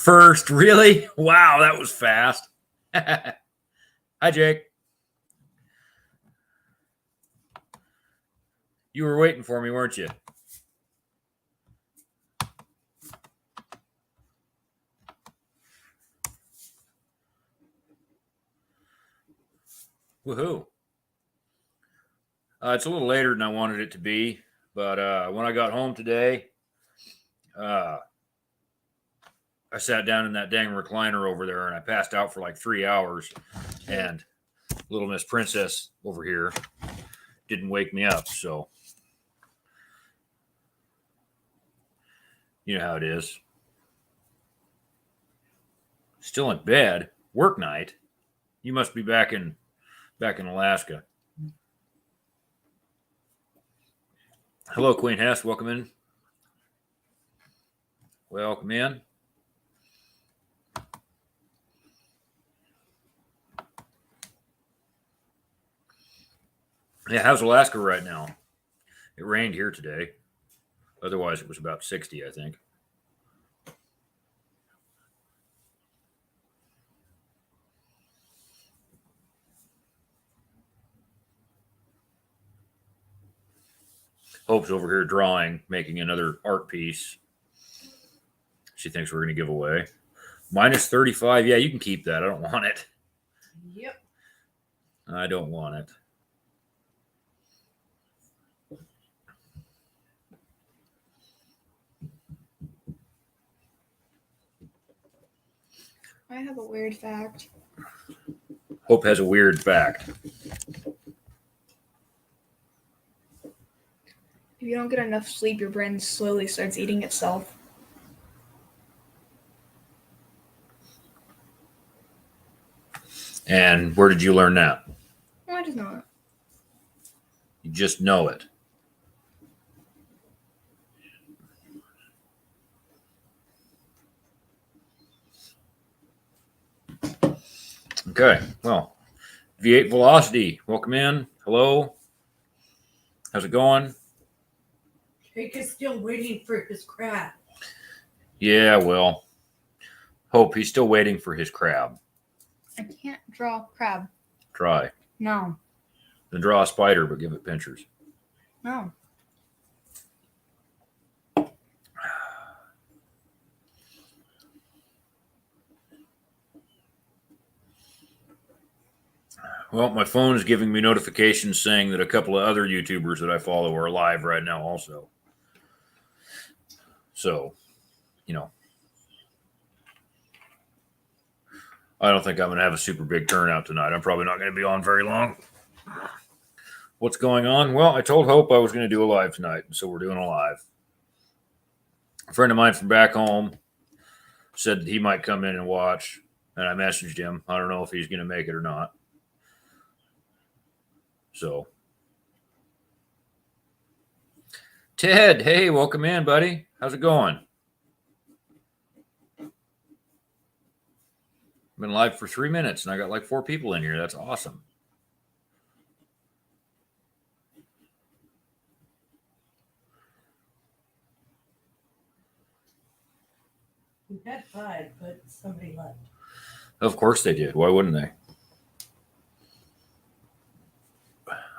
First, really? Wow, that was fast. Hi, Jake. You were waiting for me, weren't you? Woohoo. It's a little later than I wanted it to be, but when I got home today, I sat down in that dang recliner over there and I passed out for like 3 hours. And little Miss Princess over here didn't wake me up. So, you know how it is. Still in bed, work night. You must be back in Alaska. Hello, Queen Hess. Welcome in. Welcome in. Yeah, how's Alaska right now? It rained here today. Otherwise, it was about 60, I think. Hope's over here drawing, making another art piece. She thinks we're going to give away. Minus 35. Yeah, you can keep that. I don't want it. Yep. I don't want it. I have a weird fact. Hope has a weird fact. If you don't get enough sleep, your brain slowly starts eating itself. And where did you learn that? Well, I just know it. You just know it. Okay, well, V8 Velocity, welcome in. Hello. How's it going? Jake is still waiting for his crab. Yeah, well, Hope, he's still waiting for his crab. I can't draw crab. Try. No. Then draw a spider, but give it pinchers. No. Well, my phone is giving me notifications saying that a couple of other YouTubers that I follow are live right now also. So, you know, I don't think I'm going to have a super big turnout tonight. I'm probably not going to be on very long. What's going on? Well, I told Hope I was going to do a live tonight, so we're doing a live. A friend of mine from back home said that he might come in and watch, and I messaged him. I don't know if he's going to make it or not. So, Ted, hey, welcome in, buddy. How's it going? I've been live for 3 minutes, and I got like 4 people in here. That's awesome. We had 5, but somebody left. Of course they did. Why wouldn't they?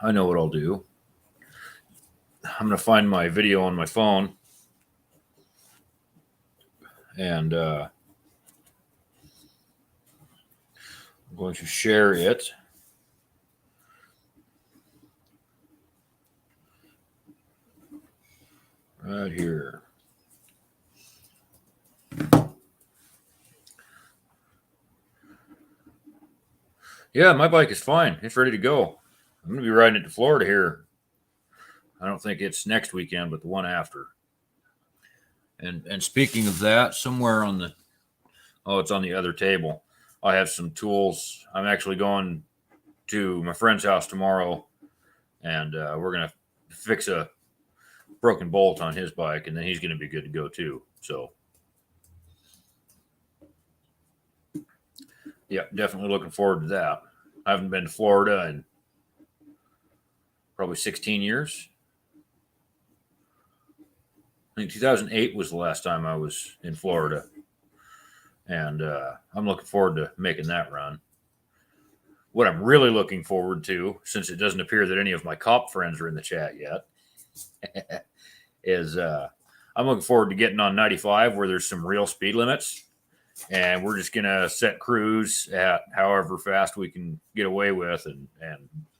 I know what I'll do. I'm going to find my video on my phone. And I'm going to share it. Right here. Yeah, my bike is fine. It's ready to go. I'm going to be riding it to Florida here. I don't think it's next weekend, but the one after. And speaking of that, somewhere on the, it's on the other table. I have some tools. I'm actually going to my friend's house tomorrow, and we're going to fix a broken bolt on his bike, and then he's going to be good to go too. So, yeah, definitely looking forward to that. I haven't been to Florida in probably 16 years. I think 2008 was the last time I was in Florida. And I'm looking forward to making that run. What I'm really looking forward to, since it doesn't appear that any of my cop friends are in the chat yet, is I'm looking forward to getting on 95 where there's some real speed limits. And we're just going to set cruise at however fast we can get away with and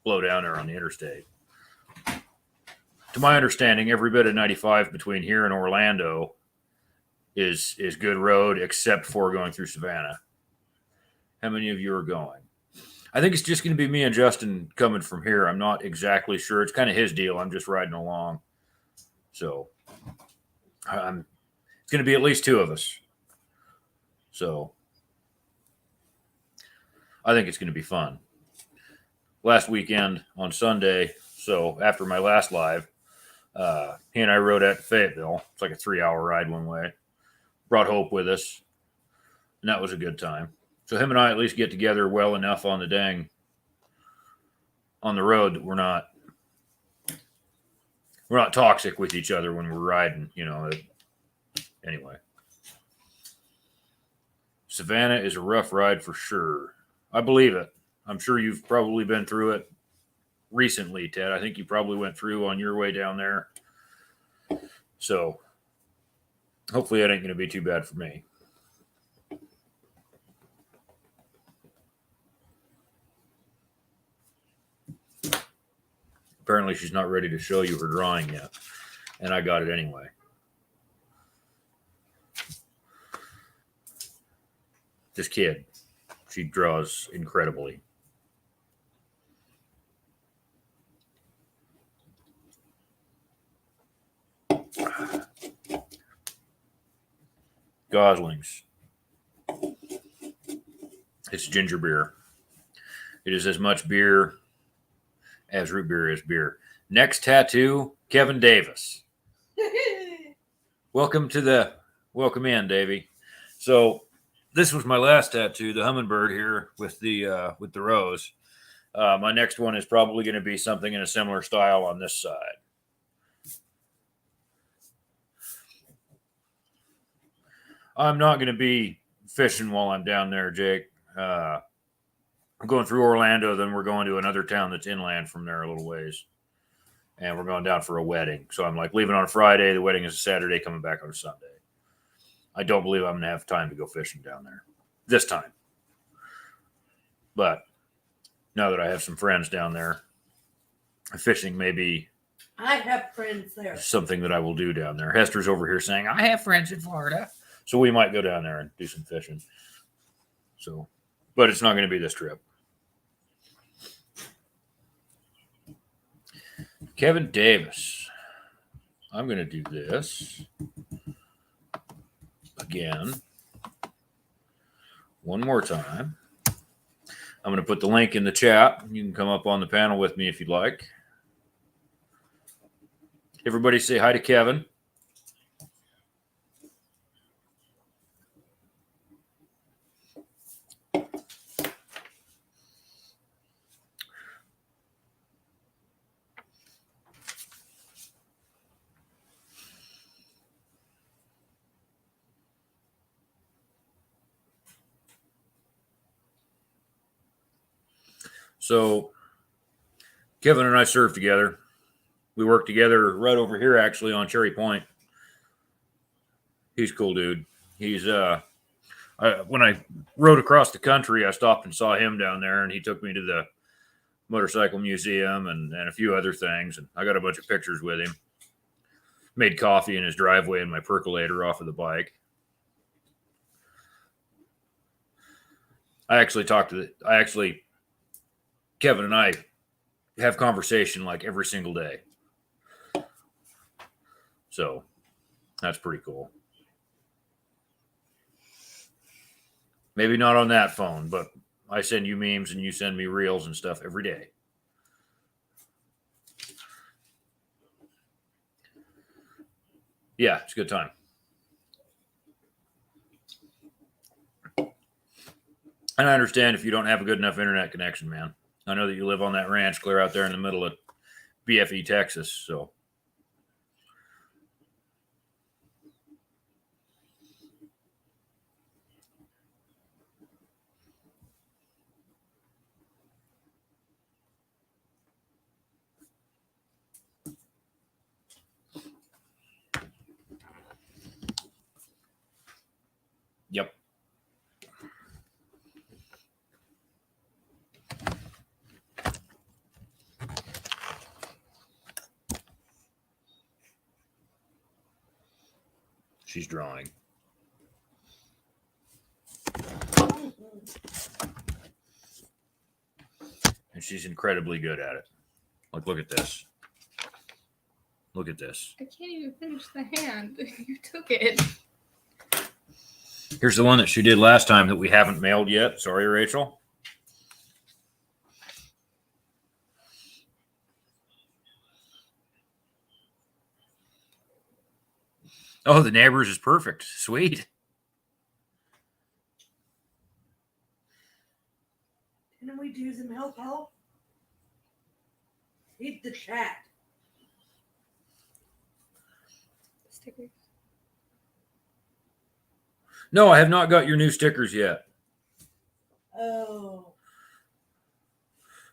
blow down there on the interstate. To my understanding, every bit of 95 between here and Orlando is good road, except for going through Savannah. How many of you are going? I think it's just going to be me and Justin coming from here. I'm not exactly sure. It's kind of his deal. I'm just riding along. So it's going to be at least two of us. So I think it's going to be fun. Last weekend on Sunday, so after my last live, he and I rode out to Fayetteville. It's like a 3-hour ride one way. Brought Hope with us, and that was a good time. So him and I at least get together well enough on the road that we're not toxic with each other when we're riding, Anyway. Savannah is a rough ride for sure. I believe it. I'm sure you've probably been through it recently, Ted. I think you probably went through on your way down there. So hopefully it ain't going to be too bad for me. Apparently she's not ready to show you her drawing yet. And I got it anyway. This kid, she draws incredibly. Goslings. It's ginger beer. It is as much beer as root beer is beer. Next tattoo, Kevin Davis. Welcome in, Davey. So this was my last tattoo, the hummingbird here with the rose. My next one is probably going to be something in a similar style on this side. I'm not going to be fishing while I'm down there, Jake. I'm going through Orlando, then we're going to another town that's inland from there a little ways. And we're going down for a wedding. So I'm like leaving on a Friday. The wedding is a Saturday, coming back on a Sunday. I don't believe I'm going to have time to go fishing down there this time. But now that I have some friends down there, fishing may be I have friends there. something that I will do down there. Hester's over here saying, I have friends in Florida. So we might go down there and do some fishing. So, but it's not going to be this trip. Kevin Davis. I'm going to do this again. One more time. I'm going to put the link in the chat. You can come up on the panel with me if you'd like. Everybody say hi to Kevin. So Kevin and I served together. We worked together right over here, actually, on Cherry Point. He's a cool dude. He's when I rode across the country, I stopped and saw him down there, and he took me to the motorcycle museum and a few other things. And I got a bunch of pictures with him. Made coffee in his driveway and my percolator off of the bike. Kevin and I have conversation like every single day. So that's pretty cool. Maybe not on that phone, but I send you memes and you send me reels and stuff every day. Yeah, it's a good time. And I understand if you don't have a good enough internet connection, man. I know that you live on that ranch clear out there in the middle of BFE, Texas. So She's drawing. And she's incredibly good at it. Like, look at this. Look at this. I can't even finish the hand. You took it. Here's the one that she did last time that we haven't mailed yet. Sorry, Rachel. Oh, the neighbors is perfect. Sweet. Can we do some help? Hit the chat. Stickers. No, I have not got your new stickers yet. Oh.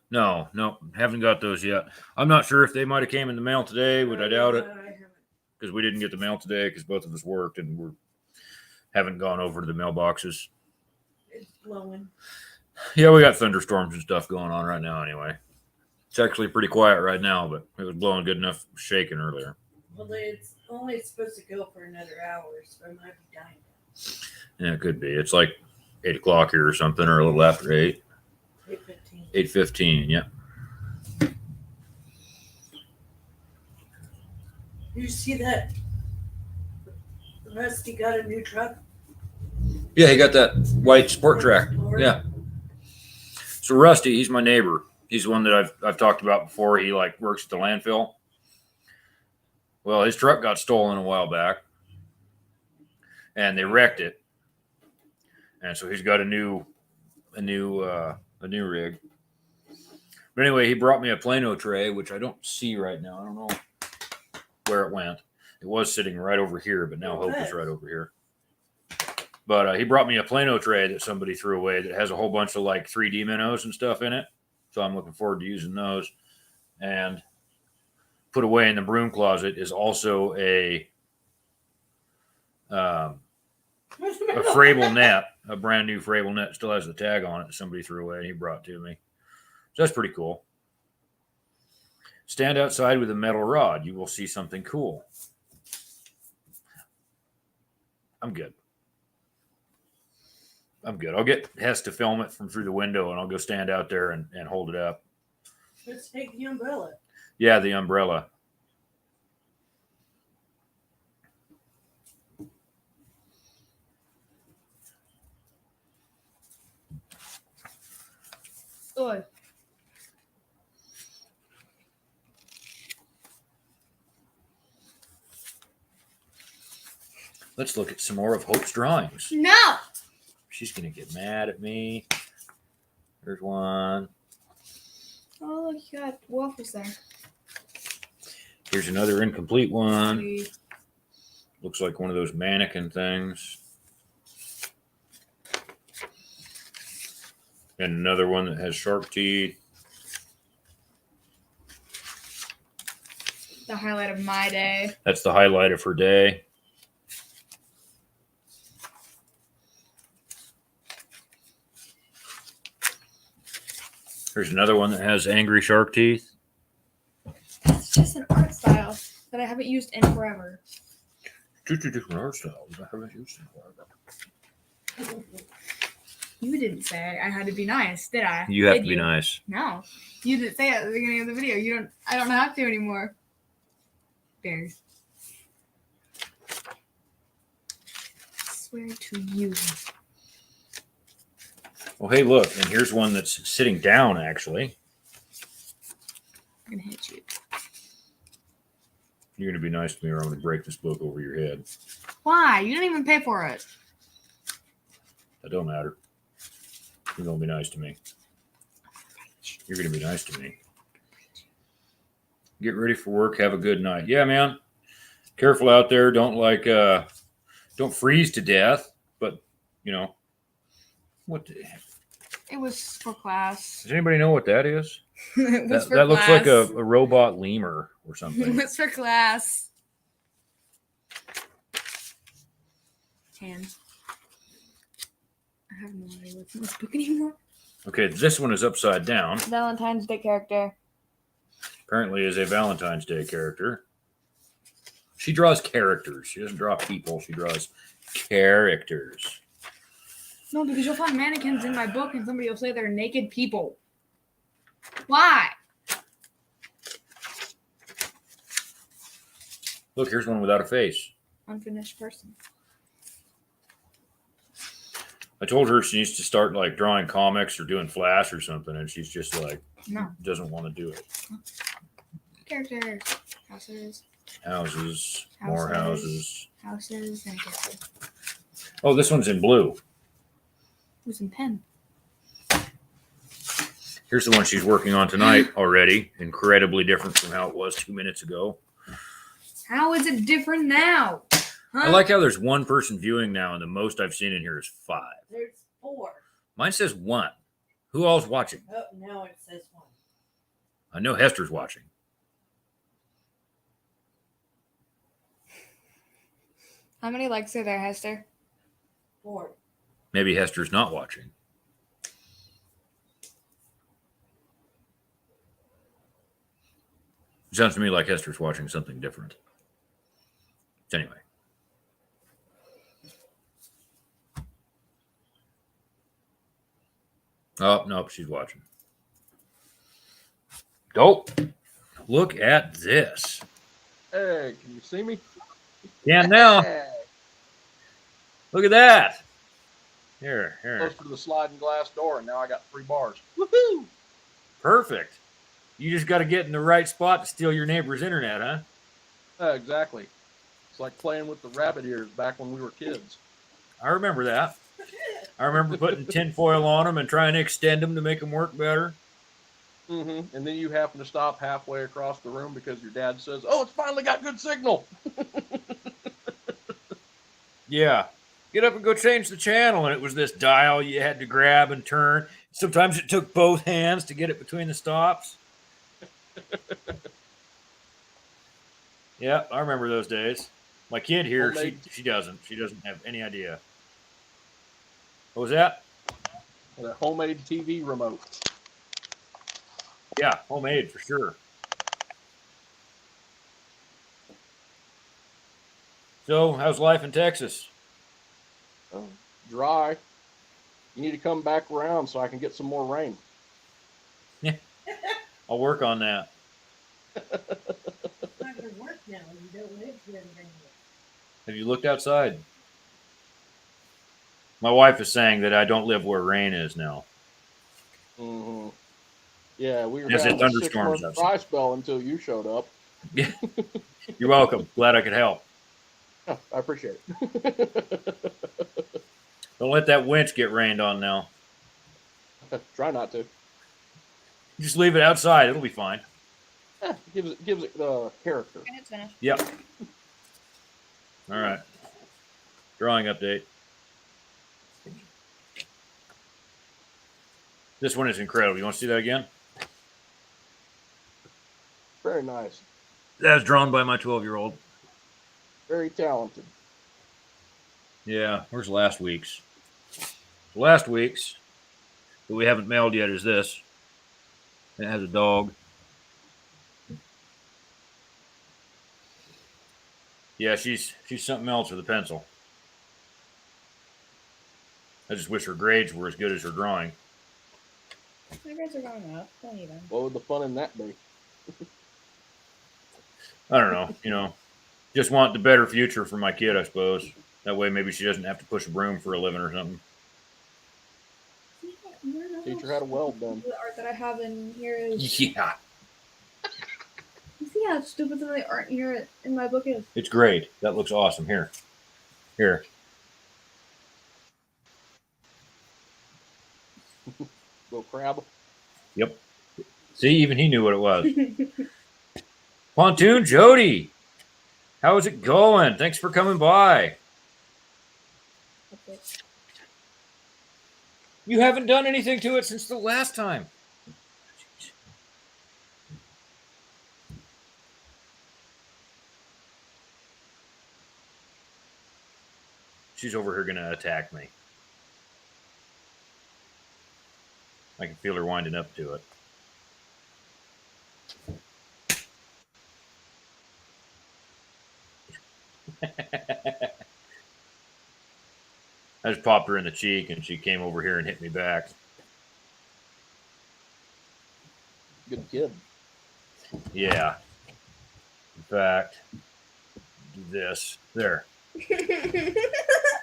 No, haven't got those yet. I'm not sure if they might have came in the mail today, but I doubt it I haven't. because we didn't get the mail today because both of us worked and we haven't gone over to the mailboxes. It's blowing. Yeah, we got thunderstorms and stuff going on right now anyway. It's actually pretty quiet right now, but it was blowing good enough shaking earlier. Well, it's only supposed to go for another hour, so I might be dying. Yeah, it could be. It's like 8 o'clock here or something, or a little after 8. 8:15. 8:15, yeah. You see that? Rusty got a new truck. Yeah, he got that white sport track. Yeah. So Rusty, he's my neighbor. He's one that I've talked about before. He like works at the landfill. Well, his truck got stolen a while back, and they wrecked it. And so he's got a new rig. But anyway, he brought me a Plano tray, which I don't see right now. I don't know where it went. It was sitting right over here, but now Hope is right over here. But he brought me a Plano tray that somebody threw away that has a whole bunch of like 3D minnows and stuff in it. So I'm looking forward to using those. And put away in the broom closet is also a Frable net, a brand new Frable net. Still has the tag on it that somebody threw away and he brought to me. So that's pretty cool. Stand outside with a metal rod. You will see something cool. I'm good. I'll get Hess to film it from through the window and I'll go stand out there and hold it up. Let's take the umbrella. Yeah, the umbrella. Ugh. Let's look at some more of Hope's drawings. No. She's going to get mad at me. There's one. Oh, look, you got waffles there. Here's another incomplete one. Sweet. Looks like one of those mannequin things. And another one that has sharp teeth. The highlight of my day. That's the highlight of her day. Here's another one that has angry shark teeth. It's just an art style that I haven't used in forever. Two different art styles I haven't used in a while. You didn't say I had to be nice, did I? You have Did to be nice. No. You didn't say it at the beginning of the video. I don't have to anymore. Bears. I swear to you. Well, hey, look, and here's one that's sitting down, actually. I'm gonna hit you. You're going to be nice to me or I'm going to break this book over your head. Why? You didn't even pay for it. That don't matter. You're going to be nice to me. You're going to be nice to me. Get ready for work. Have a good night. Yeah, man. Careful out there. Don't freeze to death. But, you know, what the heck? It was for class. Does anybody know what that is? It was for That looks like class. a robot lemur or It something. was for class. And I have no idea what's in this book anymore. Okay, this one is upside down. Valentine's Day character. Apparently is a Valentine's Day character. She draws characters. She doesn't draw people. She draws characters. No, because you'll find mannequins in my book and somebody will say they're naked people. Why? Look, here's one without a face. Unfinished person. I told her she needs to start like drawing comics or doing Flash or something, and she's just like No. doesn't want to do it. Characters. Houses. Houses, more houses. Houses and characters. Oh, this one's in blue. Who's in pen? Here's the one she's working on tonight already. Incredibly different from how it was 2 minutes ago. How is it different now? Huh? I like how there's one person viewing now, and the most I've seen in here is 5. There's 4. Mine says 1. Who all's watching? Oh, now it says 1. I know Hester's watching. How many likes are there, Hester? 4. Maybe Hester's not watching. Sounds to me like Hester's watching something different. Anyway. Oh, nope, she's watching. Dope. Look at this. Hey, can you see me? Can now. Hey. Look at that. Here. Close to the sliding glass door, and now I got 3 bars. Woohoo! Perfect. You just got to get in the right spot to steal your neighbor's internet, huh? Exactly. It's like playing with the rabbit ears back when we were kids. I remember that. I remember putting tinfoil on them and trying to extend them to make them work better. Mm-hmm. And then you happen to stop halfway across the room because your dad says, "Oh, it's finally got good signal." Yeah. Get up and go change the channel. And it was this dial you had to grab and turn. Sometimes it took both hands to get it between the stops. Yeah, I remember those days. My kid here, she doesn't. She doesn't have any idea. What was that? And a homemade TV remote. Yeah, homemade for sure. So, how's life in Texas? Oh, dry. You need to come back around so I can get some more rain. I'll work on that. It's not going to work now. You don't live here anymore. Have you looked outside? My wife is saying that I don't live where rain is now. Mm-hmm. Yeah, we were Yes, having it a thunderstorms 6-month dry spell until you showed up. You're welcome. Glad I could help. Oh, I appreciate it. Don't let that winch get rained on now. Try not to. Just leave it outside. It'll be fine. Gives it character. And it's finished. Yep. All right. Drawing update. This one is incredible. You want to see that again? Very nice. That was drawn by my 12-year-old. Very talented. Yeah, where's last week's? Last week's, that we haven't mailed yet, is this. It has a dog. Yeah, she's something else with a pencil. I just wish her grades were as good as her drawing. My grades are going up. Don't even. What would the fun in that be? I don't know, just want the better future for my kid, I suppose. That way maybe she doesn't have to push a broom for a living or something. Teacher had a weld done. The art that I have in here is. Yeah, You see how stupid some of the art here in my book is? it's great. That looks awesome. Here. Little crab. Yep. See, even he knew what it was. Pontoon Jody, how is it going? Thanks for coming by. You haven't done anything to it since the last time. She's over here going to attack me. I can feel her winding up to it. I just popped her in the cheek, and she came over here and hit me back. Good kid. Yeah. In fact, do this. There.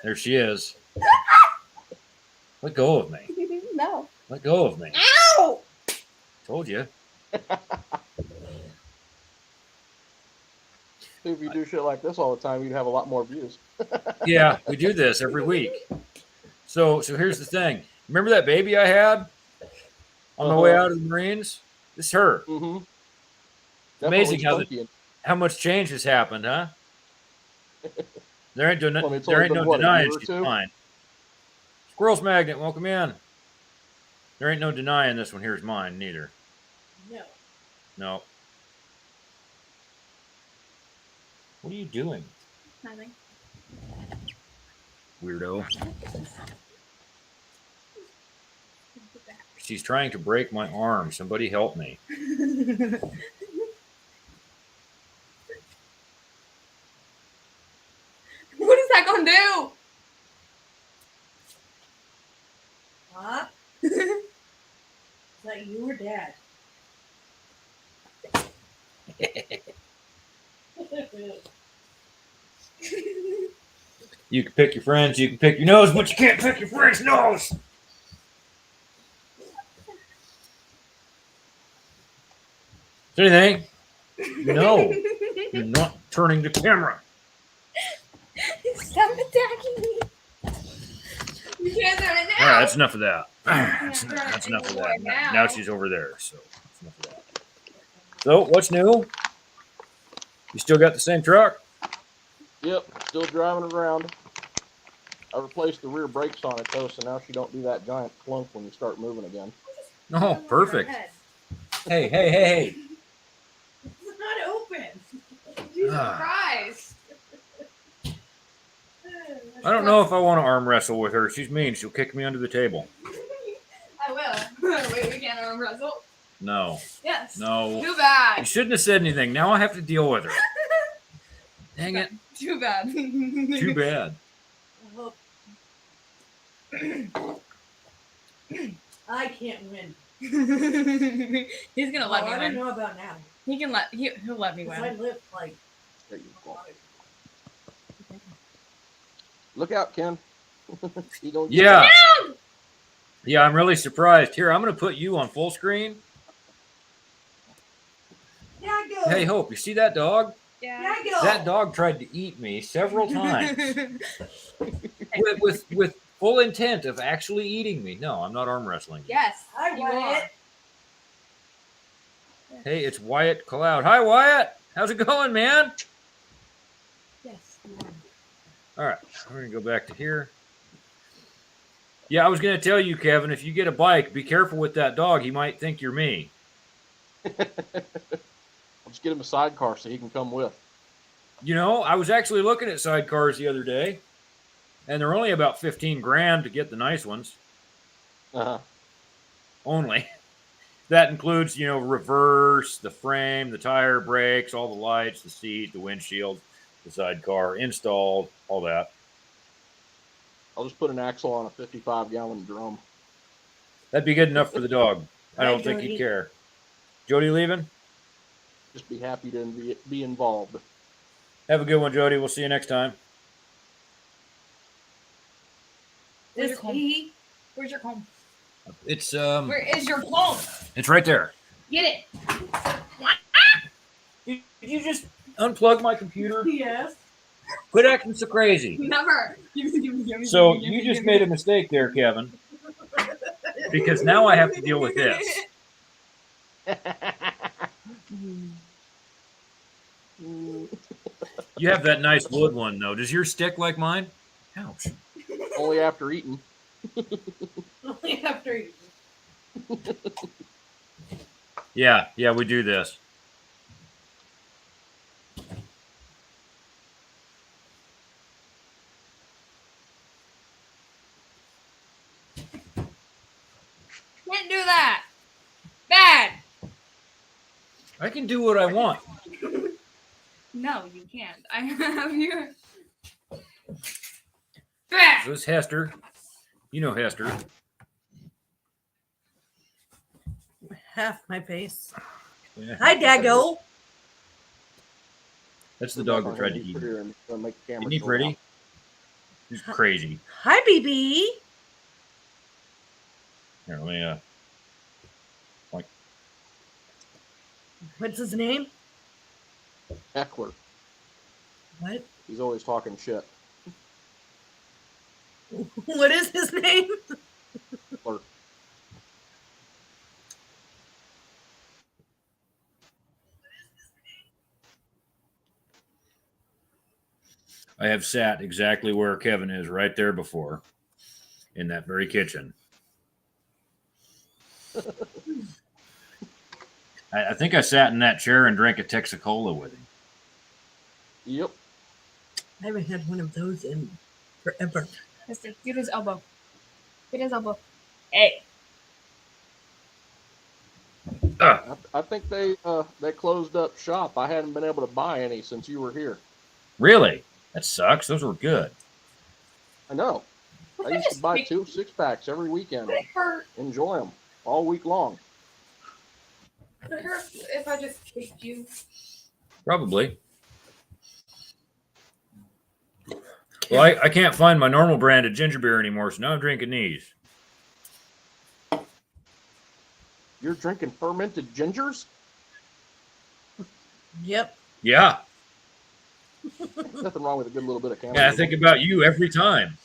There she is. Let go of me. No. Let go of me. Ow! Told you. If you do shit like this all the time, you'd have a lot more views. Yeah, we do this every week. So here's the thing. Remember that baby I had on my way out of the Marines? This is her. Mm-hmm. Amazing how much change has happened, huh? There ain't, Well, it's there only ain't been, no what, a denying year or she's two? mine. Squirrels Magnet, welcome in. There ain't no denying this one here's mine, neither. No. No. What are you doing, Nothing. weirdo? She's trying to break my arm. Somebody help me. What is that gonna do? Huh? Is that you or Dad? You can pick your friends, you can pick your nose, but you can't pick your friend's nose. Is there anything? No, you're not turning the camera. Stop attacking me. You can't turn it All now. right, that's enough of that. That's turn it enough of anymore that. now. Now she's over there, so that's enough of that. So, what's new? You still got the same truck? Yep, still driving around. I replaced the rear brakes on it though, so now she don't do that giant clunk when you start moving again. Oh, perfect. Head. Hey. It's not open. Jesus Ah. Christ. I don't know if I want to arm wrestle with her. She's mean. She'll kick me under the table. I will. Wait, we can't arm wrestle? No. Yes. No. Too You bad. shouldn't have said anything. Now I have to deal with her. Dang it. Too bad. Too bad. I hope. I can't win. He's gonna let Oh, me I don't win. know about now. He'll let me Because I win. live like There you go. Look out, Ken. You don't get Yeah. Yeah, I'm really surprised. Here, I'm going to put you on full screen. Yago. Hey, Hope, you see that dog? Yeah. Yago. That dog tried to eat me several times with full intent of actually eating me. No, I'm not arm wrestling. Yes. I you want are. it. Hey, it's Wyatt Cloud. Hi, Wyatt. How's it going, man? Yes. You are. All right, we're going to go back to here. Yeah, I was going to tell you, Kevin, if you get a bike, be careful with that dog. He might think you're me. I'll just get him a sidecar so he can come with. You know, I was actually looking at sidecars the other day, and they're only about 15 grand to get the nice ones. Uh-huh. Only. That includes, you know, reverse, the frame, the tire, brakes, all the lights, the seat, the windshield, the sidecar, installed, all that. I'll just put an axle on a 55-gallon drum. That'd be good enough for the dog. I Hi, don't think Jody. he'd care. Jody leaving? Just be happy to be involved. Have a good one, Jody. We'll see you next time. Where's This your comb? he. Where's your comb? It's Where is your comb? it's right there. Get it. Did you just unplug my computer? Yes. Quit acting so crazy. Never. So you just made a mistake there, Kevin, because now I have to deal with this. You have that nice wood one, though. Does yours stick like mine? Ouch. Only after eating. Only after you. Yeah, we do this. Can't do that. Bad. I can do what I want. No, you can't. I have your. So it's Hester. You know Hester. Half my face. Yeah. Hi, Dago. That's the dog that tried to eat. Make the camera Isn't he show pretty? off. He's crazy. Hi, BB. Here, let me What's his name? Heckler. What? He's always talking shit. What is his name? Heckler. I have sat exactly where Kevin is right there before, in that very kitchen. I think I sat in that chair and drank a Texacola with him. Yep. I haven't had one of those in forever. Mister, get his elbow. Get his elbow. Hey. I think they closed up shop. I hadn't been able to buy any since you were here. Really? That sucks. Those were good. I know. I used to buy 2 6-packs every weekend. Would it hurt? Enjoy them all week long. Would it hurt if I just kicked you? Probably. Well, I can't find my normal brand of ginger beer anymore, so now I'm drinking these. You're drinking fermented gingers? Yep. Yeah. Nothing wrong with a good little bit of chamomile. Yeah, I think about you every time.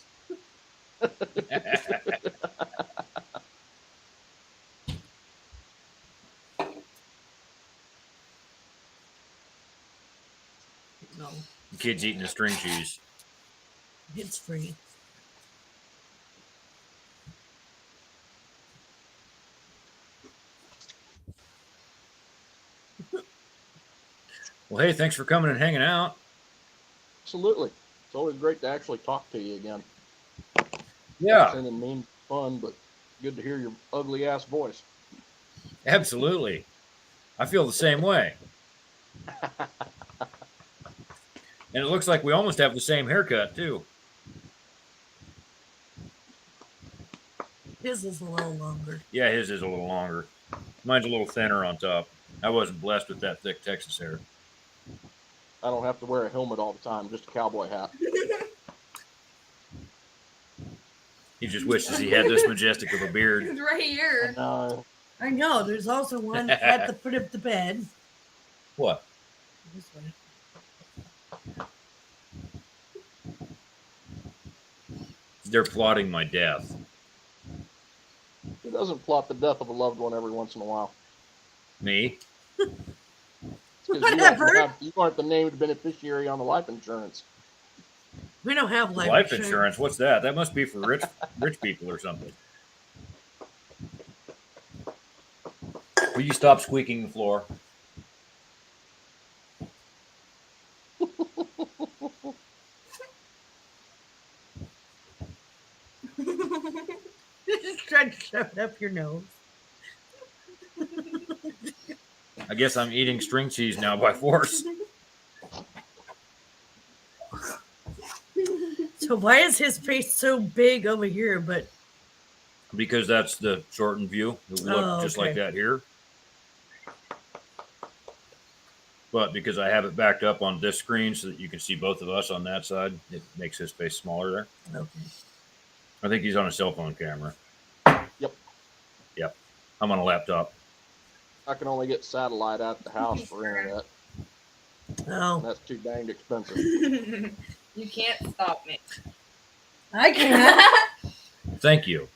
No, The kid's eating a string cheese. it's free. Well, hey, thanks for coming and hanging out. Absolutely. It's always great to actually talk to you again. Yeah, Sending mean fun, but good to hear your ugly ass voice. absolutely. I feel the same way. And it looks like we almost have the same haircut, too. His is a little longer. Yeah, his is a little longer. Mine's a little thinner on top. I wasn't blessed with that thick Texas hair. I don't have to wear a helmet all the time, just a cowboy hat. He just wishes he had this majestic of a beard. It's right here. I know. There's also one at the foot of the bed. What? This way. They're plotting my death. Who doesn't plot the death of a loved one every once in a while? Me? It's 'cause Whatever. you aren't the named beneficiary on the life insurance. We don't have Life insurance? What's that? That must be for rich people or something. Will you stop squeaking the floor? Just tried to shove it up your nose. I guess I'm eating string cheese now by force. So why is his face so big over here? But Because that's the shortened view. It will look just like okay. that here. But because I have it backed up on this screen so that you can see both of us on that side, it makes his face smaller there. okay. I think he's on a cell phone camera. Yep. Yep. I'm on a laptop. I can only get satellite at the house for internet. And Oh, that's too danged expensive. You can't stop me. I can't. Thank you.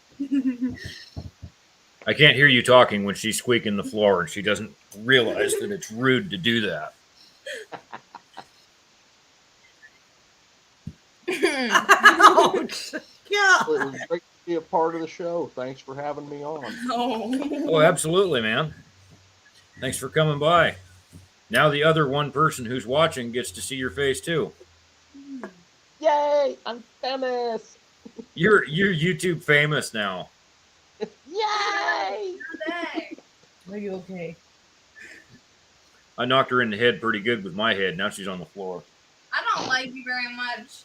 I can't hear you talking when she's squeaking the floor and she doesn't realize that it's rude to do that. Ouch. Yeah. Well, it was great to be a part of the show. Thanks for having me on. Oh, absolutely, man. Thanks for coming by. Now the other one person who's watching gets to see your face too. Yay! I'm famous! You're YouTube famous now. Yay! Are you okay? I knocked her in the head pretty good with my head. Now she's on the floor. I don't like you very much.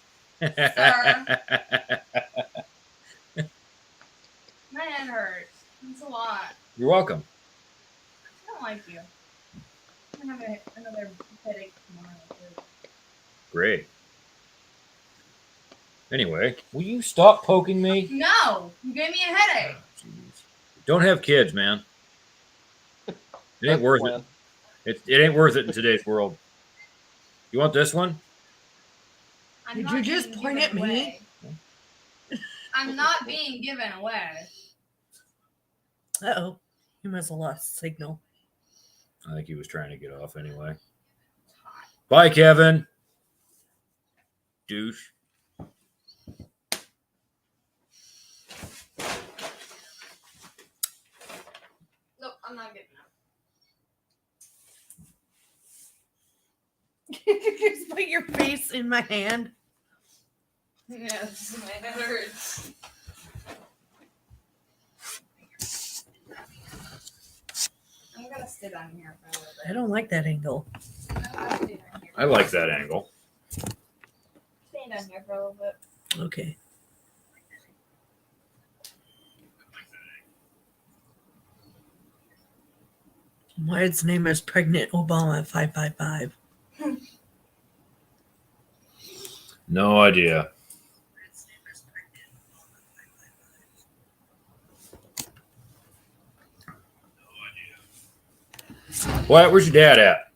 My head hurts. It's a lot. You're welcome. I don't like you. I'm gonna have another headache tomorrow. Too. Great. Anyway, will you stop poking me? No, you gave me a headache. Jeez. Don't have kids, man. It That's ain't the worth plan. it. It ain't worth it in today's world. You want this one? I'm Did not you just being point given at me? away. I'm not being given away. Uh-oh. You must have lost signal. I think he was trying to get off anyway. Bye, Kevin. Douche. Nope, I'm not getting up. Just put your face in my hand. Yes, my head hurts. I'm gonna sit on here for a little I bit. don't like that angle. I'll sit on here. I like that angle. Stand on here for a little bit. Okay. Why its name is Pregnant Obama 555? No idea. Wyatt, where's your dad at?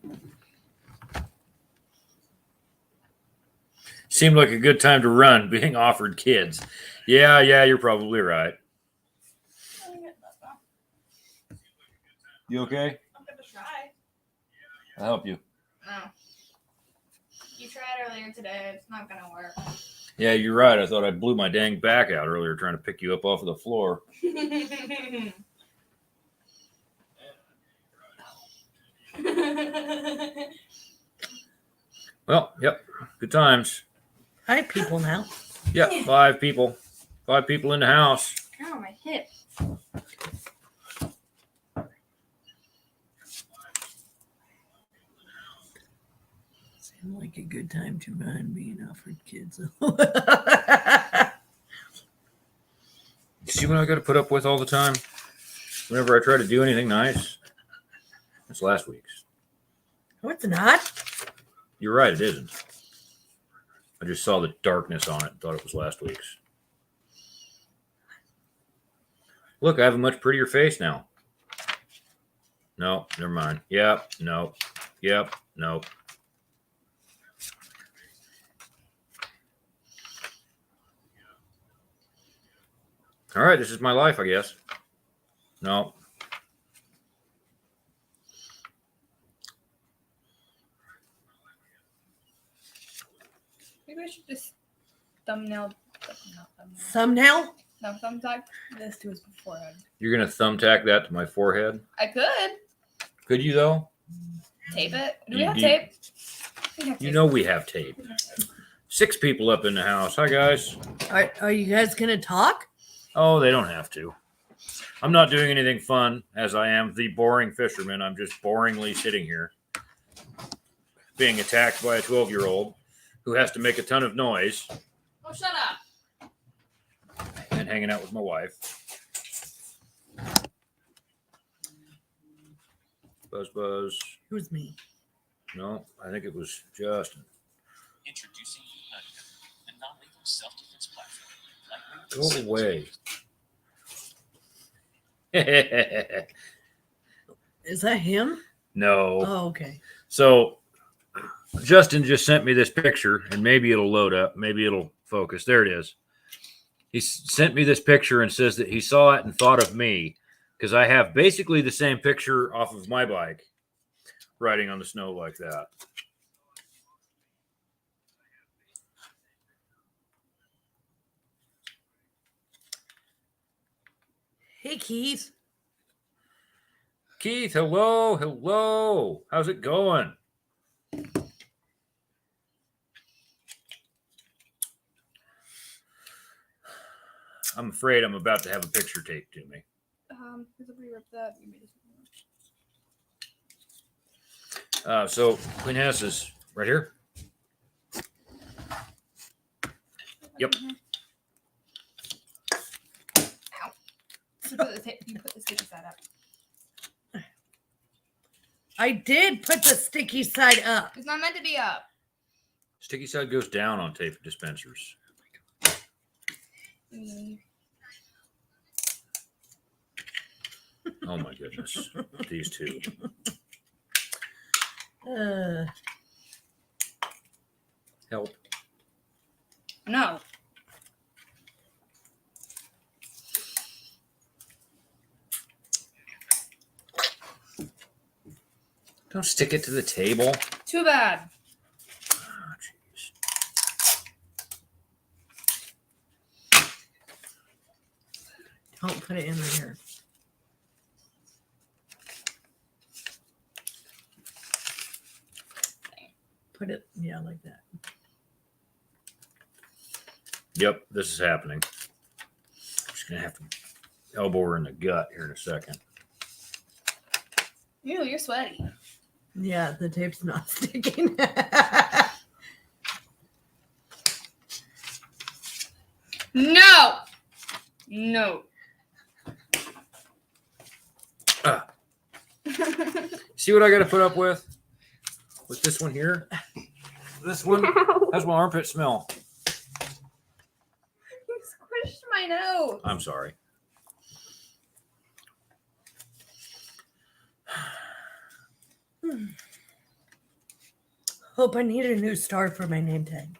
Seemed like a good time to run, being offered kids. Yeah, you're probably right. You okay? I'm gonna try. I'll help you. No. You tried earlier today. It's not gonna work. Yeah, you're right. I thought I blew my dang back out earlier trying to pick you up off of the floor. Well, yep. Good times. Hi, people now. Yep, 5 people. 5 people in the house. Oh, my hip. Seemed like a good time to run being offered kids. See what I got to put up with all the time? Whenever I try to do anything nice? That's last week's. No, it's not. You're right, it isn't. I just saw the darkness on it and thought it was last week's. Look, I have a much prettier face now. No, never mind. Yep, no. Yep, no. All right, this is my life, I guess. No. Maybe I should just thumbnail. Thumbnail? No, thumbtack this to his forehead. You're going to thumbtack that to my forehead? I could Could you, though? tape it. Do we You have do- tape? We have You tape. know we have tape. 6 people up in the house. Hi, guys. Are you guys going to talk? Oh, they don't have to. I'm not doing anything fun, as I am the boring fisherman. I'm just boringly sitting here, being attacked by a 12-year-old who has to make a ton of noise Oh, shut up. and hanging out with my wife. Buzz, buzz. It was me. No, I think it was Justin. Introducing Nutgun, a non-lethal self-defense platform. Go away. Is that him? No. Oh, okay. So Justin just sent me this picture, and maybe it'll load up. Maybe it'll focus. There it is. He sent me this picture and says that he saw it and thought of me because I have basically the same picture off of my bike riding on the snow like that. Hey, Keith. Keith, hello. Hello. How's it going? I'm afraid I'm about to have a picture taped to me. Because if we rip that, we made it. So Queen Hess is right here. Yep. Ow. You put the sticky side up. I did put the sticky side up. It's not meant to be up. Sticky side goes down on tape dispensers. Oh my goodness. These two. Help. No. Don't stick it to the table. Too bad. Oh, jeez. Don't put it in there. Put it, yeah, like that. Yep, this is happening. I'm just gonna have to elbow her in the gut here in a second. Ew, you're sweaty. Yeah, the tape's not sticking. No. No. See what I got to put up with this one here? This one has my armpit smell. You squished my nose. I'm sorry. Hope I need a new star for my name tag.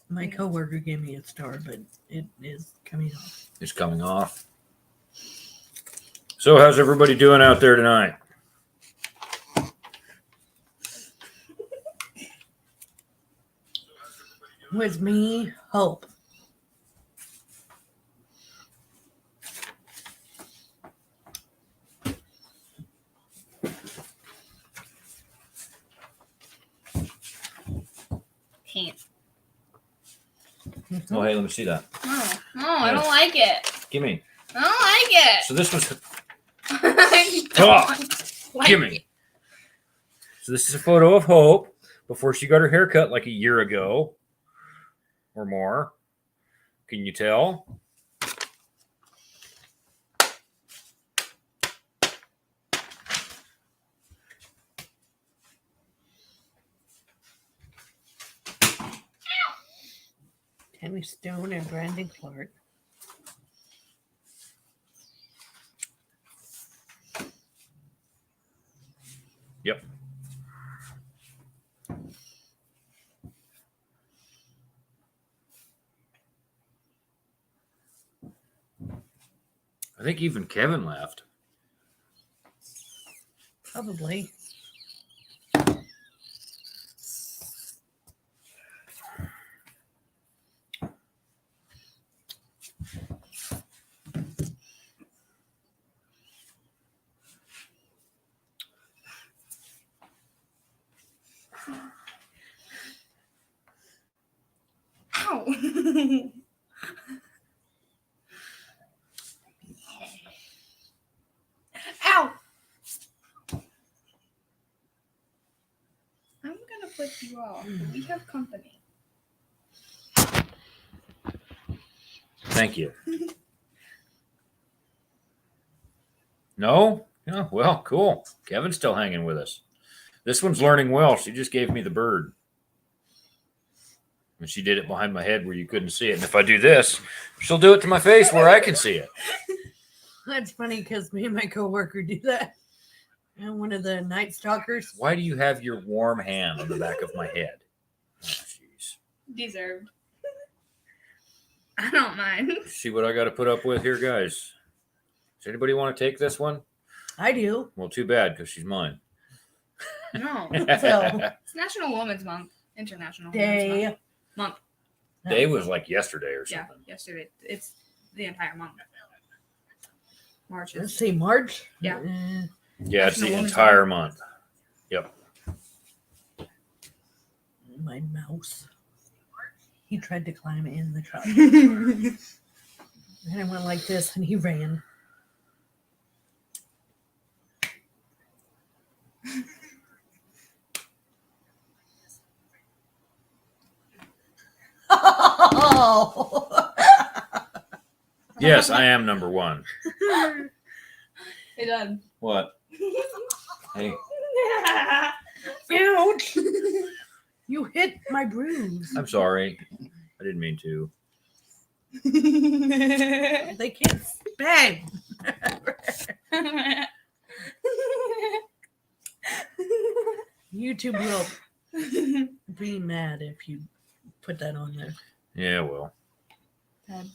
My coworker gave me a star, but it is coming off. It's coming off. So how's everybody doing out there tonight? With me, Hope. Can't. Oh, hey, let me see that. No, I don't like it. Give me. I don't like it. So this was. I Ah, don't like give it. me. So this is a photo of Hope before she got her hair cut like a year ago or more. Can you tell? Tammy Stone and Brandon Clark. Yep. I think even Kevin left. Probably. Ow. Ow. I'm gonna flip you off. We have company. Thank you. No? Yeah, well, cool. Kevin's still hanging with us. This one's learning well. She just gave me the bird. And she did it behind my head where you couldn't see it. And if I do this, she'll do it to my face where I can see it. That's funny because me and my coworker do that. And one of the Night Stalkers. Why do you have your warm hand on the back of my head? Oh, jeez. Deserved. I don't mind. See what I got to put up with here, guys? Does anybody want to take this one? I do. Well, too bad because she's mine. No. So, It's National Women's Month. International Women's day. Month. Day was like yesterday or Yeah, something. yesterday. It's the entire month. March Let's is. see, March. Yeah. Yeah, it's the National Women's entire month. My mouse. He tried to climb in the truck. Month. And I went like this and he ran. Oh. Yes, I am number one. Hey, Dad. What? Hey, Ouch. You hit my bruise. I'm sorry. I didn't mean to. They can't spag. YouTube will be mad if you put that on there. Yeah, well. Dad.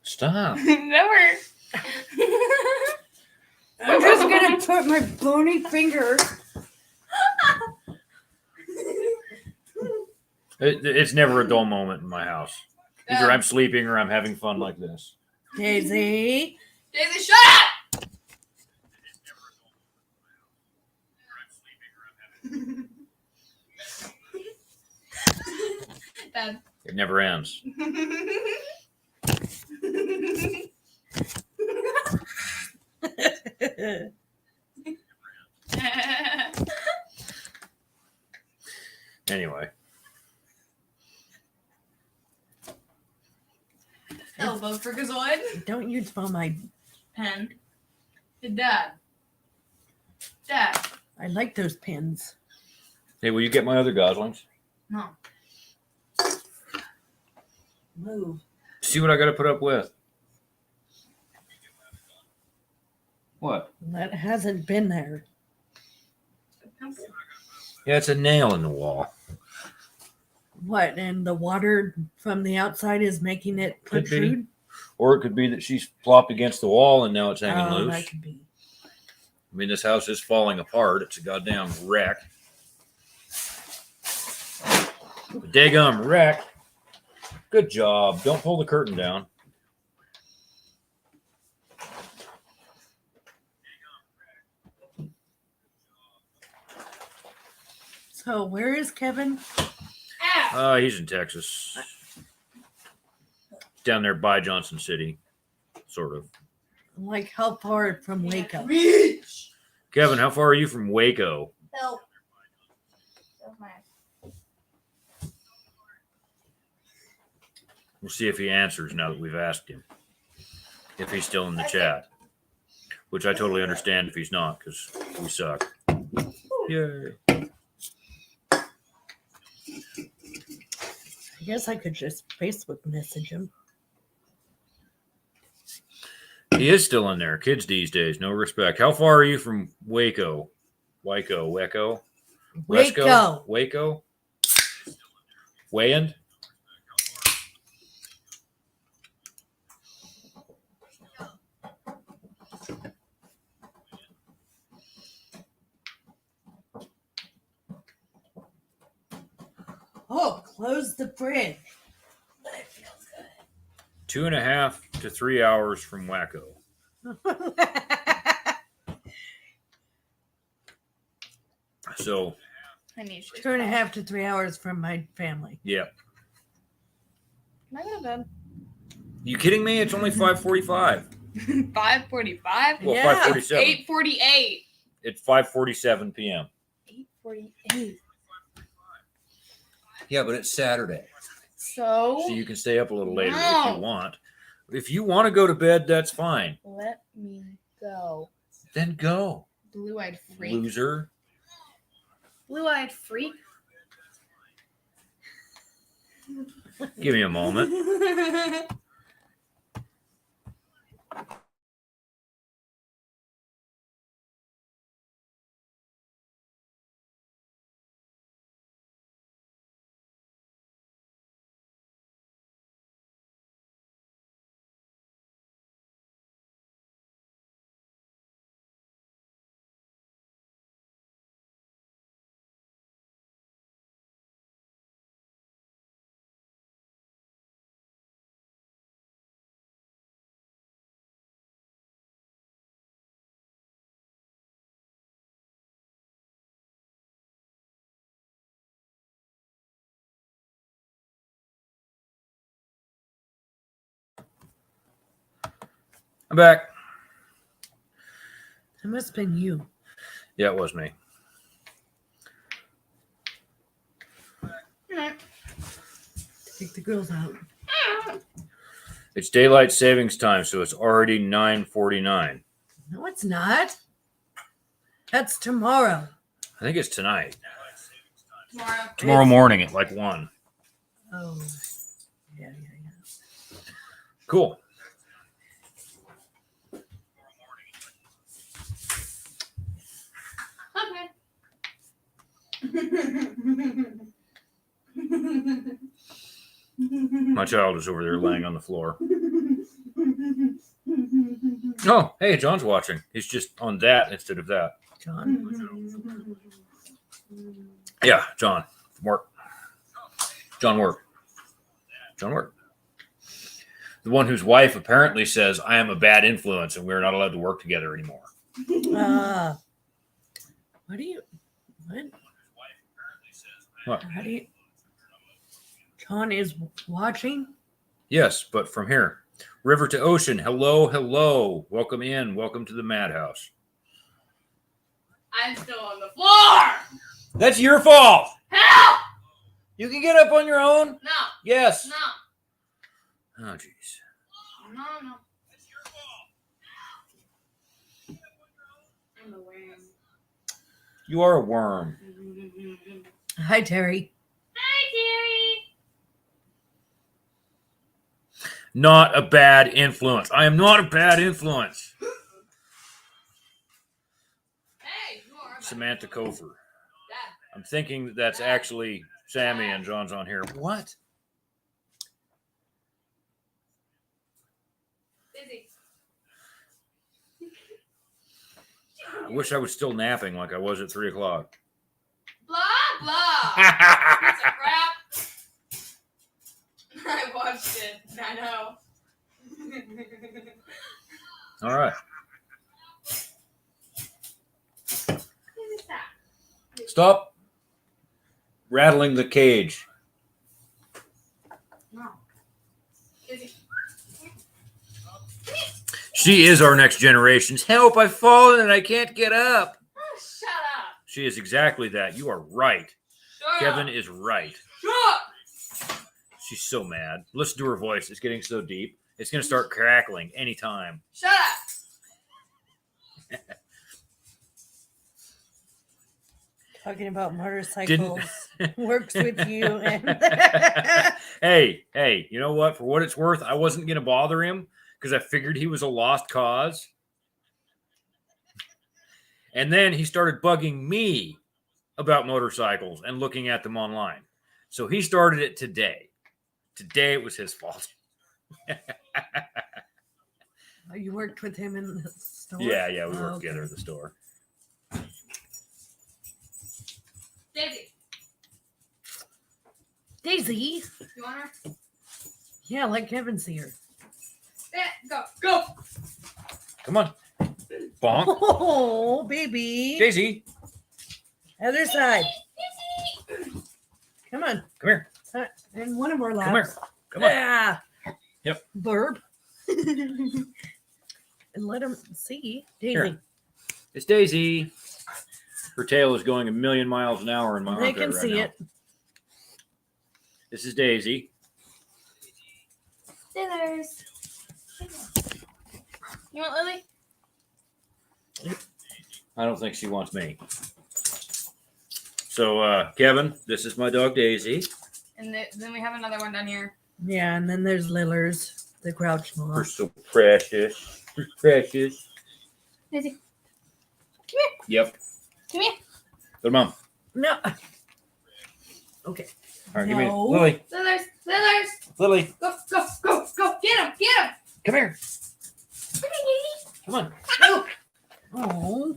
Stop. Never. I'm just gonna put my bony finger. It's never a dull moment in my house. Either I'm sleeping or I'm having fun like this. Daisy. Daisy, shut up! Dad. It never ends. Anyway, Elbow for Gazoid. Don't use my. Pen. Hey, Dad. Dad. I like those pins. hey, will you get my other goslings? No. Move. See what I got to put up with. What? That hasn't been there. Yeah, it's a nail in the wall. What? And the water from the outside is making it Could be. protrude? Or it could be that she's plopped against the wall and now it's hanging Oh, loose. that could be. I mean, this house is falling apart. It's a goddamn wreck. A daggum wreck. Good job. Don't pull the curtain down. So where is Kevin? He's in Texas. Down there by Johnson City. Sort of. Like how far from Waco? Kevin, how far are you from Waco? Help. That's my We'll see if he answers now that we've asked him. If he's still in the chat. Which I totally understand if he's not, because we suck. Yay. I guess I could just Facebook message him. He is still in there. Kids these days, no respect. How far are you from Waco? Waco? Waco. Waco? Wayand? Oh, close the fridge. 2.5 to 3 hours from Waco. So, I need you. 2.5 to 3 hours from my family. yeah. Can I go to bed? You kidding me? It's only 5:45. 5:45? Well, Yeah. 5:47. 8:48. It's 5:47 p.m. 8:48. Yeah, but it's Saturday. So, So you can stay up a little later if No. you want. If you want to go to bed, that's fine. let me go. Then go, Blue-eyed freak. loser. Blue-eyed freak. Give me a moment. I'm back. It must have been you. Yeah, it was me. Take the girls out. It's daylight savings time, so it's already 9:49. No, it's not. That's tomorrow. I think it's tonight. Tomorrow. Tomorrow morning at like 1. Oh. Yeah. Cool. My child is over there laying on the floor. Oh, hey, John's watching. He's just on that instead of that. John. Yeah, John. Work. John Work. John Work. The one whose wife apparently says, I am a bad influence and we're not allowed to work together anymore. What do you? What? What? How do you? John is watching. Yes, but from here. River to ocean. Hello, hello. Welcome in. Welcome to the madhouse. I'm still on the floor. That's your fault. Help! You can get up on your own. No. Yes. No. Oh, jeez. No. I'm the worm. You are a worm. Hi, Terry. Hi, Terry. Not a bad influence. I am not a bad influence. Hey, you are. Samantha Kofer. Dad. I'm thinking that that's actually Sammy and John's on here. What? Busy. I wish I was still napping like I was at 3 o'clock. Blah blah. Piece of crap. I watched it. I know. All right. What is that? Stop rattling the cage. No. Busy. She is our next generation's help. I've fallen and I can't get up. Oh, shut up. She is exactly that. You are right. Shut Kevin up. is right. Shut up. She's so mad. Listen to her voice. It's getting so deep. It's going to start crackling anytime. Shut up. Talking about motorcycles works with you. And Hey, you know what? For what it's worth, I wasn't going to bother him because I figured he was a lost cause. And then he started bugging me about motorcycles and looking at them online. So he started it today. Today it was his fault. you worked with him in the store. Yeah, we Oh, worked okay. together at the store. Daisy, Daisy. you want her? Yeah, let Kevin see her. Go. Go. Come on. Bonk. Oh, baby. Daisy, Other side. Come on. come here. And one of our laps. Come here. Come on. Yeah. Yep. Burp. And let him see. Daisy. Here. It's Daisy. Her tail is going 1,000,000 miles an hour in my They armpit can right see now. it. This is Daisy. Scissors. You want Lily? I don't think she wants me. So, Kevin, this is my dog Daisy. And then we have another one down here. Yeah, and then there's Lillers, the crouch We're moth. so precious. We're precious. Daisy. Yep. Come here. Go to Mom. No. Okay. All right, give me No. Lily. Scissors. Scissors. Lily, Go. Go. Go. Go. Get him. Get him. come here. Come on. Oh.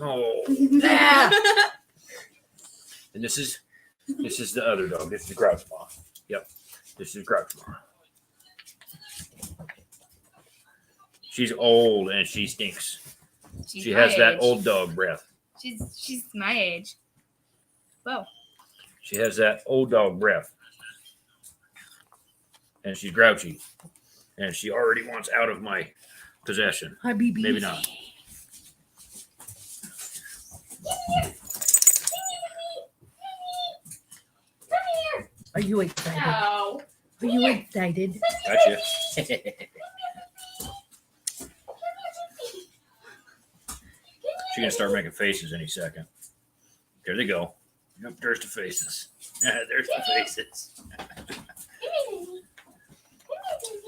Oh. Yeah. And this is the other dog. This is Grouch Mom. Yep. This is Grouch Mom. She's old and she stinks. She my has that age. old dog breath. She's my age. Whoa. She has that old dog breath. And she's grouchy. And she already wants out of my possession. Hi, BB. Maybe not. Are you excited? No. Are you excited? Gotcha. She's gonna start making faces any second. There they go. Yep, there's the faces. There's the faces.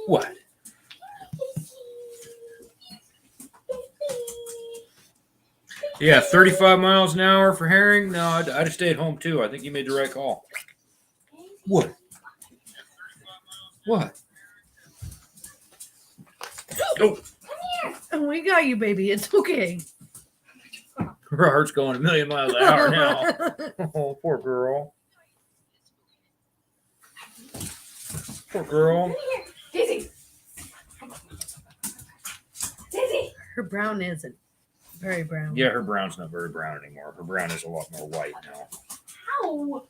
What? Yeah, 35 miles an hour for herring. No, I'd have stayed home too. I think you made the right call. What? What? Oh, Oh, we got you, baby. It's okay. her heart's going a million miles an hour now. Oh, poor girl. Poor girl. Daisy. Daisy. Her brown isn't very brown. Yeah, her brown's not very brown anymore. Her brown is a lot more white now. Ow.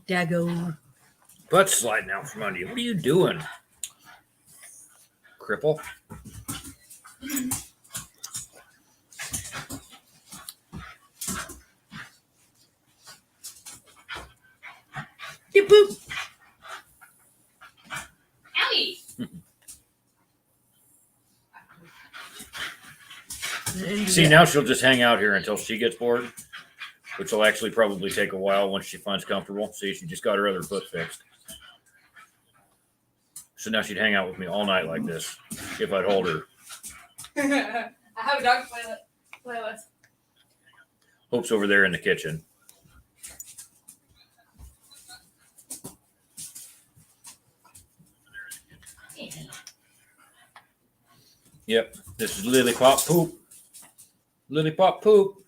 Dago. Butt sliding out from under you. What are you doing? Cripple. Yip, boop. Owie. And See, now she'll just hang out here until she gets bored, which will actually probably take a while once she finds comfortable. See, she just got her other foot fixed. So now she'd hang out with me all night like this if I'd hold her. I have a dog to play with. Hope's over there in the kitchen. Yep, this is Lily Pop Poop. Lily Pop Poop.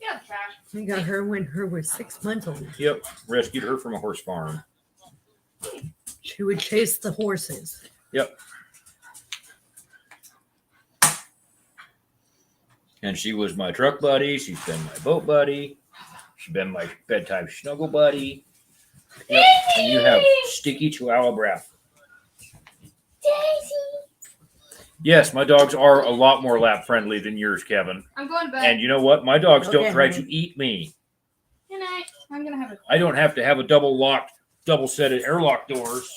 Yeah, trash. we got her when her was 6 months old. Yep, rescued her from a horse farm. She would chase the horses. Yep. And she was my truck buddy. She's been my boat buddy. She's been my bedtime snuggle buddy. Yep. And you have sticky chihuahua breath. Daisy. Yes, my dogs are a lot more lap friendly than yours, Kevin. I'm going to bed. And you know what? My dogs don't Okay, try honey. to eat me. Good night. I'm gonna have a. I don't have to have a double set of airlock doors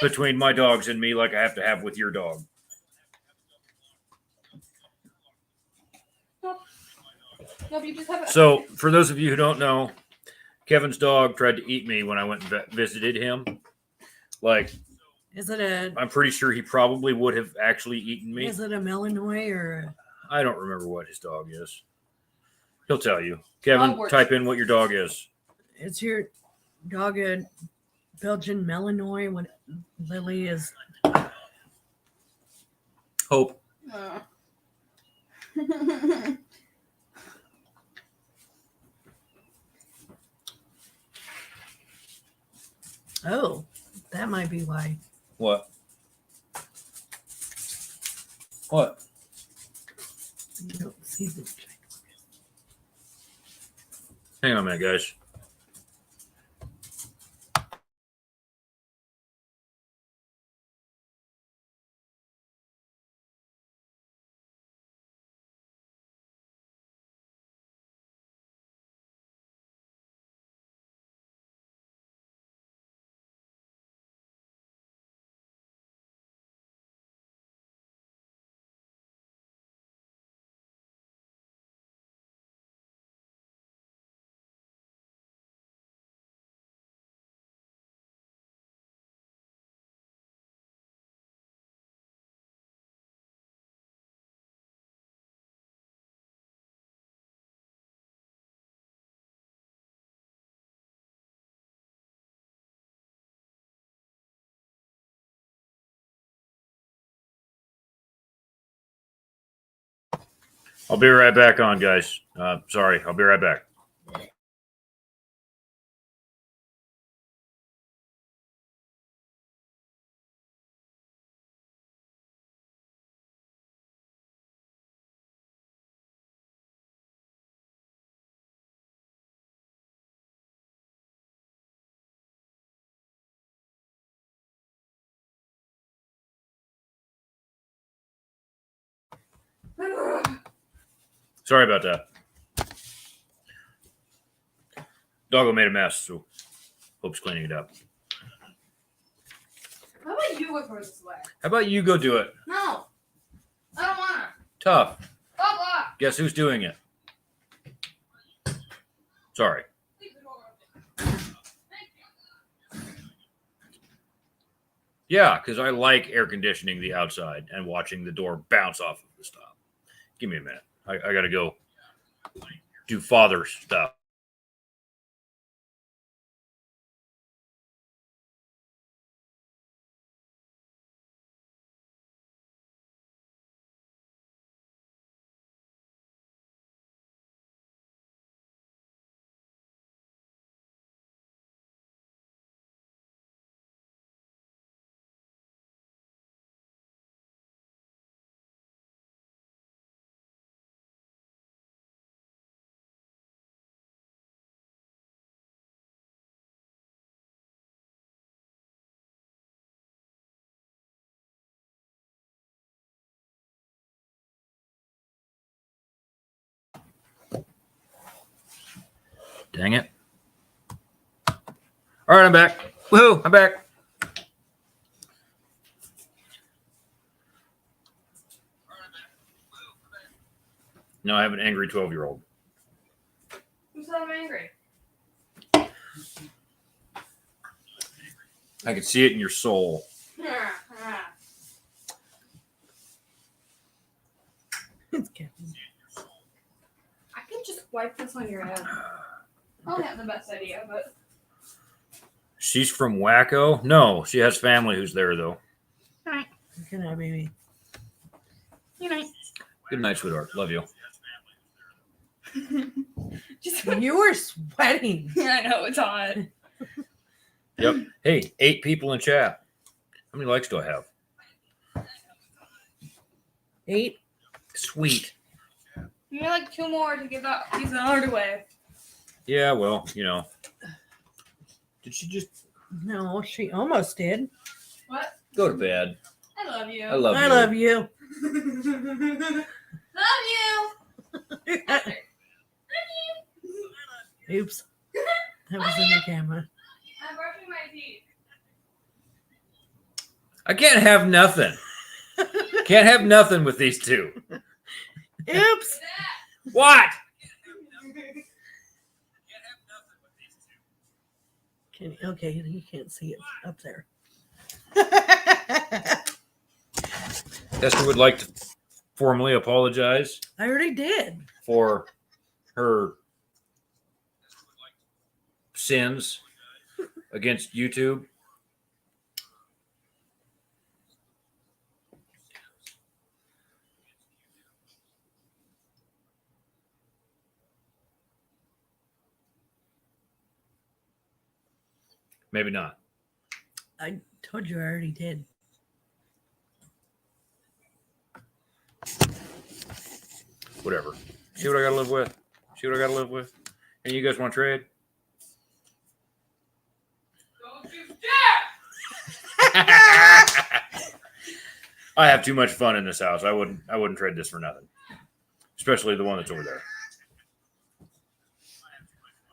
between my dogs and me like I have to have with your dog. No, you just have a. So, for those of you who don't know, Kevin's dog tried to eat me when I went and visited him. Like, Is it a I'm pretty sure he probably would have actually eaten me. is it a Malinois or I don't remember what his dog is. He'll tell you. Kevin, Hogwarts. type in what your dog is. is your dog a Belgian Malinois? What Lily is? Hope. Oh, that might be why. What? What? You don't see the Hang on a minute, guys. I'll be right back on, guys. Sorry, I'll be right back. Sorry about that. Doggo made a mess, so hope's cleaning it up. How about you go throw this away? How about you go do it? No. I don't want to. Tough. Blah, blah. Guess who's doing it? Sorry. Leave the door open. Thank you. Yeah, because I like air conditioning the outside and watching the door bounce off of the stop. Give me a minute. I got to go do father stuff. Dang it. All right, I'm back. Woohoo, I'm back. No, I have an angry 12-year-old. Who's so angry? I can see it in your soul. It's Kevin. I could just wipe this on your head. Probably not the best idea, but She's from Wacko? No, she has family who's there, though. Good night, baby. Good night. Good night, sweetheart. Love you. just You were sweating. I know it's hot. Yep. Hey, 8 people in chat. How many likes do I have? 8. Sweet. You need like 2 more to get that piece of art away. Yeah, well, you know. Did she just No, she almost did. What? go to bed? I love you. I love you. I love you. love you. Oops. That was in the camera. I'm brushing my teeth. I can't have nothing. Can't have nothing with these two. Oops. What? Okay, you can't see it up there. Esther would like to formally apologize I already did. for her sins against YouTube. Maybe not. I told you I already did. Whatever. See what I got to live with? See what I got to live with? And you guys want to trade? Don't you dare! I have too much fun in this house. I wouldn't trade this for nothing. Especially the one that's over there.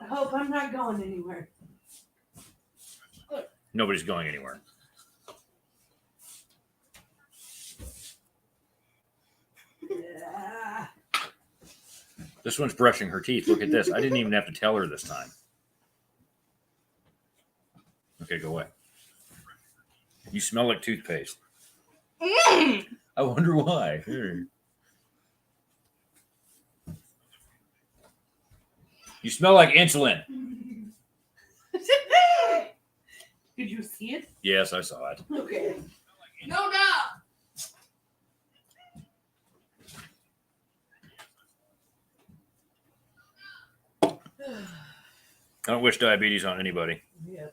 I hope I'm not going anywhere. Nobody's going anywhere. Yeah. This one's brushing her teeth. Look at this. I didn't even have to tell her this time. Okay, go away. You smell like toothpaste. I wonder why. Here. You smell like insulin. Did you see it? Yes, I saw it. Okay. No doubt. I don't wish diabetes on anybody. Yeah.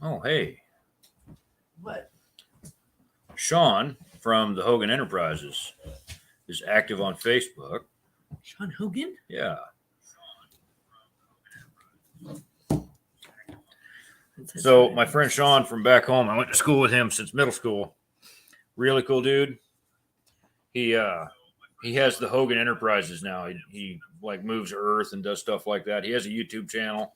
Oh, hey. What? Sean from the Hogan Enterprises is active on Facebook. Sean Hogan? Yeah. So my friend Sean from back home, I went to school with him since middle school. Really cool dude. He has the Hogan Enterprises now. He like moves Earth and does stuff like that. He has a YouTube channel,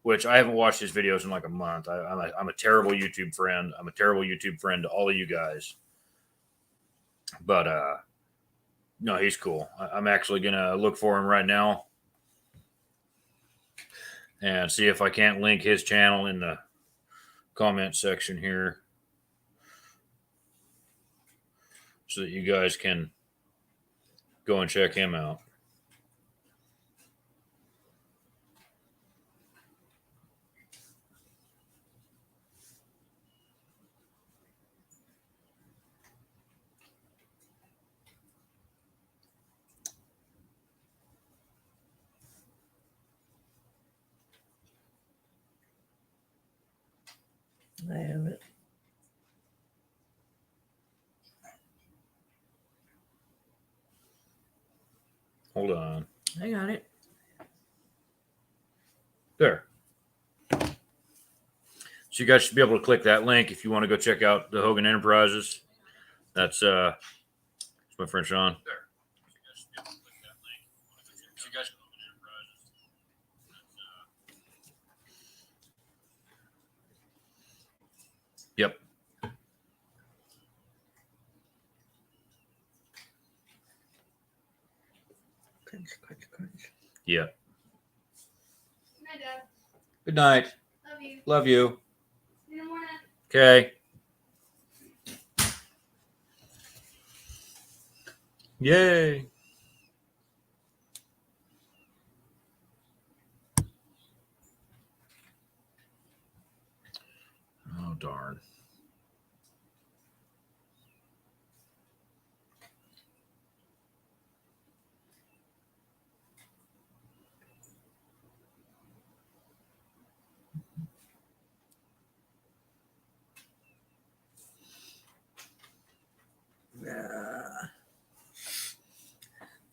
which I haven't watched his videos in like a month. I'm a terrible YouTube friend. I'm a terrible YouTube friend to all of you guys. But no, he's cool. I'm actually gonna look for him right now and see if I can't link his channel in the comment section here so that you guys can go and check him out. I have it. Hold on. I got it. There. So you guys should be able to click that link if you want to go check out the Hogan Enterprises. That's my friend Sean. There. Yep. Crunch, crunch, crunch. Yep. Hi, Dad. Good night. Love you. Love you. In the morning. Okay. Yay. Oh, darn.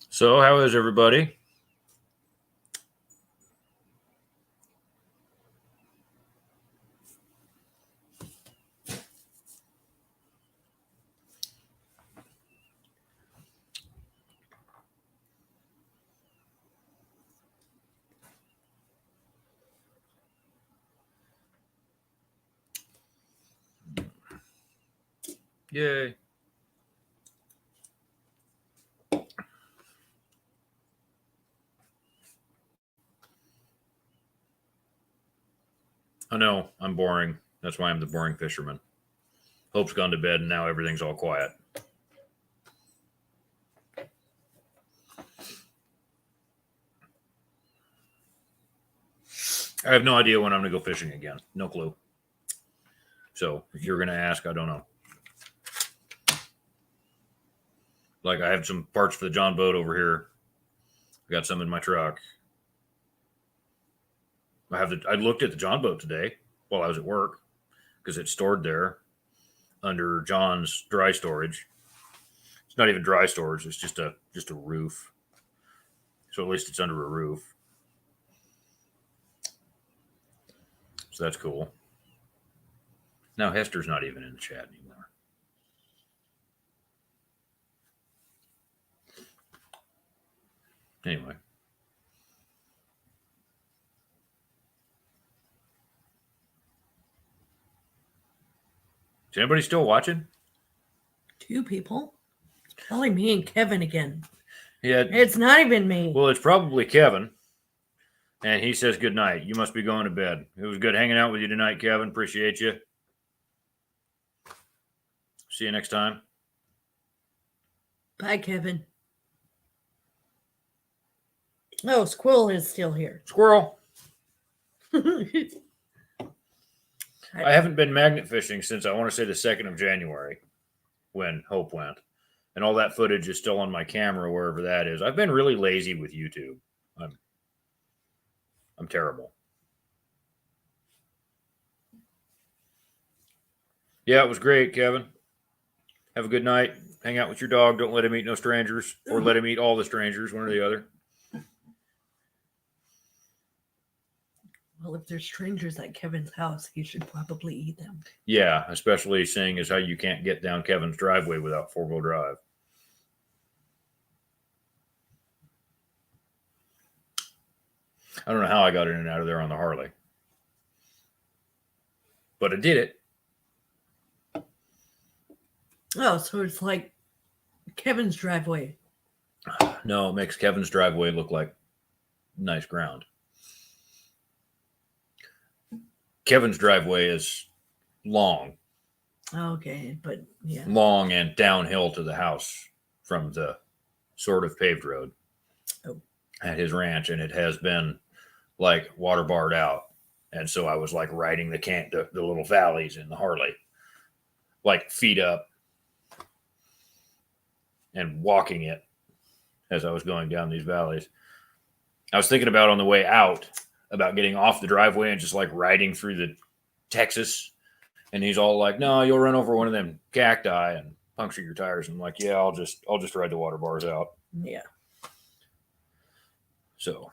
So, how is everybody? Yay. I know, I'm boring. That's why I'm the boring fisherman. Hope's gone to bed and now everything's all quiet. I have no idea when I'm going to go fishing again. No clue. So if you're going to ask, I don't know. Like I have some parts for the John boat over here. I got some in my truck. I looked at the John boat today while I was at work because it's stored there under John's dry storage. It's not even dry storage. It's just a roof. So at least it's under a roof. So that's cool. Now Hester's not even in the chat anymore. Anyway. Is anybody still watching? 2 people. It's probably me and Kevin again. Yeah. It's not even me. Well, it's probably Kevin. And he says good night. You must be going to bed. It was good hanging out with you tonight, Kevin. Appreciate you. See you next time. Bye, Kevin. Oh, Squirrel is still here. Squirrel. I haven't been magnet fishing since I want to say the 2nd of January when Hope went. And all that footage is still on my camera, wherever that is. I've been really lazy with YouTube. I'm terrible. Yeah, it was great, Kevin. Have a good night. Hang out with your dog. Don't let him eat no strangers, or let him eat all the strangers, one or the other. Well, if there's strangers at Kevin's house, he should probably eat them. Yeah, especially seeing as how you can't get down Kevin's driveway without 4-wheel drive. I don't know how I got in and out of there on the Harley, but I did it. Oh, so it's like Kevin's driveway. No, it makes Kevin's driveway look like nice ground. Kevin's driveway is long, Okay, but yeah. long and downhill to the house from the sort of paved road Oh. at his ranch, and it has been like water barred out. And so I was like riding the little valleys in the Harley, like feet up, and walking it as I was going down these valleys. I was thinking about on the way out about getting off the driveway and just like riding through the Texas. And he's all like, "No, you'll run over one of them cacti and puncture your tires." And I'm like, "Yeah, I'll just ride the water bars out." Yeah. So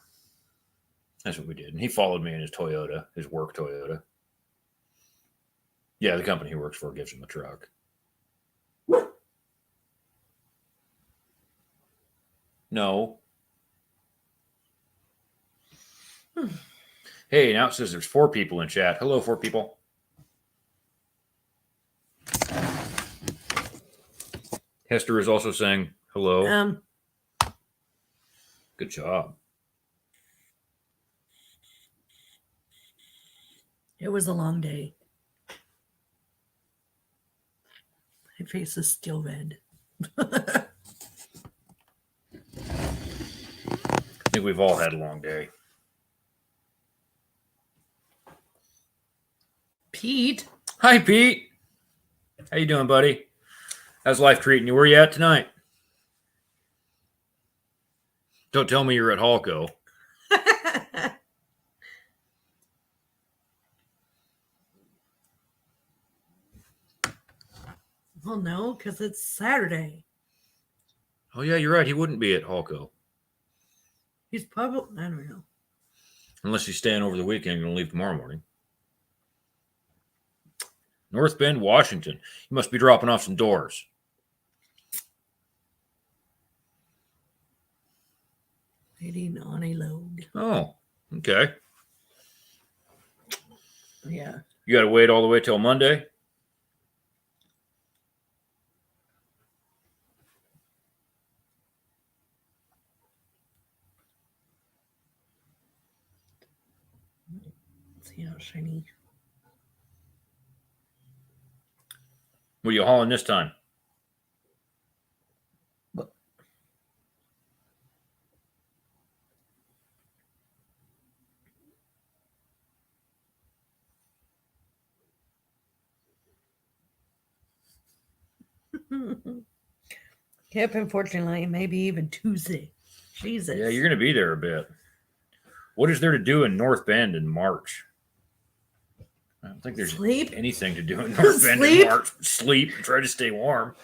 that's what we did. And he followed me in his Toyota, his work Toyota. Yeah, the company he works for gives him a truck. No. Hey, now it says there's 4 people in chat. Hello, 4 people. Hester is also saying hello. Good job. It was a long day. My face is still red. I think we've all had a long day. Pete. Hi, Pete. How you doing, buddy? How's life treating you? Where you at tonight? Don't tell me you're at Halco. Well, no, because it's Saturday. Oh, yeah, you're right. He wouldn't be at Halco. He's probably, I don't know. Unless he's staying over the weekend and going to leave tomorrow morning. North Bend, Washington. You must be dropping off some doors. Waiting on a load. Oh, okay. Yeah. You got to wait all the way till Monday? See how shiny. What are you hauling this time? Yep, unfortunately, maybe even Tuesday. Jesus. Yeah, you're going to be there a bit. What is there to do in North Bend in March? I don't think there's Sleep? anything to do in North Bend in Sleep? March. Sleep and try to stay warm.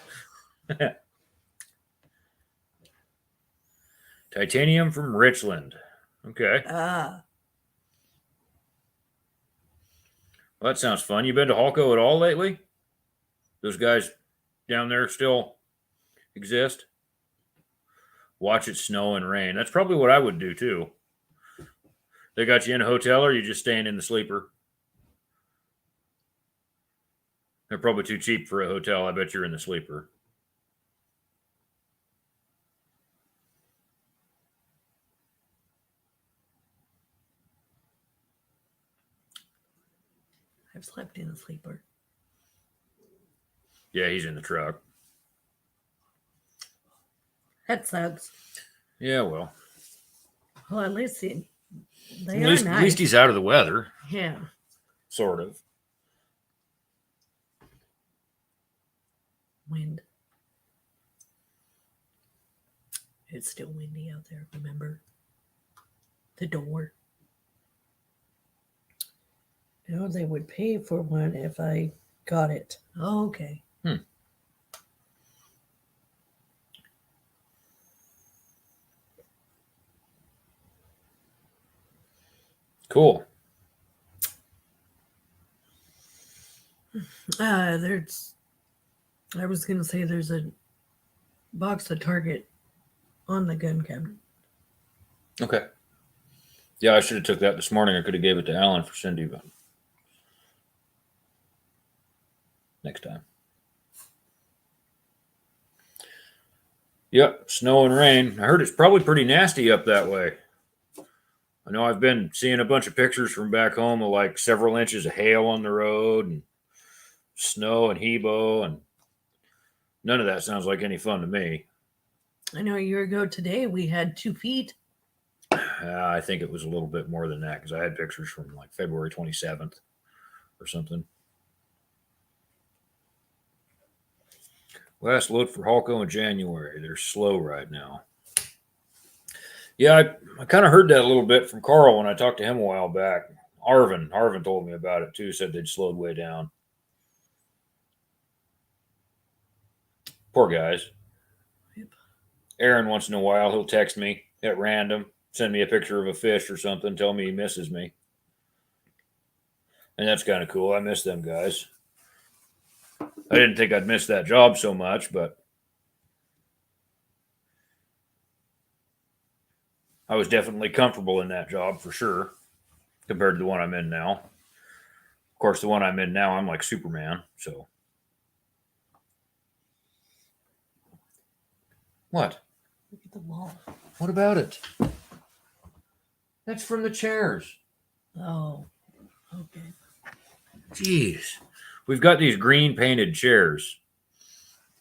Titanium from Richland. Okay. Ah. Well, that sounds fun. You been to Halco at all lately? Those guys down there still exist? Watch it snow and rain. That's probably what I would do too. They got you in a hotel, or you just staying in the sleeper? They're probably too cheap for a hotel. I bet you're in the sleeper. I've slept in a sleeper. Yeah, he's in the truck. That sucks. Yeah, well, Well, at least they at are least, nice. at least he's out of the weather, Yeah. sort of. Wind. It's still windy out there, remember? The door. You know, they would pay for one if I got it. Oh, okay. Cool. I was gonna say there's a box of Target on the gun cabinet. Okay. Yeah, I should have took that this morning. I could have gave it to Alan for Cindy, but next time. Yep, snow and rain. I heard it's probably pretty nasty up that way. I know I've been seeing a bunch of pictures from back home of like several inches of hail on the road and snow and hebo, and none of that sounds like any fun to me. I know a year ago today we had 2 feet. I think it was a little bit more than that because I had pictures from like February 27th or something. Last load for Halco in January. They're slow right now. Yeah, I kind of heard that a little bit from Carl when I talked to him a while back. Arvin told me about it too, said they'd slowed way down. Poor guys. Yep. Aaron, once in a while, he'll text me at random, send me a picture of a fish or something, tell me he misses me. And that's kind of cool. I miss them guys. I didn't think I'd miss that job so much, but I was definitely comfortable in that job for sure compared to the one I'm in now. Of course, the one I'm in now, I'm like Superman. So, what? Look at the wall. What about it? That's from the chairs. Oh, okay. Jeez. We've got these green painted chairs,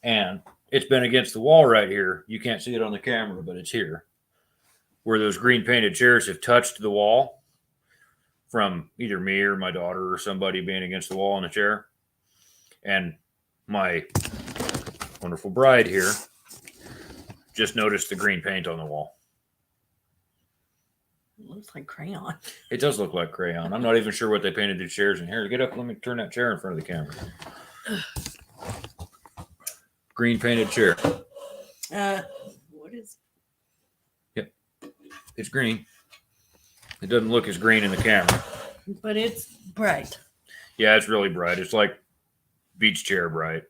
and it's been against the wall right here. You can't see it on the camera, but it's here. Where those green painted chairs have touched the wall from either me or my daughter or somebody being against the wall in a chair. And my wonderful bride here just noticed the green paint on the wall. It looks like crayon. It does look like crayon. I'm not even sure what they painted the chairs in here. Get up, let me turn that chair in front of the camera. Green painted chair. What is? It's green. It doesn't look as green in the camera. But it's bright. Yeah, it's really bright. It's like beach chair bright.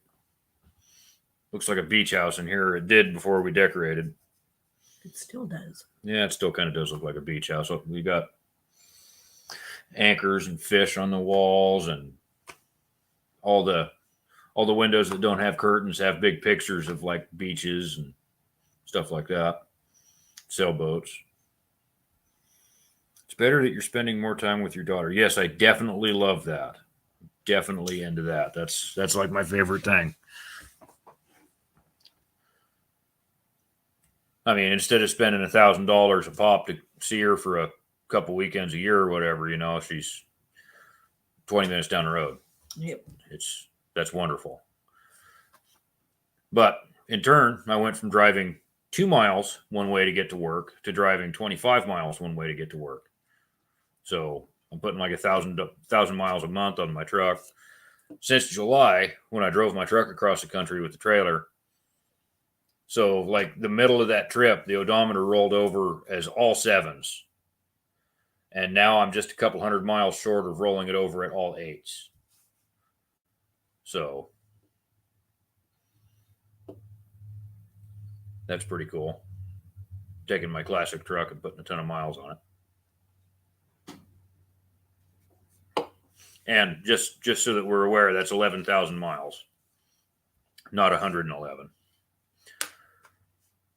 Looks like a beach house in here. It did before we decorated. It still does. Yeah, it still kind of does look like a beach house. We got anchors and fish on the walls, and all the windows that don't have curtains have big pictures of like beaches and stuff like that. Sailboats. It's better that you're spending more time with your daughter. Yes, I definitely love that. Definitely into that. That's like my favorite thing. I mean, instead of spending $1,000 a pop to see her for a couple weekends a year or whatever, she's 20 minutes down the road. Yep. That's wonderful. But in turn, I went from driving 2 miles one way to get to work to driving 25 miles one way to get to work. So I'm putting like 1,000 miles a month on my truck. Since July, when I drove my truck across the country with the trailer. So like the middle of that trip, the odometer rolled over as all 7s. And now I'm just a couple hundred miles short of rolling it over at all 8s. So that's pretty cool. Taking my classic truck and putting a ton of miles on it. And just so that we're aware, that's 11,000 miles, not 111.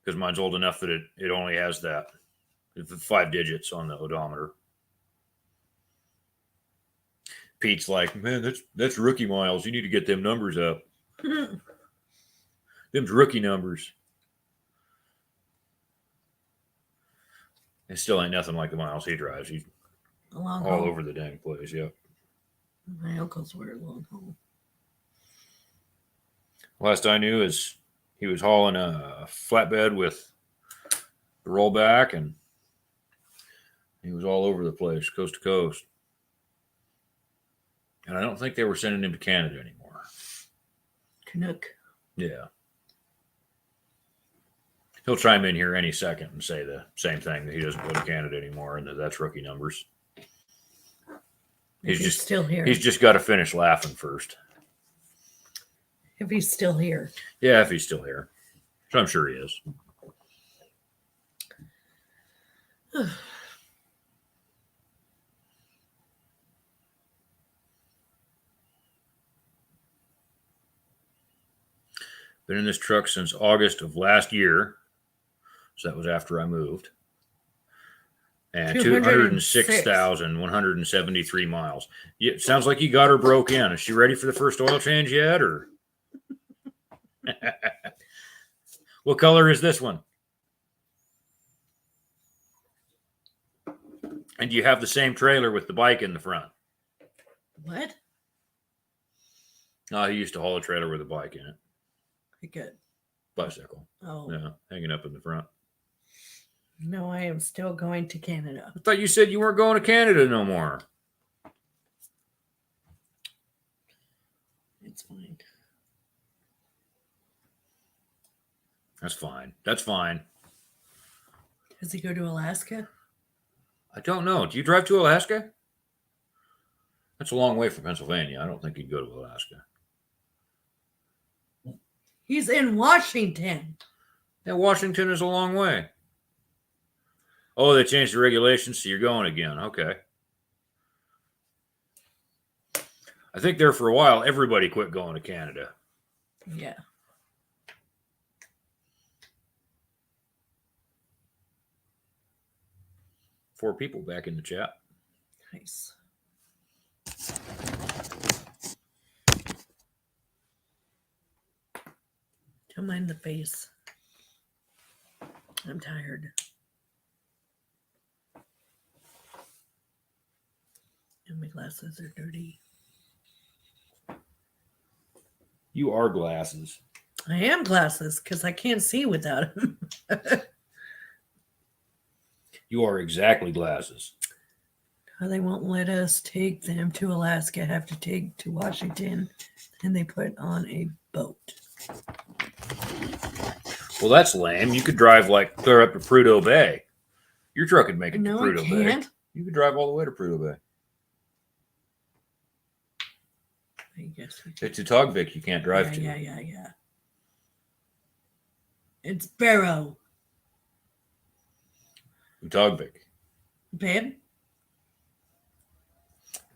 Because mine's old enough that it only has that 5 digits on the odometer. Pete's like, man, that's rookie miles. You need to get them numbers up. Them's rookie numbers. It still ain't nothing like the miles he drives. He's Long all haul. over the dang place. Yep. My uncles were long haul. Last I knew is he was hauling a flatbed with the rollback, and he was all over the place, coast to coast. And I don't think they were sending him to Canada anymore. Canuck. Yeah. He'll chime in here any second and say the same thing, that he doesn't go to Canada anymore and that's rookie numbers. If he's still here. He's just got to finish laughing first. If he's still here. Yeah, if he's still here. So I'm sure he is. Been in this truck since August of last year. So that was after I moved. And 206,173 miles. Yeah, it sounds like you got her broke in. Is she ready for the first oil change yet? Or what color is this one? And do you have the same trailer with the bike in the front? What? No, he used to haul a trailer with a bike in it. Good. Bicycle. Oh. Yeah, hanging up in the front. No, I am still going to Canada. I thought you said you weren't going to Canada no more. It's fine. That's fine. That's fine. Does he go to Alaska? I don't know. Do you drive to Alaska? That's a long way from Pennsylvania. I don't think you'd go to Alaska. He's in Washington. Yeah, Washington is a long way. Oh, they changed the regulations, so you're going again. Okay. I think there for a while, everybody quit going to Canada. Yeah. Four people back in the chat. Nice. Don't mind the face. I'm tired. And my glasses are dirty. You are glasses. I am glasses because I can't see without them. You are exactly glasses. They won't let us take them to Alaska. Have to take to Washington, and they put on a boat. Well, that's lame. You could drive like clear up to Prudhoe Bay. Your truck could make it No, to I Prudhoe Bay. can't. You could drive all the way to Prudhoe Bay. I guess we could. It's a Togvik you can't drive to. Yeah. It's Barrow, Togvik. babe.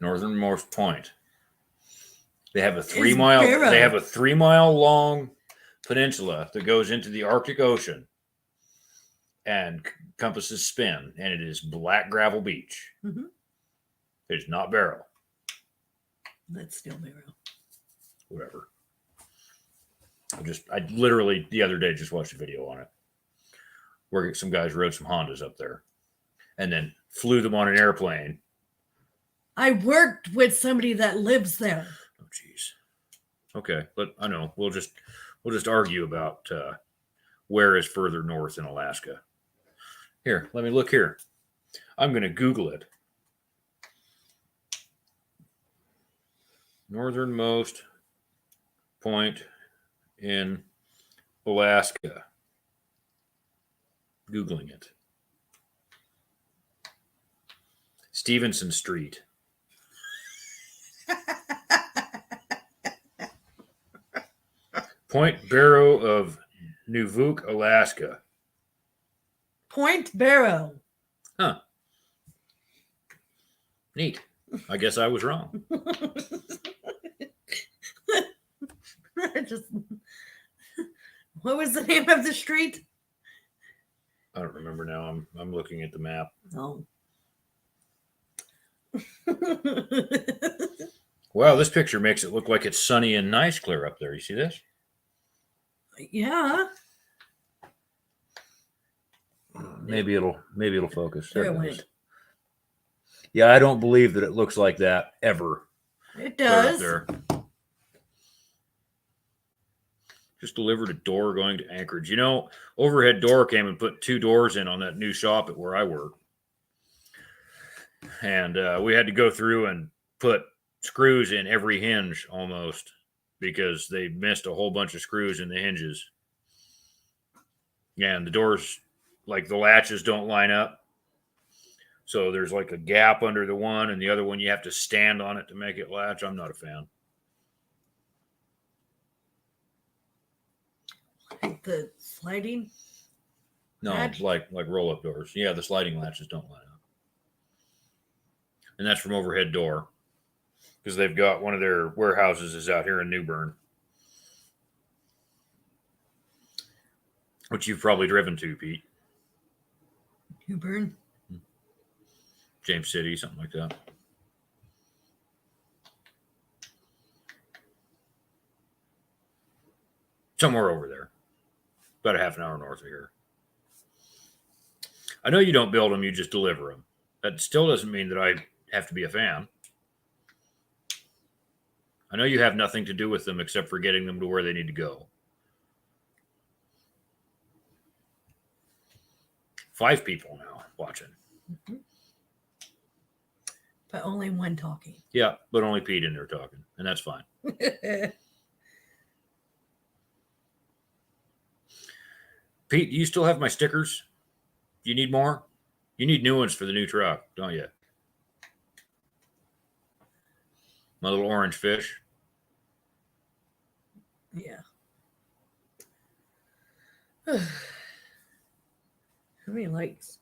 Northernmost point. They have a It's 3 mile. Barrow. They have a 3 mile long peninsula that goes into the Arctic Ocean and encompasses Spin, and it is black gravel beach. Mhm. It's not Barrow. That's still Barrow. Whatever. I literally the other day just watched a video on it where some guys rode some Hondas up there and then flew them on an airplane. I worked with somebody that lives there. Oh, geez. Okay, but I know we'll just argue about where is further north in Alaska. Here, let me look here. I'm going to Google it. Northernmost point in Alaska. Googling it. Stevenson Street. Point Barrow of Nuvuk, Alaska. Point Barrow. Huh. Neat. I guess I was wrong. Just, what was the name of the street? I don't remember now. I'm looking at the map. Oh. Wow, this picture makes it look like it's sunny and nice clear up there. You see this? Yeah. Maybe it'll focus. There it it went. is. Yeah, I don't believe that it looks like that ever. It clear up does. there. Just delivered a door going to Anchorage. You know, Overhead Door came and put 2 doors in on that new shop at where I work. And we had to go through and put screws in every hinge almost because they missed a whole bunch of screws in the hinges. And the doors, like the latches don't line up. So there's like a gap under the one, and the other one you have to stand on it to make it latch. I'm not a fan. Like the sliding. No, Latch? like roll up doors. Yeah, the sliding latches don't line up, and that's from Overhead Door, because they've got one of their warehouses is out here in New Bern, which you've probably driven to, Pete. New Bern. James City, something like that. Somewhere over there, about a half an hour north of here. I know you don't build them, you just deliver them. That still doesn't mean that I have to be a fan. I know you have nothing to do with them except for getting them to where they need to go. 5 people now watching. But only one talking. Yeah, but only Pete in there talking, and that's fine. Pete, do you still have my stickers? Do you need more? You need new ones for the new truck, don't you? My little orange fish. Yeah. How many likes?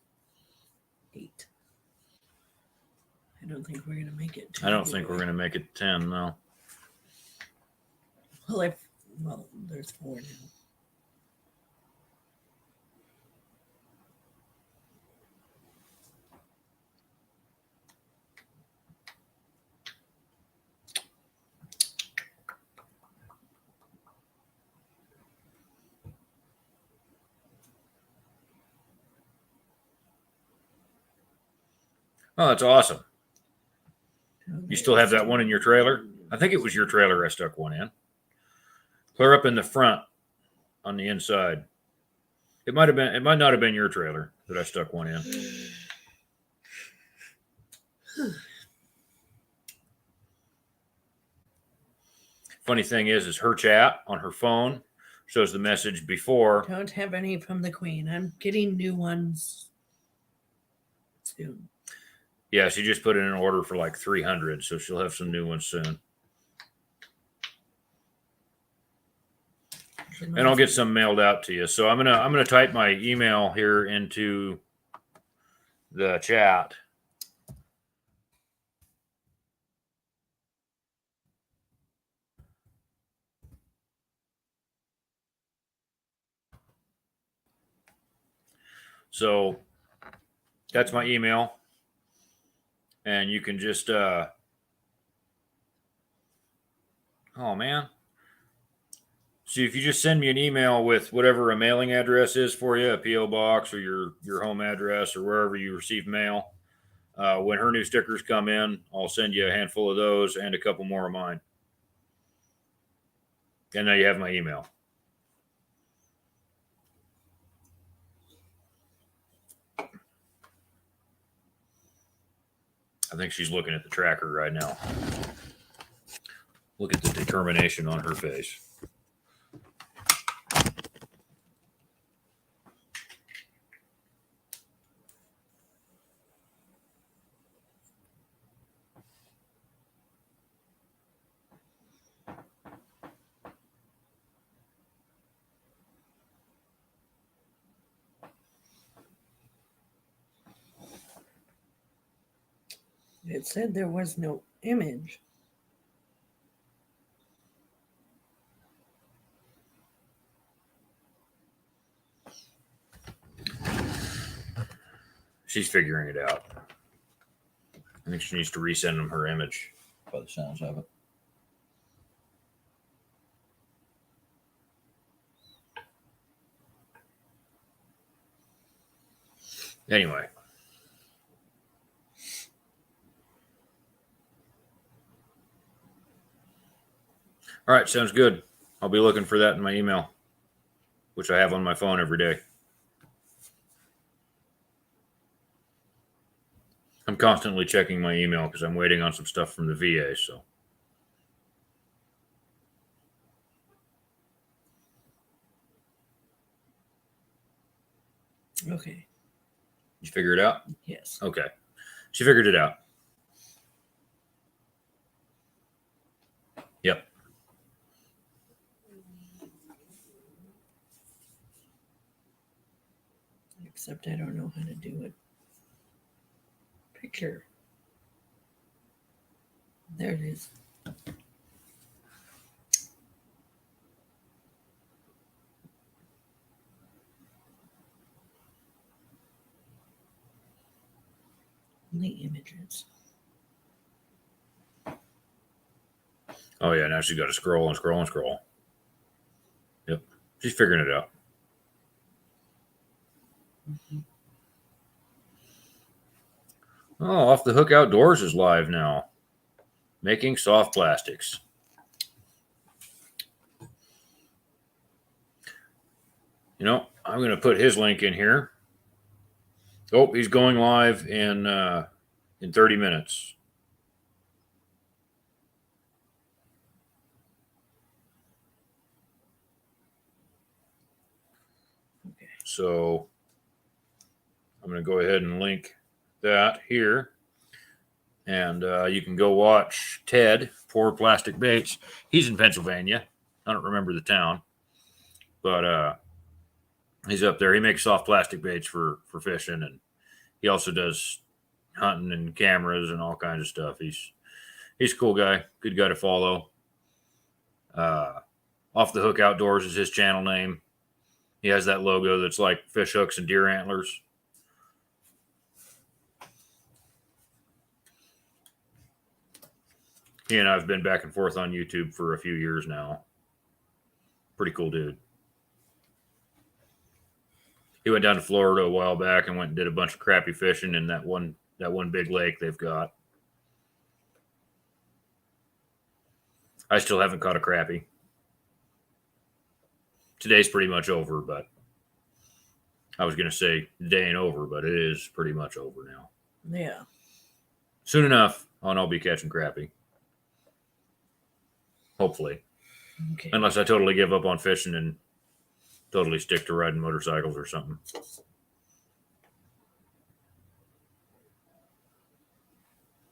8. I don't think we're gonna make it. I don't think we're going to make it 10, no. Well, there's 4 now. Oh, that's awesome. You still have that one in your trailer? I think it was your trailer I stuck one in. Clear up in the front on the inside. It might not have been your trailer that I stuck one in. Funny thing is her chat on her phone shows the message before. Don't have any from the Queen. I'm getting new ones soon. Yeah, she just put in an order for like 300, so she'll have some new ones soon. And I'll get some mailed out to you. So I'm gonna type my email here into the chat. So that's my email. And you can just oh man. So if you just send me an email with whatever a mailing address is for you, a P.O. box or your home address or wherever you receive mail, when her new stickers come in, I'll send you a handful of those and a couple more of mine. And now you have my email. I think she's looking at the tracker right now. Look at the determination on her face. It said there was no image. She's figuring it out. I think she needs to resend them her image by the sounds of it. Anyway. All right, sounds good. I'll be looking for that in my email, which I have on my phone every day. I'm constantly checking my email because I'm waiting on some stuff from the VA. So, Okay. you figure it out? Yes. Okay. She figured it out. Yep. Except I don't know how to do it. Picture. There it is. Only images. Oh yeah, now she's got to scroll and scroll and scroll. Yep. She's figuring it out. Oh, Off the Hook Outdoors is live now. Making soft plastics. You know, I'm going to put his link in here. Oh, he's going live in 30 minutes. Okay. So I'm going to go ahead and link that here. And you can go watch Ted pour plastic baits. He's in Pennsylvania. I don't remember the town, but he's up there. He makes soft plastic baits for fishing, and he also does hunting and cameras and all kinds of stuff. He's a cool guy, good guy to follow. Off the Hook Outdoors is his channel name. He has that logo that's like fish hooks and deer antlers. He and I have been back and forth on YouTube for a few years now. Pretty cool dude. He went down to Florida a while back and went and did a bunch of crappie fishing in that one big lake they've got. I still haven't caught a crappie. Today's pretty much over, but I was going to say the day ain't over, but it is pretty much over now. Yeah. Soon enough, I'll be catching crappie. Hopefully. Okay. Unless I totally give up on fishing and totally stick to riding motorcycles or something.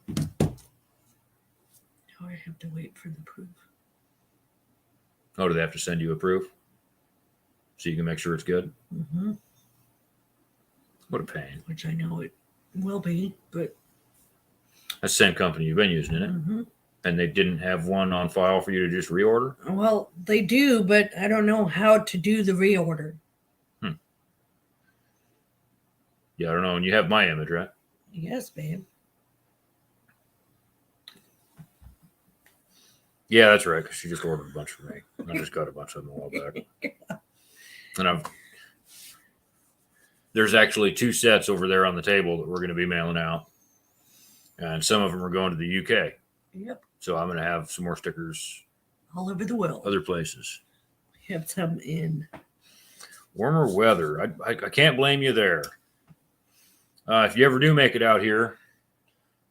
Now I have to wait for the proof. Oh, do they have to send you a proof? So you can make sure it's good? Mm-hmm. What a pain. Which I know it will be, but That's the same company you've been using, isn't it? mm-hmm. And they didn't have one on file for you to just reorder? Well, they do, but I don't know how to do the reorder. Yeah, I don't know. And you have my image, right? Yes, babe. Yeah, that's right. Because she just ordered a bunch for me. I just got a bunch of them a while back. And there's actually 2 sets over there on the table that we're going to be mailing out. And some of them are going to the UK. Yep. So I'm going to have some more stickers All over the world. other places. We have some in. Warmer weather. I can't blame you there. If you ever do make it out here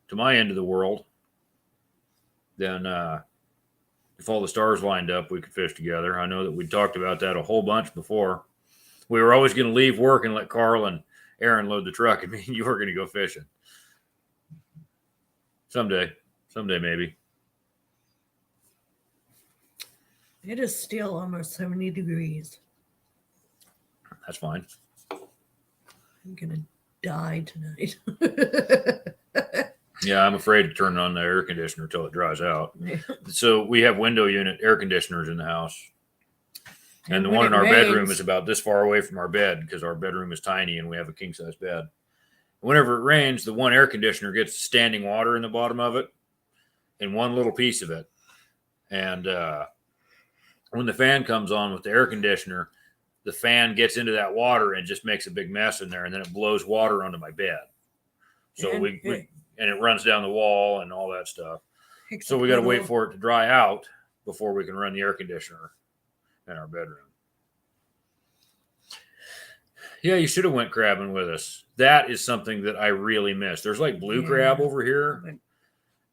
to my end of the world, then if all the stars lined up, we could fish together. I know that we talked about that a whole bunch before. We were always going to leave work and let Carl and Aaron load the truck, and me and you were going to go fishing. Someday maybe. It is still almost 70 degrees. That's fine. I'm going to die tonight. Yeah, I'm afraid to turn on the air conditioner till it dries out. So we have window unit air conditioners in the house. And the when one it in our bedroom rains- is about this far away from our bed because our bedroom is tiny and we have a king size bed. Whenever it rains, the one air conditioner gets standing water in the bottom of it in one little piece of it. And when the fan comes on with the air conditioner, the fan gets into that water and just makes a big mess in there. And then it blows water onto my bed. So And and it runs down the wall and all that stuff. picks So up we got to wait little- for it to dry out before we can run the air conditioner in our bedroom. Yeah, you should have went crabbing with us. That is something that I really miss. There's like blue Yeah. crab over here, But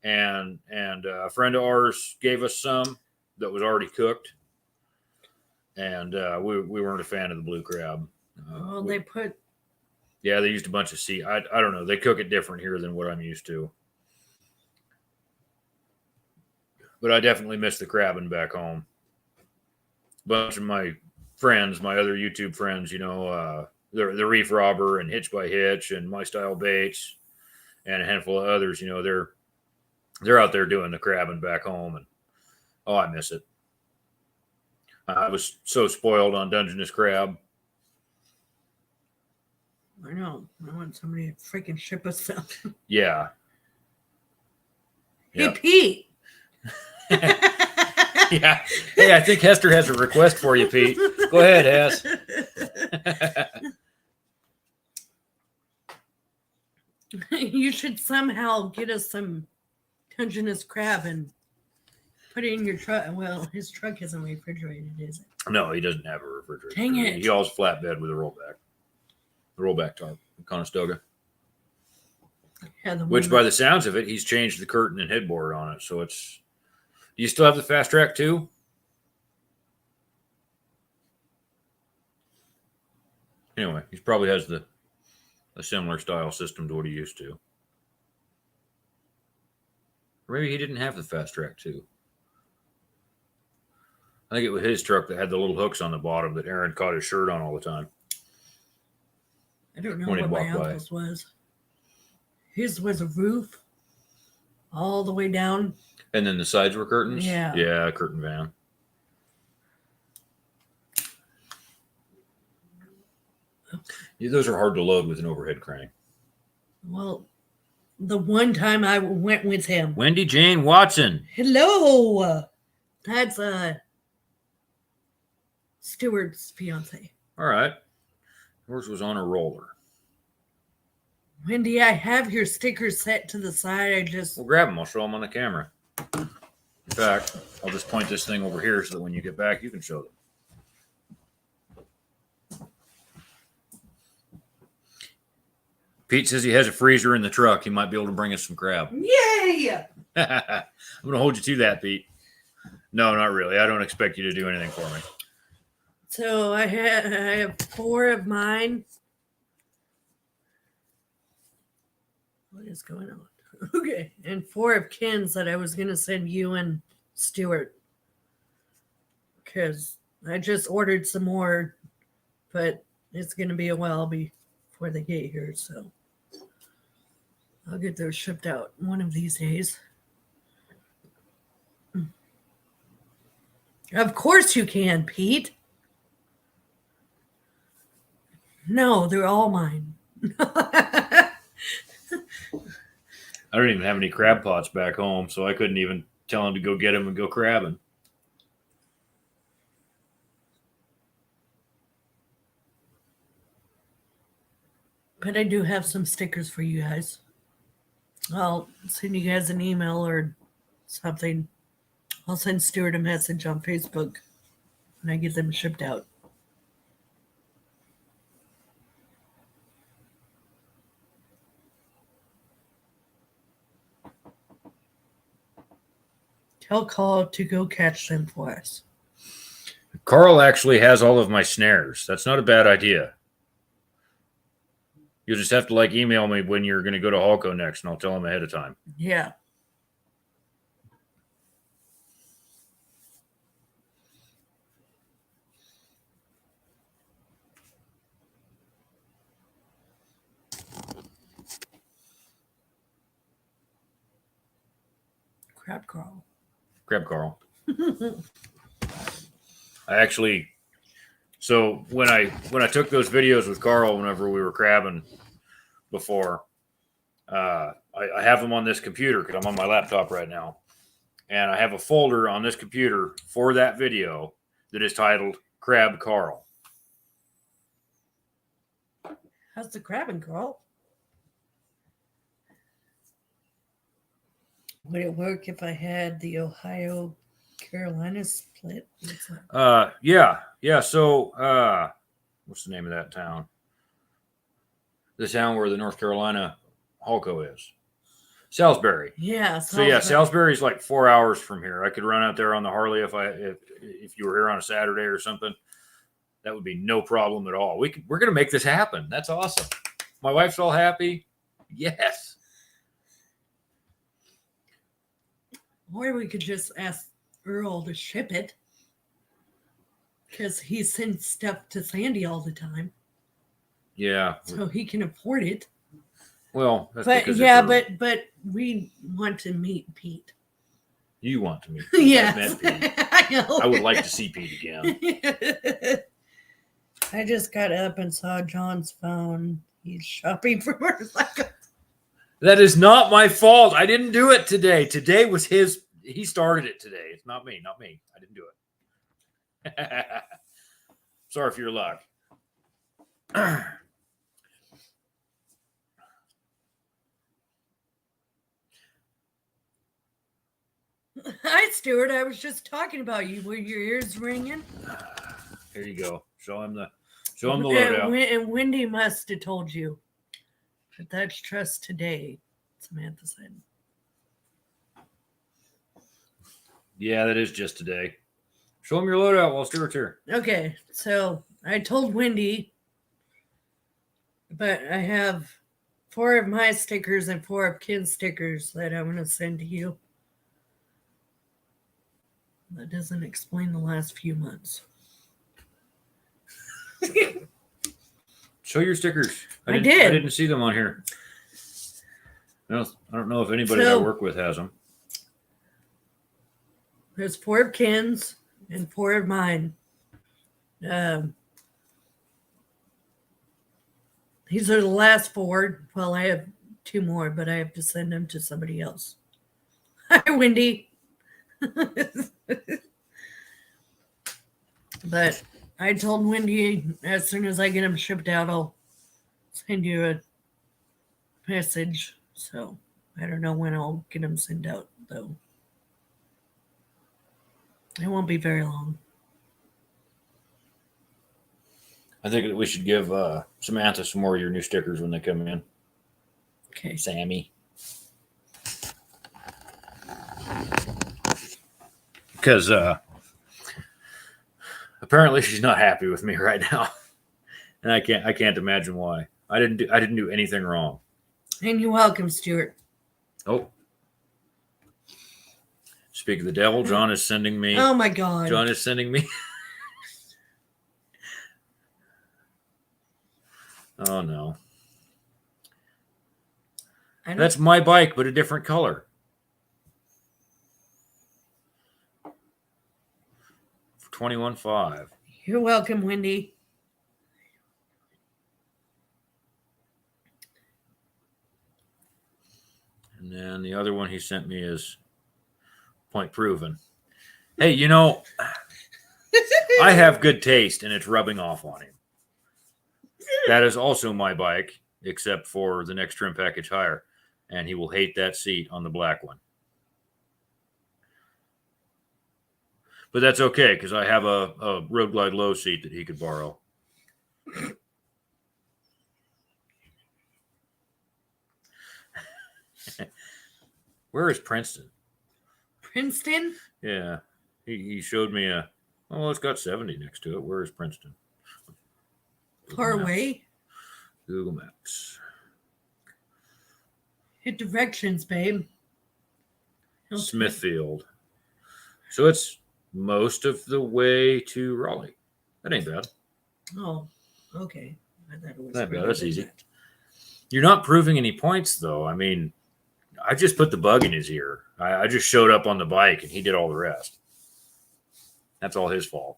and a friend of ours gave us some that was already cooked, and we weren't a fan of the blue crab. well, We- they put Yeah, they used a bunch of I don't know. They cook it different here than what I'm used to. But I definitely miss the crabbing back home. A bunch of my friends, my other YouTube friends, the Reef Robber and Hitch by Hitch and My Style Baits and a handful of others, they're out there doing the crabbing back home, and I miss it. I was so spoiled on Dungeness crab. I know. I want somebody to freaking ship us some. Yeah. Hey, Yeah. Pete. Yeah. Hey, I think Hester has a request for you, Pete. Go ahead, Hess. You should somehow get us some Dungeness crab and put it in your truck. Well, his truck isn't refrigerated, is it? No, he doesn't have a refrigerator. Dang it. He always flatbed with a rollback. The rollback tarp, Conestoga. Yeah, the Which, one by the sounds of it, he's changed the curtain and headboard on it. So it's. Do you still have the Fast Track too? Anyway, he probably has a similar style system to what he used to. Or maybe he didn't have the Fast Track too. I think it was his truck that had the little hooks on the bottom that Aaron caught his shirt on all the time. I don't know when what he'd my walk by. uncle's was. His was a roof all the way down. And then the sides were curtains? Yeah. Yeah, curtain van. Yeah, those are hard to load with an overhead crane. Well, the one time I went with him. Wendy Jane Watson. Hello. That's Stewart's fiance. All right. Yours was on a roller. Wendy, I have your stickers set to the side. I just We'll grab them. I'll show them on the camera. In fact, I'll just point this thing over here so that when you get back, you can show them. Pete says he has a freezer in the truck. He might be able to bring us some crab. Yay! I'm going to hold you to that, Pete. No, not really. I don't expect you to do anything for me. So I have 4 of mine. What is going on? Okay. And 4 of Ken's that I was going to send you and Stuart. Because I just ordered some more, but it's going to be a while before they get here. So I'll get those shipped out one of these days. Of course you can, Pete. No, they're all mine. I don't even have any crab pots back home, so I couldn't even tell him to go get them and go crabbing. But I do have some stickers for you guys. I'll send you guys an email or something. I'll send Stuart a message on Facebook when I get them shipped out. Tell Carl to go catch them for us. Carl actually has all of my snares. That's not a bad idea. You'll just have to email me when you're going to go to Halco next, and I'll tell him ahead of time. Yeah. Crab Carl. Crab Carl. I actually, so when I took those videos with Carl, whenever we were crabbing before, I have them on this computer because I'm on my laptop right now, and I have a folder on this computer for that video that is titled Crab Carl. How's the crabbing, Carl? Would it work if I had the Ohio Carolina split? Yeah. So, what's the name of that town? The town where the North Carolina Halco is. Salisbury. Yeah. So yeah, Salisbury's 4 hours from here. I could run out there on the Harley if you were here on a Saturday or something. That would be no problem at all. We're gonna make this happen. That's awesome. My wife's all happy. Yes. Or we could just ask Earl to ship it. Because he sends stuff to Sandy all the time. Yeah. So he can afford it. Well, that's But because yeah, it's Earl. but we want to meet Pete. You want to meet Pete. Yes. I've met Pete. I know. I would like to see Pete again. I just got up and saw John's phone. He's shopping for motorcycles. That is not my fault. I didn't do it today. Today was his. He started it today. It's not me. Not me. I didn't do it. Sorry for your luck. Hi, Stuart. I was just talking about you. Were your ears ringing? Here you go. Show him the loadout. And Wendy must have told you. But that's trust today, Samantha said. Yeah, that is just today. Show him your loadout while Stuart's here. Okay, so I told Wendy, but I have 4 of my stickers and 4 of Ken's stickers that I'm going to send to you. That doesn't explain the last few months. Show your stickers. I did. I didn't see them on here. No, I don't know if anybody I So- work with has them. There's 4 of Ken's and 4 of mine. These are the last 4. Well, I have 2 more, but I have to send them to somebody else. Hi, Wendy. But I told Wendy as soon as I get them shipped out, I'll send you a message. So I don't know when I'll get them sent out, though. It won't be very long. I think that we should give Samantha some more of your new stickers when they come in. Okay. Sammy. Because apparently she's not happy with me right now. And I can't imagine why. I didn't do anything wrong. And you're welcome, Stuart. Oh. Speak of the devil, John is sending me. Oh my God. John is sending me. Oh no. I don't- That's my bike, but a different color. For 21.5. You're welcome, Wendy. And then the other one he sent me is point proven. Hey, you know, I have good taste and it's rubbing off on him. That is also my bike, except for the next trim package higher. And he will hate that seat on the black one. But that's okay, because I have a Road Glide low seat that he could borrow. Where is Princeton? Princeton? Yeah. He showed me it's got 70 next to it. Where is Princeton? Far Google Maps. away. Google Maps. Hit directions, babe. Don't- Smithfield. So it's most of the way to Raleigh. That ain't bad. Oh, okay. I thought it was Not bad. really That's good. easy. You're not proving any points, though. I mean, I just put the bug in his ear. I just showed up on the bike, and he did all the rest. That's all his fault.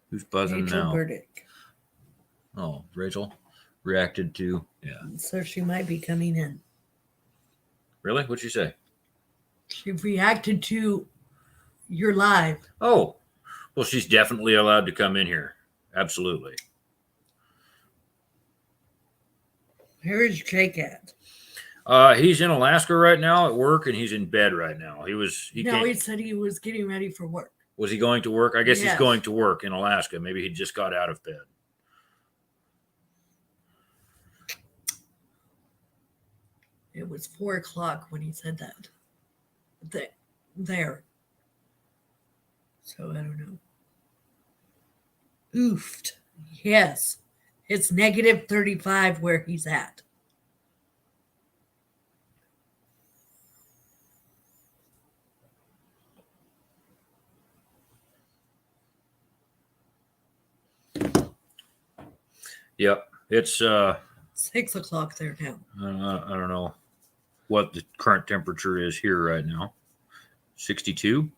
Who's buzzing Rachel now? Burdick. Oh, Rachel reacted to. Yeah. So she might be coming in. Really? What'd she say? She reacted to your live. Oh, well, she's definitely allowed to come in here. Absolutely. Where is Jake at? He's in Alaska right now at work, and he's in bed right now. He No, he said he was getting ready for work. Was he going to work? I guess Yes. he's going to work in Alaska. Maybe he just got out of bed. It was 4:00 when he said that. there. So I don't know. Oofed. Yes. It's negative 35 where he's at. Yep. It's 6 o'clock there now. I don't know what the current temperature is here right now. 62.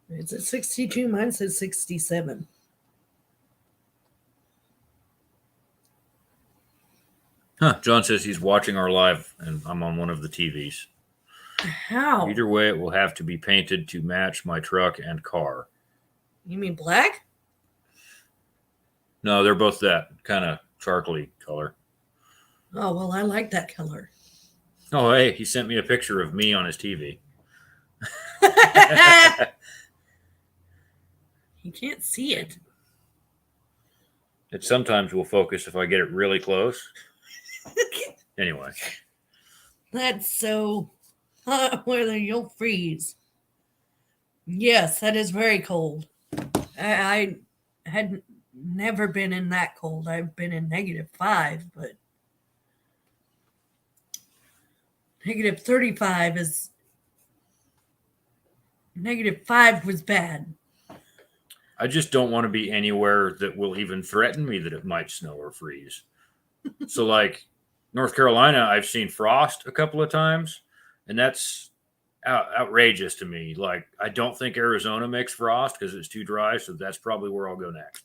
It's at 62. Mine says 67. Huh. John says he's watching our live, and I'm on one of the TVs. How? Either way, it will have to be painted to match my truck and car. You mean black? No, they're both that kind of charcoaly color. Oh, well, I like that color. Oh, hey, he sent me a picture of me on his TV. You can't see it. It sometimes will focus if I get it really close. Anyway, That's so hot whether you'll freeze. Yes, that is very cold. I had never been in that cold. I've been in -5, but -35 is -5 was bad. I just don't want to be anywhere that will even threaten me that it might snow or freeze. So, like North Carolina, I've seen frost a couple of times, and that's outrageous to me. Like, I don't think Arizona makes frost because it's too dry, so that's probably where I'll go next.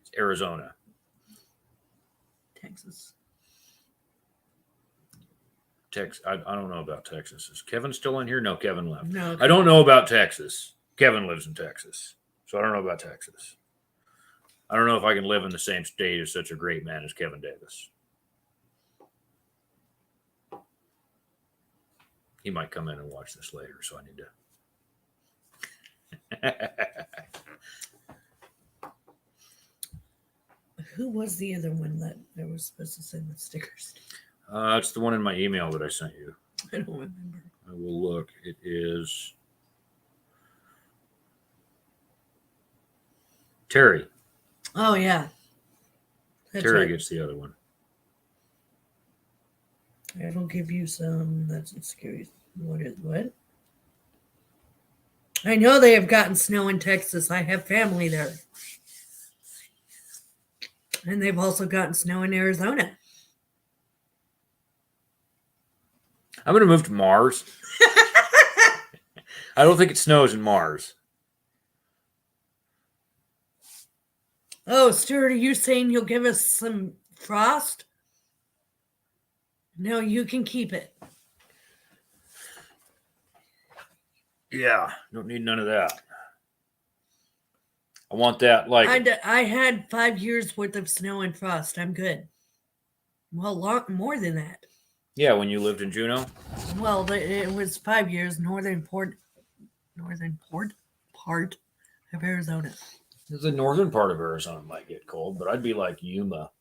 It's Arizona. Texas. I don't know about Texas. Is Kevin still in here? No, Kevin left. No. I don't know about Texas. Kevin lives in Texas, so I don't know about Texas. I don't know if I can live in the same state as such a great man as Kevin Davis. He might come in and watch this later, so I need to. Who was the other one that I was supposed to send the stickers to? It's the one in my email that I sent you. I don't remember. I will look. It is Terry. Oh, yeah. That's Terry right. gets the other one. It'll give you some. That's scary. What? I know they have gotten snow in Texas. I have family there. And they've also gotten snow in Arizona. I'm going to move to Mars. I don't think it snows in Mars. Oh, Stuart, are you saying you'll give us some frost? No, you can keep it. Yeah, don't need none of that. I want that like I had 5 years worth of snow and frost. I'm good. Well, a lot more than that. yeah, when you lived in Juneau. Well, it was 5 years. Northern part of Arizona. The northern part of Arizona might get cold, but I'd be like Yuma.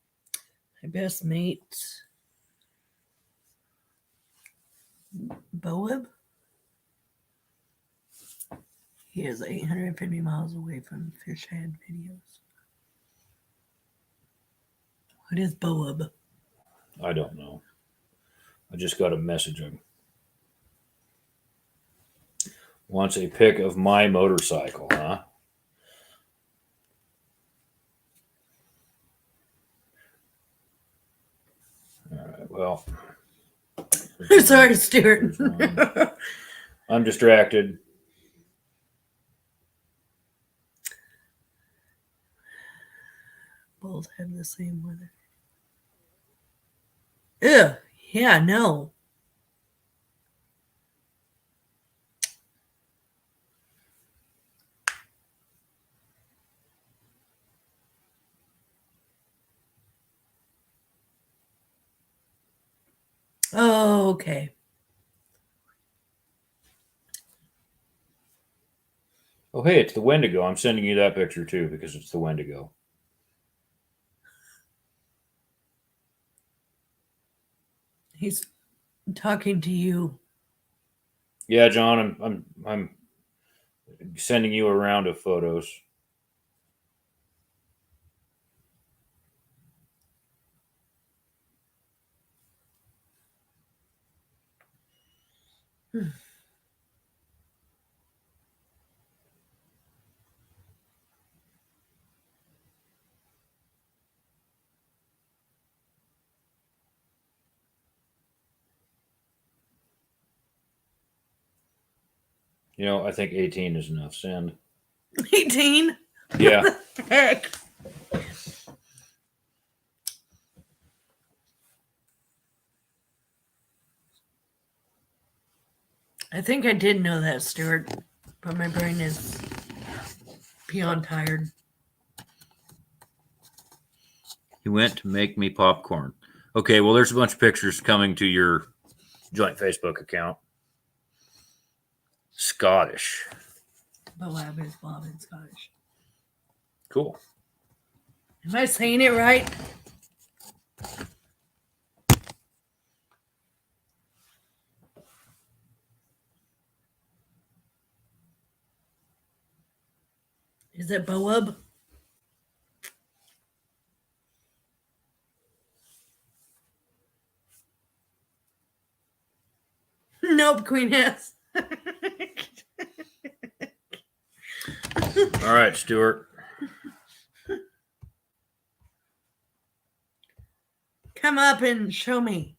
My best mate, Boab. He is 850 miles away from Fish Head Videos. What is Boab? I don't know. I just got a message. Wants a pic of my motorcycle, huh? All right, well. Sorry, Stuart. I'm distracted. Both have the same weather. Ugh. Yeah, no. Oh, okay. Oh, hey, it's the Wendigo. I'm sending you that picture too because it's the Wendigo. He's talking to you Yeah, John, I'm sending you a round of photos. You know, I think 18 is enough. Send. 18? Yeah. Heck. I think I did know that, Stuart, but my brain is beyond tired. He went to make me popcorn. Okay, well, there's a bunch of pictures coming to your joint Facebook account. Scottish. Boab is Bob in Scottish. Cool. Am I saying it right? Is it Boab? Nope, Queen has. All right, Stuart. Come up and show me.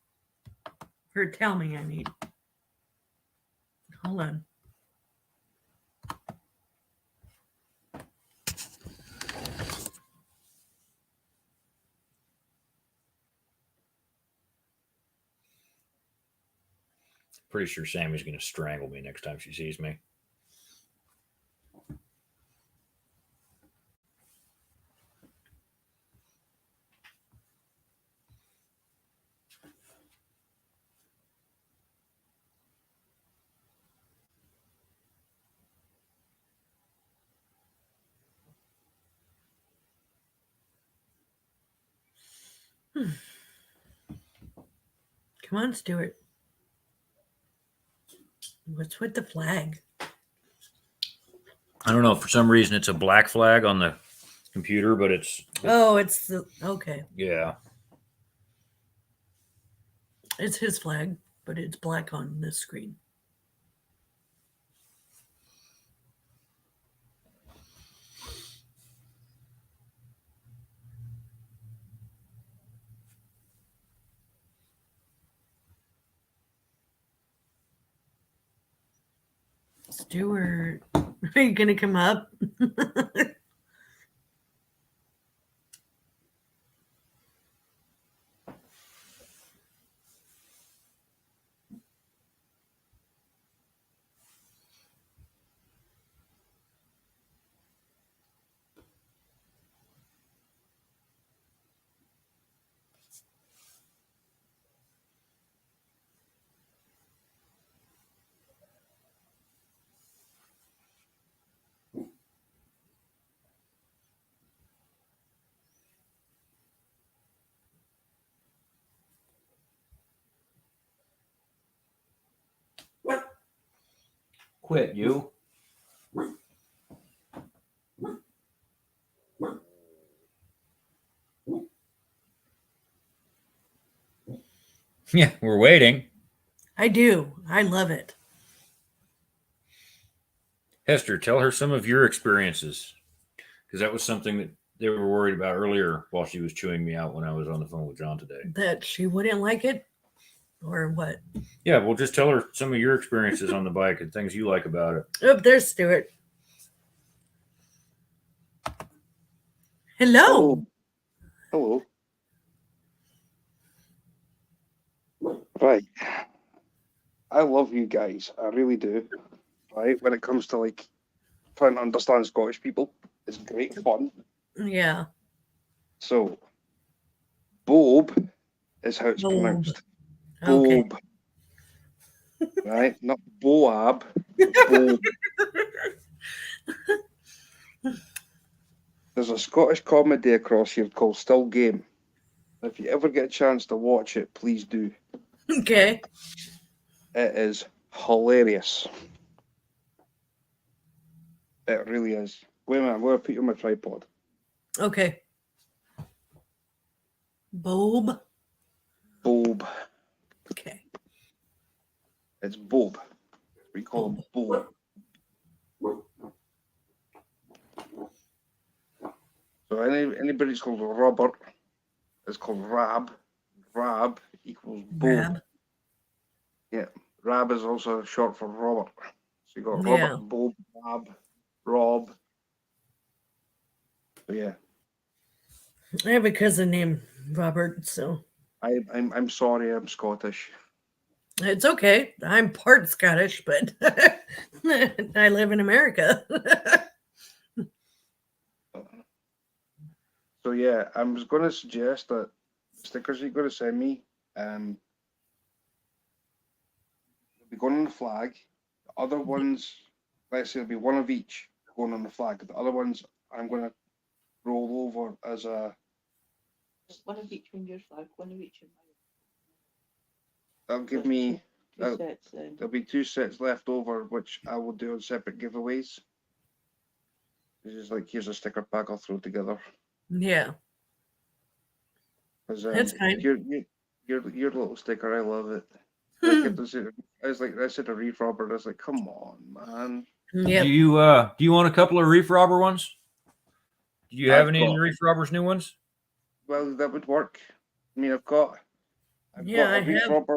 Or tell me, I need. Hold on. Pretty sure Sammy's going to strangle me next time she sees me. Come on, Stuart. What's with the flag? I don't know. For some reason, it's a black flag on the computer, but it's, Oh, it's the okay. yeah. It's his flag, but it's black on this screen. Stuart, are you gonna come up? Quit, you. Yeah, we're waiting. I do. I love it. Hester, tell her some of your experiences, because that was something that they were worried about earlier while she was chewing me out when I was on the phone with John today. That she wouldn't like it, or what? Yeah, well, just tell her some of your experiences on the bike and things you like about it. Oh, there's Stuart. Hello. Hello. Right. I love you guys. I really do. Right. When it comes to like trying to understand Scottish people, it's great fun. Yeah. So, Bob is how it's Bob. pronounced. Okay. Bob. Right? Not Boab. Bob. There's a Scottish comedy across here called Still Game. If you ever get a chance to watch it, please do. Okay. It is hilarious. It really is. Wait a minute, I'm going to put you on my tripod. Okay. Bob. Bob. Okay. It's Bob. We call him Bob. So anybody's called Robert is called Rab. Rab equals Bob. Rab. Rab is also short for Robert. So you got Yeah. Robert, Bob, Rab, Rob. So yeah, I have a cousin named Robert, so I'm sorry, I'm Scottish. it's okay. I'm part Scottish, but I live in America. So yeah, I was going to suggest that stickers you're going to send me, they'll be going on the flag. The other ones, let's say, it'll be one of each going on the flag. The other ones, I'm going to roll over as a. One of each in your flag, one of each in That'll mine. give me. Two sets then. There'll be 2 sets left over, which I will do on separate giveaways. This is like, here's a sticker pack I'll throw together. Yeah. 'Cause, That's fine. Your little sticker, I love it. I was like, I said to Reef Robert, I was like, come on, man. Yep. Do you want a couple of Reef Robber ones? Do you have I've any in got- Reef Robber's new ones? Well, that would work. I mean, I've got a Reef have. Robber.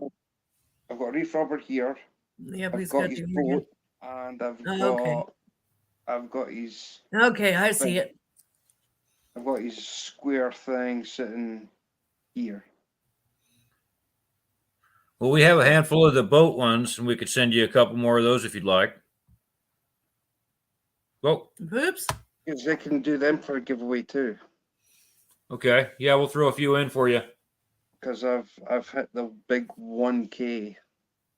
I've got a Reef Robber here. Yep, I've he's got got his the boat, and okay. I've got his Okay, I see it. I've got his square thing sitting here. Well, we have a handful of the boat ones, and we could send you a couple more of those if you'd like. Well, Oops. Because they can do them for a giveaway too. okay. Yeah, we'll throw a few in for you. Because I've hit the big 1K.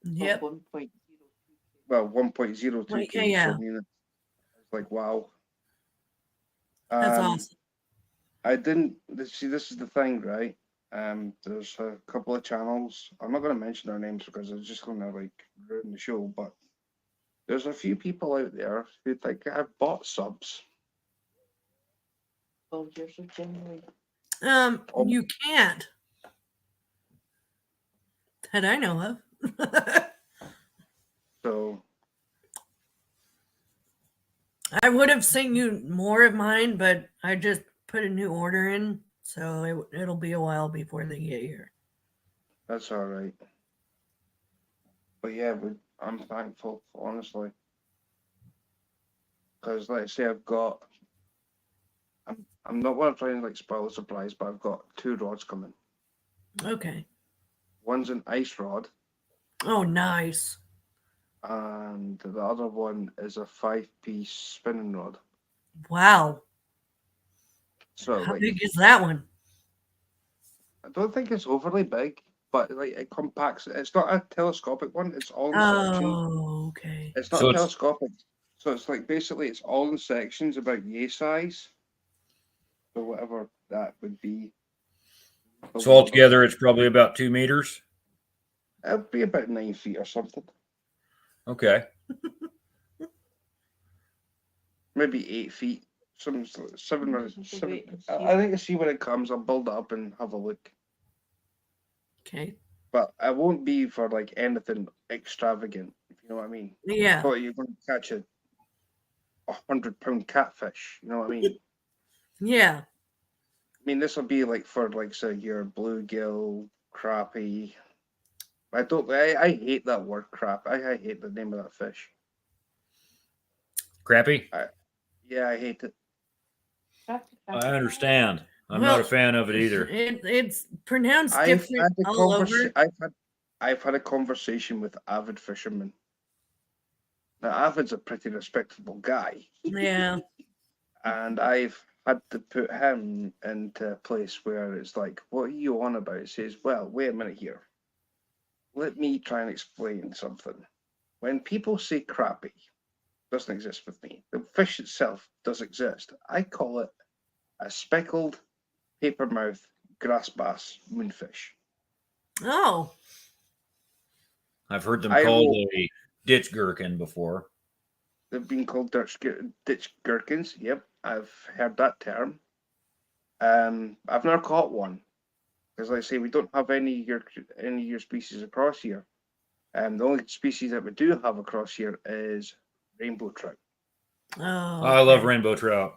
Yep. 1.02. Well, 1.02K. Yeah. So, I mean, it's like wow. That's awesome. I didn't see. This is the thing, right? There's a couple of channels. I'm not going to mention their names because it's just going to like ruin the show. But there's a few people out there who think I've bought subs. Oh, you're so genuine. You can't. That I know of. So I would have sent you more of mine, but I just put a new order in, so it'll be a while before they get here. that's all right. But yeah, I'm thankful, honestly. Because like I say, I'm not want to try and like spoil the surprise, but I've got 2 rods coming. Okay. One's an ice rod, Oh, nice. and the other one is a 5-piece spinning rod. Wow. So How like, big is that one? I don't think it's overly big, but like it compacts. It's not a telescopic one. It's all in sections. Oh, okay. It's not So it's- telescopic. So it's like basically it's all in sections about yay size. So whatever that would be. So altogether, it's probably about 2 meters. It'd be about 9 feet or something. Okay. Maybe 8 feet. Some 7 or Just 7. wait and I think I see when it comes. I'll build it up and have a look. Okay. But I won't be for like anything extravagant. If you know what I mean. Yeah. Thought you're going to catch a 100-pound catfish. You know what I mean? Yeah. I mean, this will be like for like say your bluegill, crappie. I hate that word crap. I hate the name of that fish. Crappy. Yeah, I hate it. I understand. I'm not a Well, fan of it either. It's pronounced I've different had a all over. I've had a conversation with avid fishermen. Now, Avid's a pretty respectable guy, Yeah. and I've had to put him into a place where it's like, what are you on about? He says, well, wait a minute here. Let me try and explain something. When people say crappie, it doesn't exist with me. The fish itself does exist. I call it a speckled papermouth grass bass moonfish. Oh. I've heard them I called will- ditch gherkin before. They've been called ditch gherkins. Yep, I've heard that term. I've never caught one because, like I say, we don't have any of your species across here. The only species that we do have across here is rainbow trout. Oh, I love okay. rainbow trout.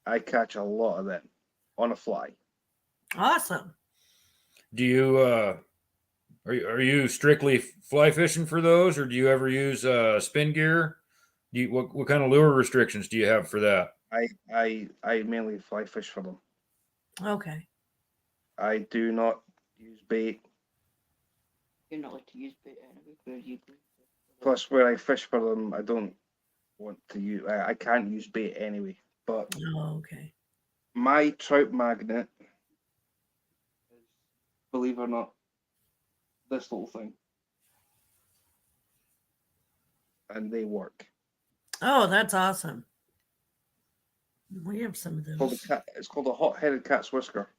I catch a lot of them on a fly. Awesome. Do you are you strictly fly fishing for those, or do you ever use spin gear? What kind of lure restrictions do you have for that? I mainly fly fish for them. Okay. I do not use bait. You're not allowed to use bait anyway, where you go. Plus, where I fish for them, I don't want to use. I can't use bait anyway. But Oh, okay. my trout magnet is, believe it or not, this little thing, and they work. Oh, that's awesome. We have some of It's called those. it's called a hot-headed cat's whisker.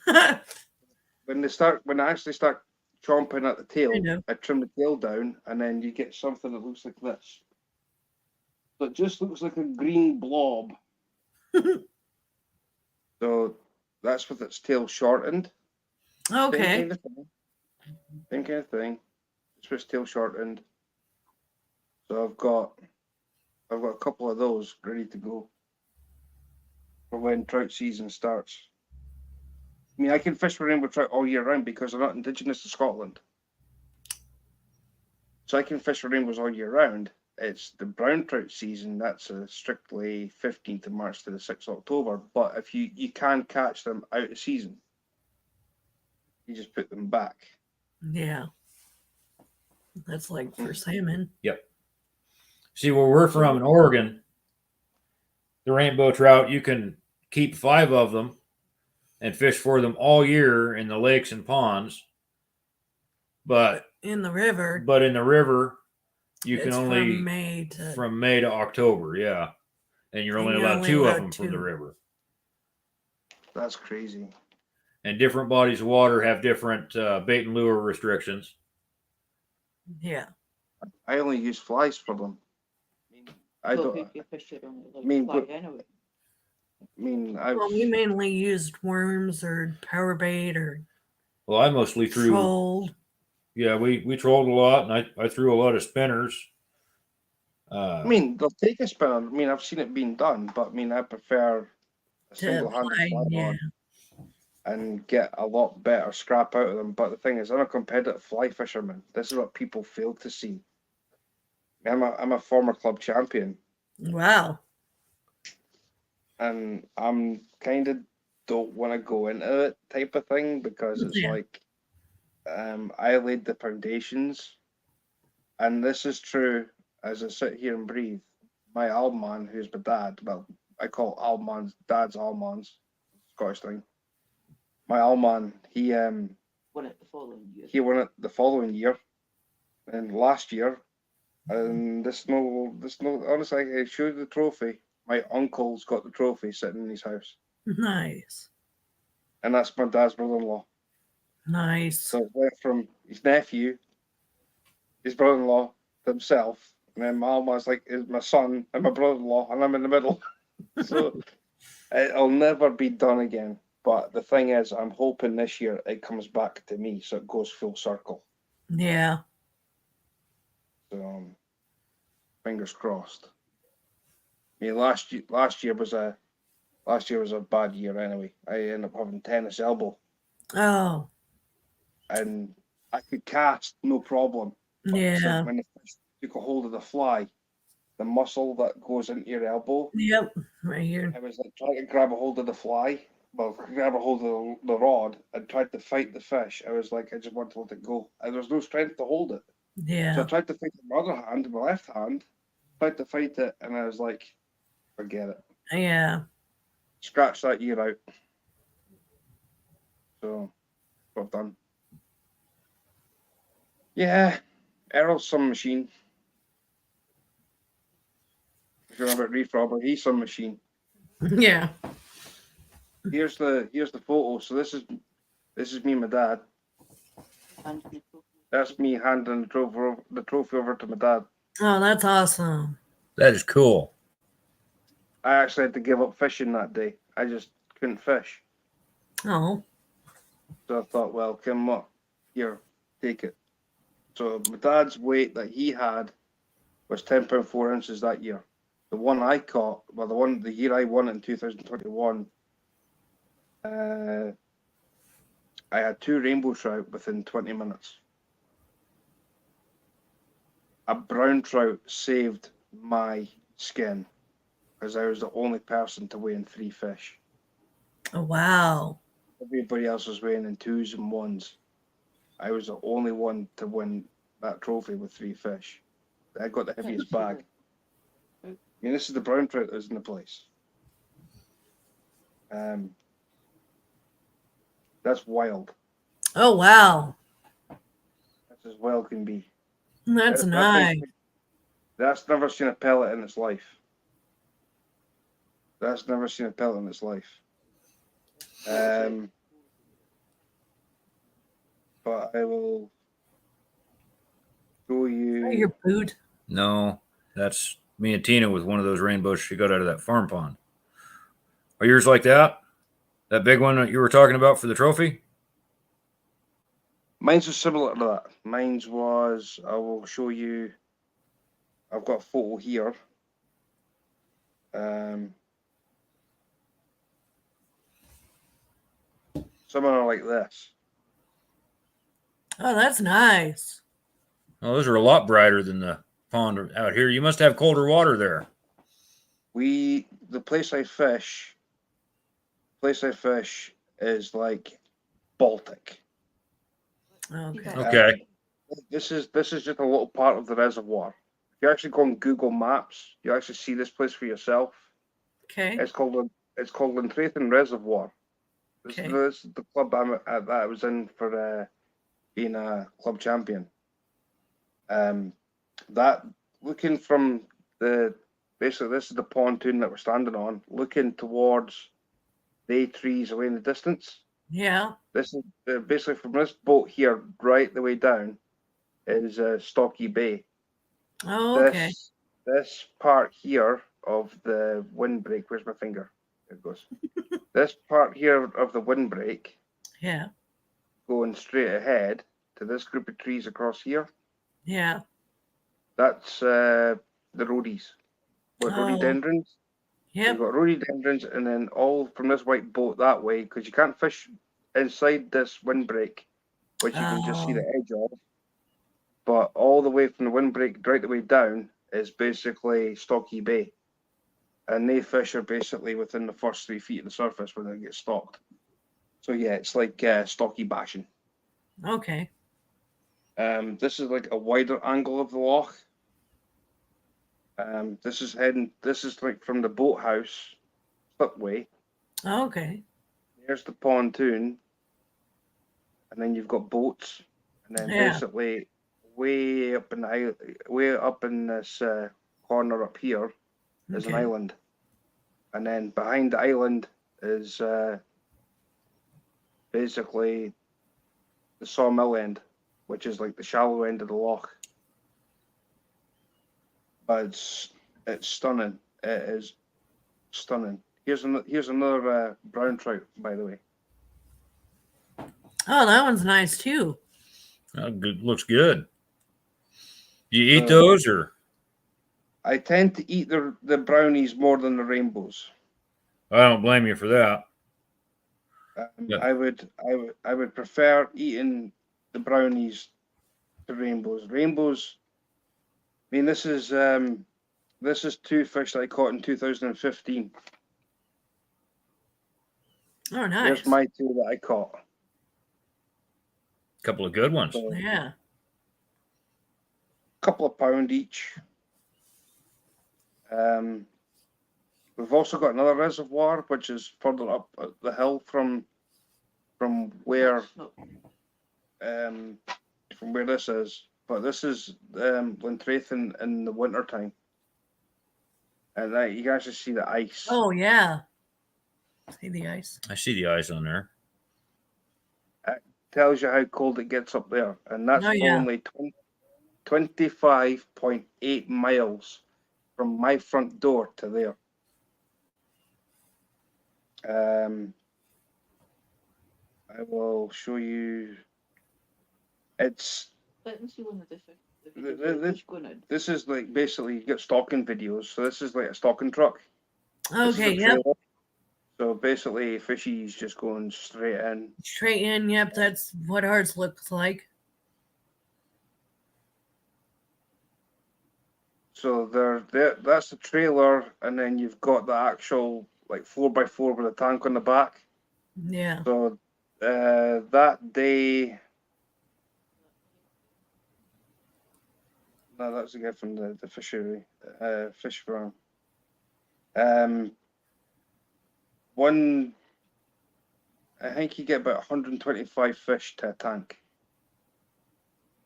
When I actually start chomping at the tail, I know. I trim the tail down, and then you get something that looks like this. So it just looks like a green blob. So that's with its tail shortened. Okay. Same kind of thing. It's with its tail shortened. So I've got a couple of those ready to go for when trout season starts. I mean, I can fish for rainbow trout all year round because they're not indigenous to Scotland. So I can fish for rainbows all year round. It's the brown trout season. That's strictly 15th of March to the 6th of October. But if you can catch them out of season, you just put them back. Yeah. That's like for salmon. See, where we're from in Oregon, the rainbow trout, you can keep 5 of them and fish for them all year in the lakes and ponds. But In the river, in the river, you can it's only from May to October, yeah. And you're And only you're allowed only 2 of allowed them from the 2. river. That's crazy. And different bodies of water have different bait and lure restrictions. Yeah. I only use flies for them. I Well, don't. if you fish it on like mean, fly but- anyway. I mean, I've. Well, we mainly used worms or power bait or Well, I mostly threw. trolled. Yeah, we trolled a lot, and I threw a lot of spinners. I mean, they'll take a spinner. I mean, I've seen it being done, but I mean, I prefer a To single-handed fly, fly yeah. on and get a lot better scrap out of them. But the thing is, I'm a competitive fly fisherman. This is what people fail to see. I'm a former club champion, Wow. and I'm kind of don't want to go into it type of thing because it's Yeah. like I laid the foundations, and this is true as I sit here and breathe. My Alman, who's my dad, well, I call Alman's dad's Alman's Scottish thing. My Alman, he Won it the following year. won it the following year, and last year, and this no honestly, I showed the trophy. My uncle's got the trophy sitting in his house, Nice. and that's my dad's brother-in-law. Nice. So it went from his nephew, his brother-in-law, to himself, and then my Alman's like is my son and my brother-in-law, and I'm in the middle. So it'll never be done again. But the thing is, I'm hoping this year it comes back to me, so it goes full circle. Yeah. So fingers crossed. I mean, last year was a bad year anyway. I ended up having tennis elbow, Oh, and I could cast no problem. But yeah. when the fish took a hold of the fly, the muscle that goes into your elbow, Yep. Right here. I was like trying to grab a hold of the fly, well, grab a hold of the rod and tried to fight the fish. I was like, I just want to let it go. And there was no strength to hold it. So I Yeah. tried to fight it with my other hand, my left hand, tried to fight it, and I was like, forget it. Yeah. Scratch that year out. So, what I've done. Yeah, Errol's some machine. If you remember Reef Robber, he's some machine. Yeah. Here's the photo. So this is me and my dad. And people- That's me handing the trophy over to my dad. Oh, that's awesome. That is cool. I actually had to give up fishing that day. I just couldn't fish. Oh, So I thought, well, come on, here, take it. So my dad's weight that he had was 10 pound 4 ounces that year. The one I caught, well, the year I won it in 2021, I had 2 rainbow trout within 20 minutes. A brown trout saved my skin because I was the only person to weigh in 3 fish. oh wow. Everybody else was weighing in 2s and 1s. I was the only one to win that trophy with 3 fish. I got the heaviest bag. I mean, this is the brown trout that was in the place. That's wild. Oh wow. That's as wild can be. That's nice. That's never seen a pellet in its life. That's never seen a pellet in its life. But I will show you. Your boot. No, that's me and Tina with one of those rainbows she got out of that farm pond. Are yours like that? That big one that you were talking about for the trophy? Mine's was similar to that. Mine's was, I will show you. I've got a photo here. Similar like this. Oh, that's nice. Oh, those are a lot brighter than the pond out here. You must have colder water there. The place I fish is like Baltic. Okay. Okay. This is just a little part of the reservoir. If you actually go on Google Maps, you actually see this place for yourself. Okay. It's called Llantraethin Reservoir. This is the club that I was in for being a club champion. That looking from basically this is the pontoon that we're standing on, looking towards the trees away in the distance. Yeah. This is basically from this boat here right the way down is Stocky Bay. Oh, okay. This part here of the windbreak, where's my finger? There it goes. This part here of the windbreak, Yeah. going straight ahead to this group of trees across here, Yeah. that's the roadies. With rhododendrons. Yep. You've got rhododendrons, and then all from this white boat that way, because you can't fish inside this windbreak, which you can just see the edge of. But all the way from the windbreak right the way down is basically Stocky Bay. And they fish are basically within the first 3 feet of the surface when they get stocked. So yeah, it's like stocky bashing. Okay. This is like a wider angle of the loch. This is like from the boathouse slipway. Okay. Here's the pontoon. And then you've got boats. And then basically way up in this corner up here is an island. And then behind the island is basically the Sawmill end, which is like the shallow end of the loch. But it's stunning. It is stunning. Here's another brown trout, by the way. Oh, that one's nice too. Looks good. Do you eat those or? I tend to eat the brownies more than the rainbows. I don't blame you for that. I would prefer eating the brownies to rainbows. Rainbows. I mean, this is 2 fish that I caught in 2015. Oh, nice. Here's my 2 that I caught. A couple of good ones. So, Yeah. couple of pound each. We've also got another reservoir which is further up the hill from where this is, but this is Llantraethin in the winter time, and you can actually see the ice. Oh yeah. See the ice. I see the eyes on there. tells you how cold it gets up there, and that's Oh, yeah. only 25.8 miles from my front door to there. I will show you. It's Let me see one of the The- videos the- where fish going in. this is like basically you get stalking videos. So this is like a stalking truck. This is Okay, a yep. trailer. So basically, fishy's just going straight in. Straight in, yep, that's what ours looks like. So there. That's the trailer, and then you've got the actual like 4x4 with a tank on the back. Yeah. So that day, no, that's a guy from the fishery, fish farm. I think you get about 125 fish to a tank.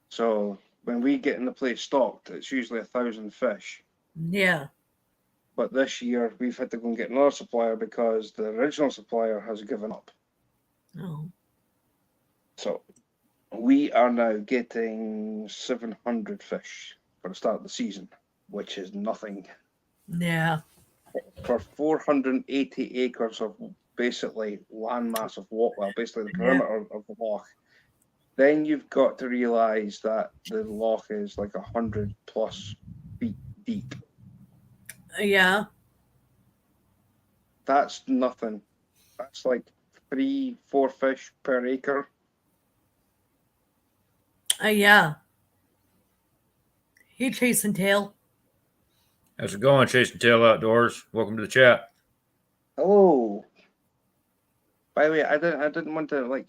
So when we get in the place stocked, it's usually 1,000 fish. Yeah. But this year we've had to go and get another supplier because the original supplier has given up. Oh. So we are now getting 700 fish for the start of the season, which is nothing. Yeah. For 480 acres of basically landmass of water, well, basically the Yeah. perimeter of the loch, then you've got to realise that the loch is like 100+ feet deep. Yeah. That's nothing. That's like 3-4 fish per acre. Yeah. Hey, Chasing Tail. How's it going, Chasing Tail Outdoors? Welcome to the chat. Oh, by the way, I didn't want to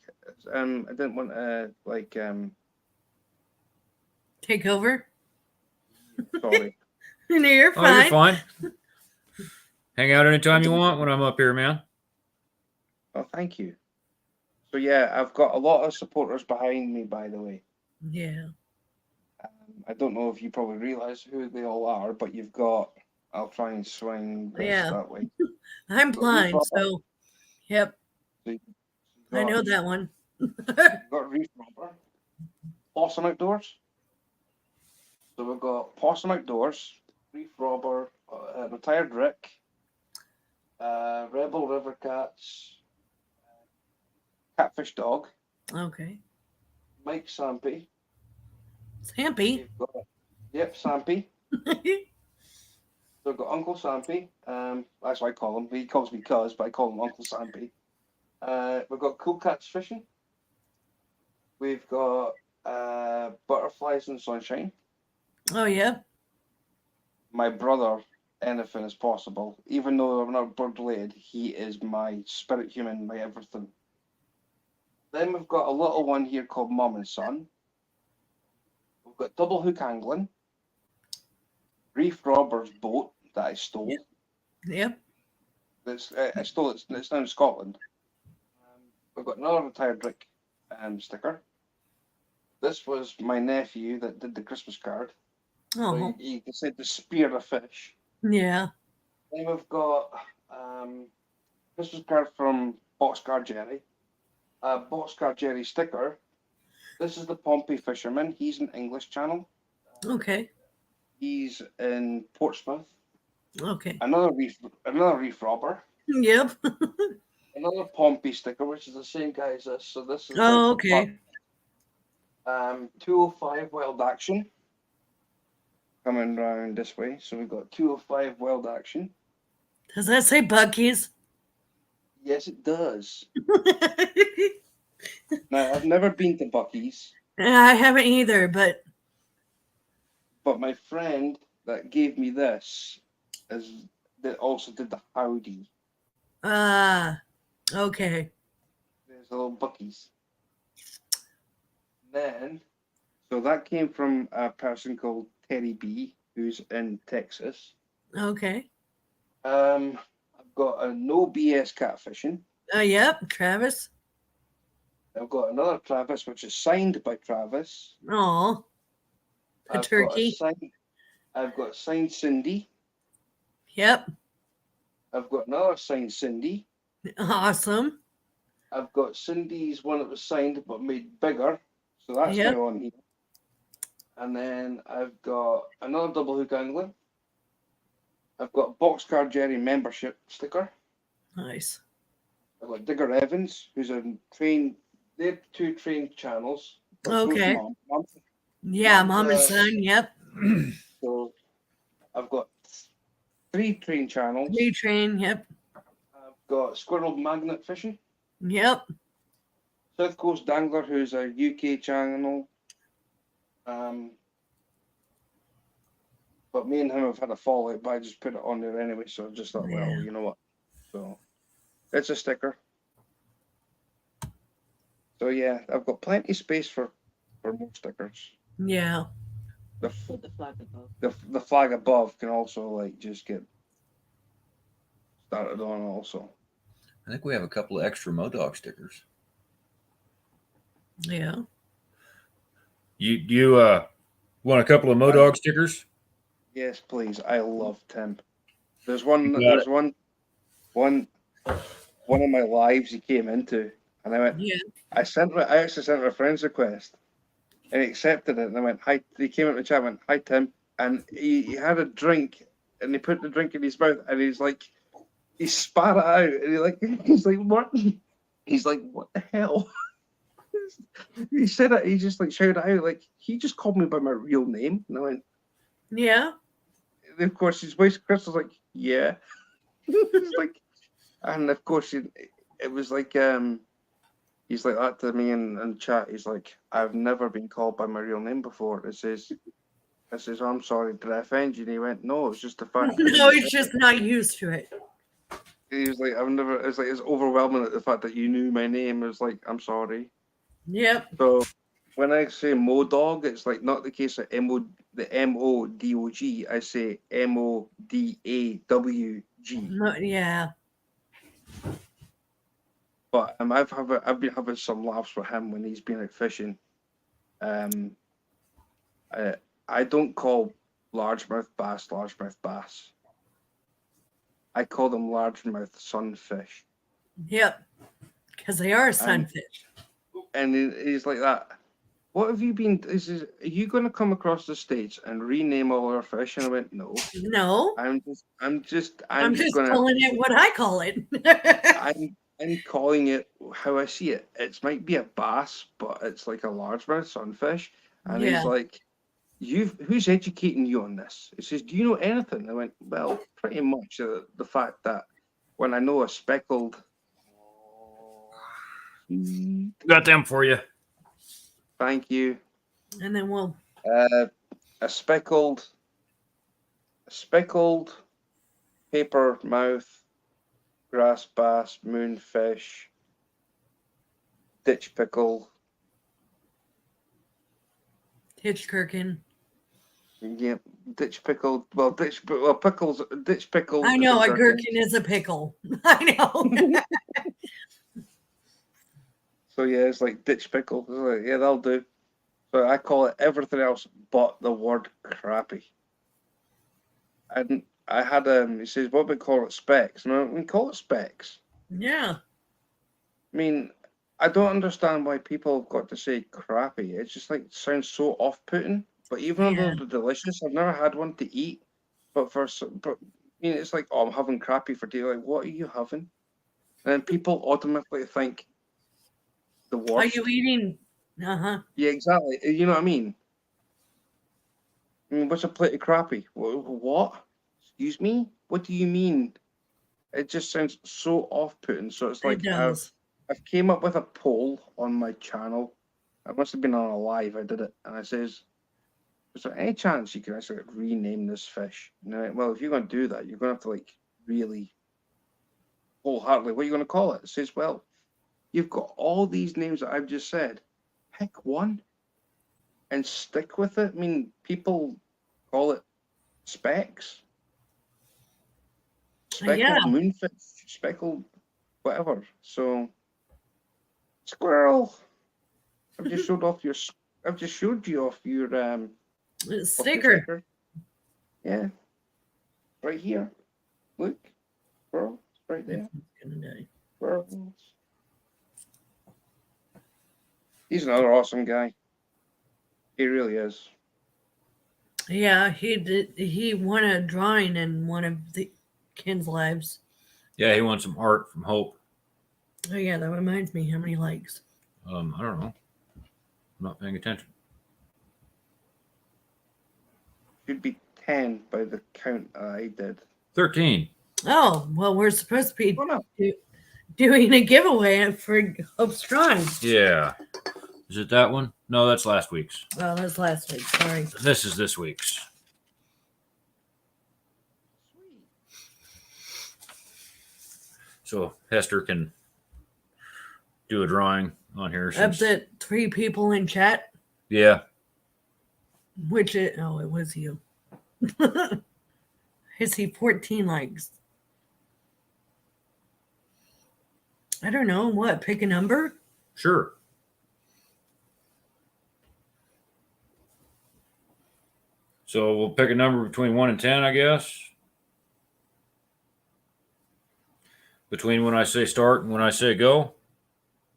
Take over. sorry. No, you're Oh, fine. you're fine. Hang out anytime you want when I'm up here, man. Oh, thank you. So yeah, I've got a lot of supporters behind me, by the way. Yeah. I don't know if you probably realize who they all are, but you've got. I'll try and swing this Yeah. that way. I'm So blind, Reef Robber. so yep, You've I got- know that one. You've got Reef Robber, Possum Outdoors. So we've got Possum Outdoors, Reef Robber, Retired Rick, Rebel River Cats, Catfish Dog, Okay. Mike Sampy. Sampy. We've got, yep, Sampy. So we've got Uncle Sampy. That's what I call him. He calls me Cuz, but I call him Uncle Sampy. We've got Cool Cats Fishing. We've got Butterflies in Sunshine. Oh, yeah. My brother, anything is possible. Even though I'm not bird related, he is my spirit human, my everything. Then we've got a little one here called Mum and Son. We've got Double Hook Angling. Reef Robber's boat that I stole. Yep. I stole it. It's now in Scotland. We've got another Retired Rick sticker. This was my nephew that did the Christmas card. Oh, So he said to spear a fish. yeah. Then we've got Christmas card from Boxcar Jerry. Boxcar Jerry sticker. This is the Pompey fisherman. He's an English channel. Okay. He's in Portsmouth. Okay. Another reef robber. Yep. Another Pompey sticker, which is the same guy as this. So this is Oh, like okay. 205 Wild Action. Coming round this way. So we've got 205 Wild Action. Does that say Bucky's? Yes, it does. Now, I've never been to Bucky's, I haven't either, but but my friend that gave me this also did the Howdy. okay. There's a little Bucky's. Then, so that came from a person called Terry B, who's in Texas. Okay. I've got a No BS Catfishing. Yep. Travis. I've got another Travis, which is signed by Travis. Oh, a turkey. I've got signed Cindy. Yep. I've got another signed Cindy. Awesome. I've got Cindy's one that was signed but made bigger, so that's Yep. now on here. And then I've got another double hook angler. I've got Boxcar Jerry membership sticker. Nice. I've got Digger Evans, who's a train. They're two trained channels. but both Okay. Mom. Yeah, Mom's, mom and son. Yep. So I've got 3 train channels. Retrain. Yep. I've got Squirrel Magnet Fishing, Yep. South Coast Dangler, who's a UK channel. But me and him have had a fallout, but I just put it on there anyway. So I just thought, Yeah. well, you know what? So it's a sticker. So yeah, I've got plenty of space for more stickers. Yeah. The Put the flag above. the flag above can also like just get started on also. I think we have a couple of extra Modog stickers. Yeah. You want a couple of Modog stickers? Yes, please. I love Tim. There's one. You got There's one of my lives he came into, and I went. Yeah. I actually sent him a friend's request, and he accepted it. And I went, hi. He came into the chat, and went, hi Tim, and he had a drink, and he put the drink in his mouth, and he's like, he spat it out, and he's like, what? He's like, what the hell? He said it. He just like shouted out, like he just called me by my real name, and I went. Yeah. And of course, his wife Crystal's like, yeah. It's like, and of course, it was like, he's like that to me in chat. He's like, I've never been called by my real name before. I says, oh, I'm sorry, did I offend you? And he went, no, it's just the fact. No, he's just not used to it. He was like, it's overwhelming at the fact that you knew my name. It was like, I'm sorry. Yep. So when I say Modog, it's like not the case of the MODOG. I say MODAWG. No, yeah. But I've been having some laughs with him when he's been out fishing. I don't call largemouth bass. I call them largemouth sunfish. Yep. Because they are sunfish. And he's like that. What have you been? He says, are you going to come across the states and rename all our fish? And I went, no. No. I'm just calling it what I call it. I'm calling it how I see it. It might be a bass, but it's like a largemouth sunfish. And Yeah. he's like, who's educating you on this? He says, do you know anything? I went, well, pretty much the fact that when I know a speckled. Got them for you. Thank you. And then we'll. A speckled paper mouth, grass bass, moonfish, ditch pickle. Hitchkirkin. Yeah, ditch pickle. Well, pickles. Ditch pickle. I know is a gherkin is a pickle. I know. So yeah, it's like ditch pickle. It's like, yeah, that'll do. So I call it everything else but the word crappie. And I had he says, what we call it specs. No, we call it specs. Yeah. I mean, I don't understand why people have got to say crappy. It's just like sounds so off-putting. But even though they're delicious, I've never had one to eat. But I mean, it's like, oh, I'm having crappie for tea. Like, what are you having? And then people automatically think the worst. Are you eating? Uh-huh. Yeah, exactly. You know what I mean? I mean, what's a plate of crappie? What? Excuse me? What do you mean? It just sounds so off-putting. So it's like It does. I've came up with a poll on my channel. I must have been on a live. I did it, and I says, "Is there any chance you can actually rename this fish?" And I went, well, if you're going to do that, you're going to have to like really wholeheartedly. What are you going to call it? It says, well, you've got all these names that I've just said. Pick one and stick with it. I mean, people call it specks, speckled Yeah. moonfish, speckled whatever. So, squirrel. I've just showed you off your Sticker. Yeah, right here. Look, squirrel, it's right there. Gonna die. Squirrel. He's another awesome guy. He really is. Yeah, he won a drawing in one of the Ken's lives. Yeah, he won some art from Hope. Oh yeah, that reminds me how many likes. I don't know. I'm not paying attention. Should be 10 by the count I did. 13. Oh, well, we're supposed to be Oh no. doing a giveaway for Hope's Drawing. Yeah. Is it that one? No, that's last week's. Oh, that's last week. Sorry. This is this week's. So Hester can do a drawing on here. Of Since, the 3 people in chat, yeah. it was you. I see 14 likes. I don't know. What? Pick a number? Sure. So we'll pick a number between 1 and 10, I guess. Between when I say start and when I say go.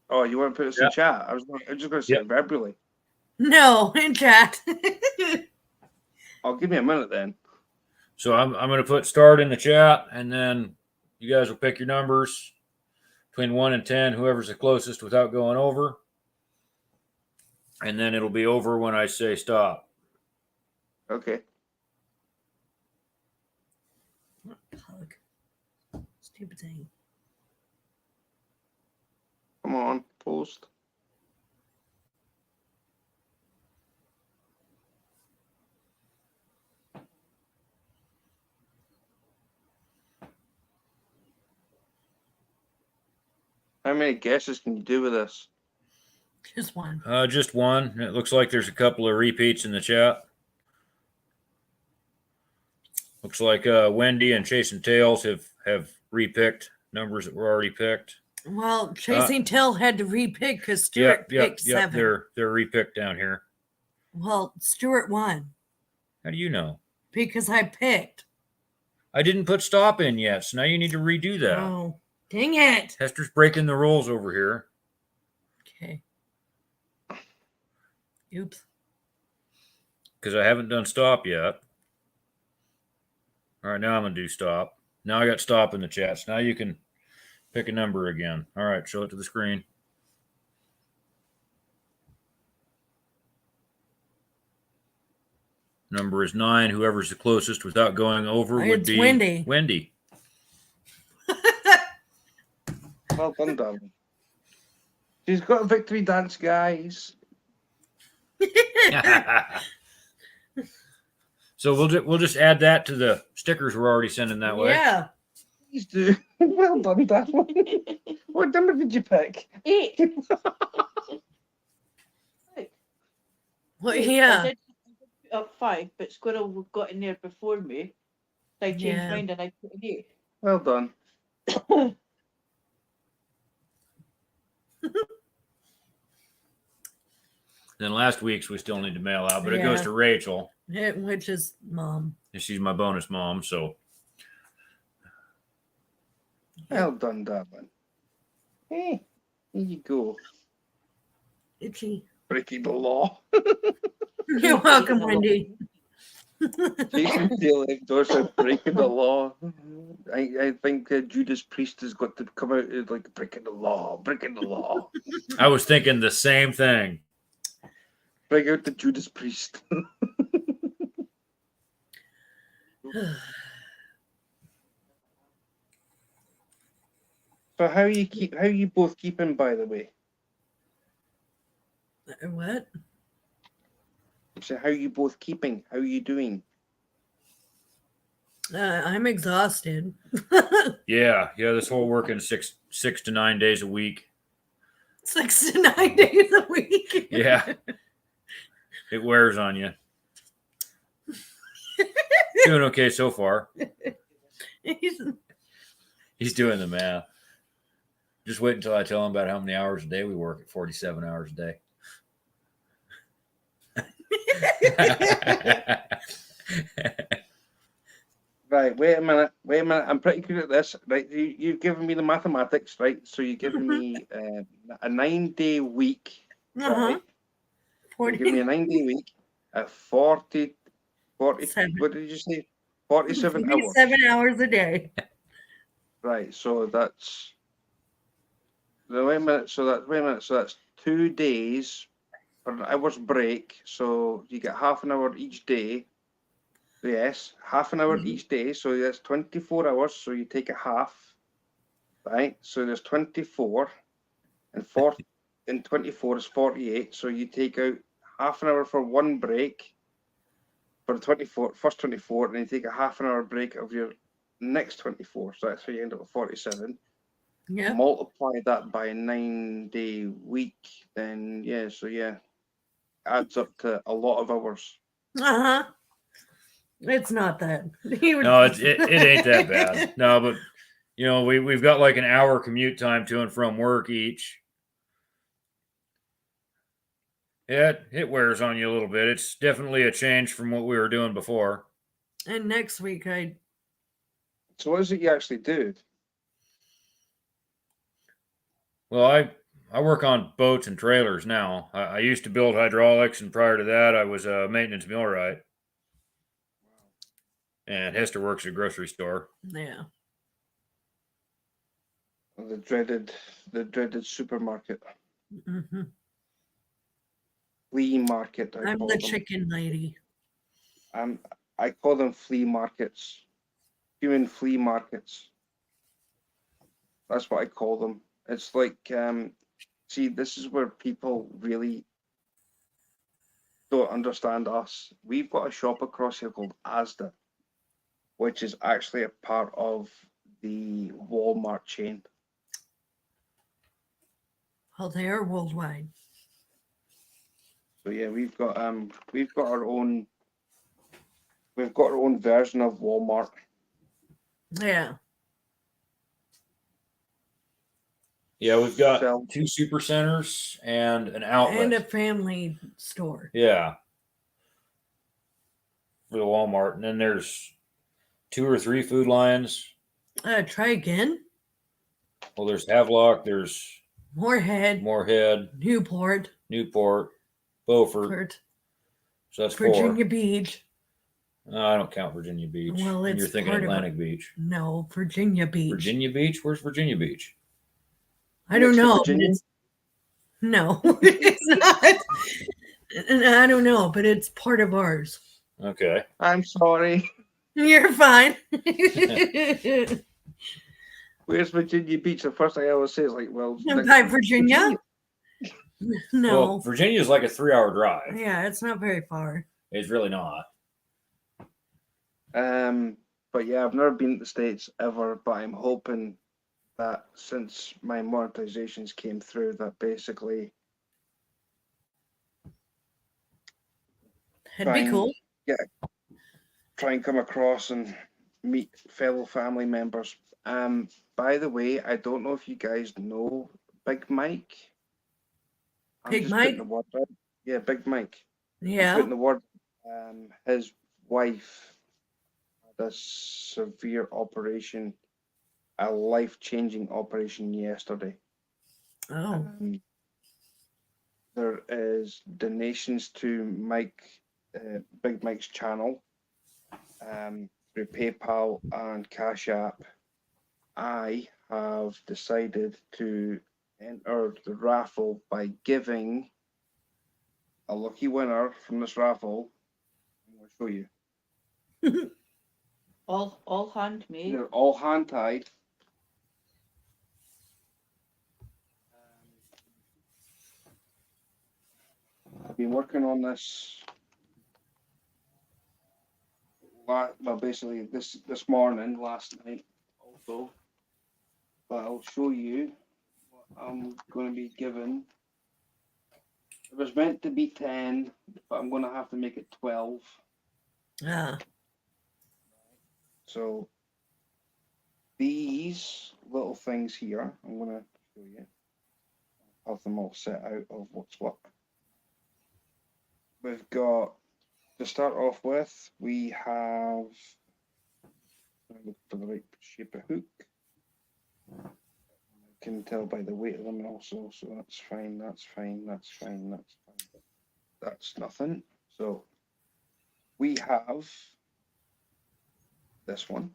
Oh, you want to put this Yeah. in chat? I was just going to say Yeah. it verbally. No, in chat. I'll give me a minute then. So I'm going to put start in the chat, and then you guys will pick your numbers between 1 and 10, whoever's the closest without going over. And then it'll be over when I say stop. Okay. Fuck. Stupid thing. Come on, post. How many guesses can you do with this? Just one. Just one. It looks like there's a couple of repeats in the chat. Looks like Wendy and Chasing Tails have repicked numbers that were already picked. Well, Chasing Tail had to repick because Stuart picked 7. They're repicked down here. Well, Stuart won How do you know? because I picked. I didn't put stop in yet, so now you need to redo that. Oh, dang it. Hester's breaking the rules over here. Okay. Oops. Because I haven't done stop yet. All right, now I'm going to do stop. Now I got stop in the chat. So now you can pick a number again. All right, show it to the screen. Number is 9. Whoever's the closest without going over would It's be Wendy. Wendy. Well done, darling. She's got a victory dance, guys. So we'll just add that to the stickers we're already sending that way. Yeah. Please do. Well done, darling. What number did you pick? 8. Well, Wait, yeah. I did put up 5, but Squirrel got in there before me. So I changed Yeah. mine and I put an 8. Well done. Then last week's we still need to mail out, but it goes Yeah. to Rachel. Which is Mom. And she's my bonus mom, so Well done, darling. Hey, here you go. Itchy. Breaking the law. You're welcome, Wendy. Jason Taylor endorses breaking the law. I think Judas Priest has got to come out as like breaking the law, breaking the law. I was thinking the same thing. Bring out the Judas Priest. So how you both keeping, by the way? What? So how you both keeping? How are you doing? I'm exhausted. Yeah, this whole working 6 to 9 days a week. 6 to 9 days a week. Yeah. It wears on you. Doing okay so far. He's doing the math. Just wait until I tell him about how many hours a day we work at 47 hours a day. Right, wait a minute. I'm pretty good at this. Right, you've given me the mathematics, right? So you've given me a 9-day week Uh huh. Right? Give me a 9-day week at 40, Seven. what did you say? 47 hours. 7 hours a day. Right, so that's wait a minute. So that's 2 days for an hour's break. So you get half an hour each day. Yes, half an hour Mhm. each day. So that's 24 hours. So you take a half, right? So there's 24, and 24 is 48. So you take out half an hour for one break for the first 24, and you take a half an hour break of your next 24. So that's how you end up with 47. Yep. Multiply that by a 9-day week, then adds up to a lot of hours. Uh huh. It's not that. He would- No, it ain't that bad. No, but you know, we've got like an hour commute time to and from work each. It wears on you a little bit. It's definitely a change from what we were doing before. And next week, So what is it you actually do? Well, I work on boats and trailers now. I used to build hydraulics, and prior to that, I was a maintenance millwright. And Hester works at a grocery store. yeah. The dreaded supermarket, Hmm. flea market. I'm call the them. chicken lady. I call them flea markets, human flea markets. That's what I call them. It's like, see, this is where people really don't understand us. We've got a shop across here called Asda, which is actually a part of the Walmart chain. Oh, they are worldwide. So yeah, we've got our own version of Walmart. Yeah. Yeah, we've got Sell- 2 super centers and an outlet. And a family store. Yeah. For the Walmart. And then there's 2 or 3 food lines. Try again. Well, there's Havelock, there's Moorhead, Moorhead, Newport, Newport, Beaufort. Fort, So that's Virginia 4. Beach. No, I don't count Virginia Beach. Well, And you're it's thinking part of it. Atlantic Beach. No, Virginia Beach. Virginia Beach? Where's Virginia Beach? I don't Next to know. but Virginia? it's- No, it's not. And I don't know, but it's part of ours. Okay. I'm sorry. You're fine. Where's Virginia Beach? The first thing I always say is like, well, next By to Virginia? No. Well, Virginia's like a 3-hour drive. Yeah, it's not very far. It's really not. But yeah, I've never been to the States ever, but I'm hoping that since my monetizations came through, that basically That'd be Fine. cool. try and come across and meet fellow family members. By the way, I don't know if you guys know Big Mike. I'm Big just Mike? putting the word out. Yeah, Big Mike. Yeah. Putting the word. His wife had a severe operation, a life-changing operation yesterday. Oh. There is donations to Big Mike's channel, through PayPal and Cash App. I have decided to enter the raffle by giving a lucky winner from this raffle. I'm going to show you. All handmade. They're all hand tied. I've been working on this. Well, basically this morning, last night also. But I'll show you what I'm going to be given. It was meant to be 10, but I'm going to have to make it 12. Ah. So these little things here, I'm going to show you. I'll have them all set out of what's what. We've got, to start off with, we have, look for the right shape of hook. can tell by the weight of them also, so that's fine, that's fine, that's fine, that's fine. That's nothing. So we have this one.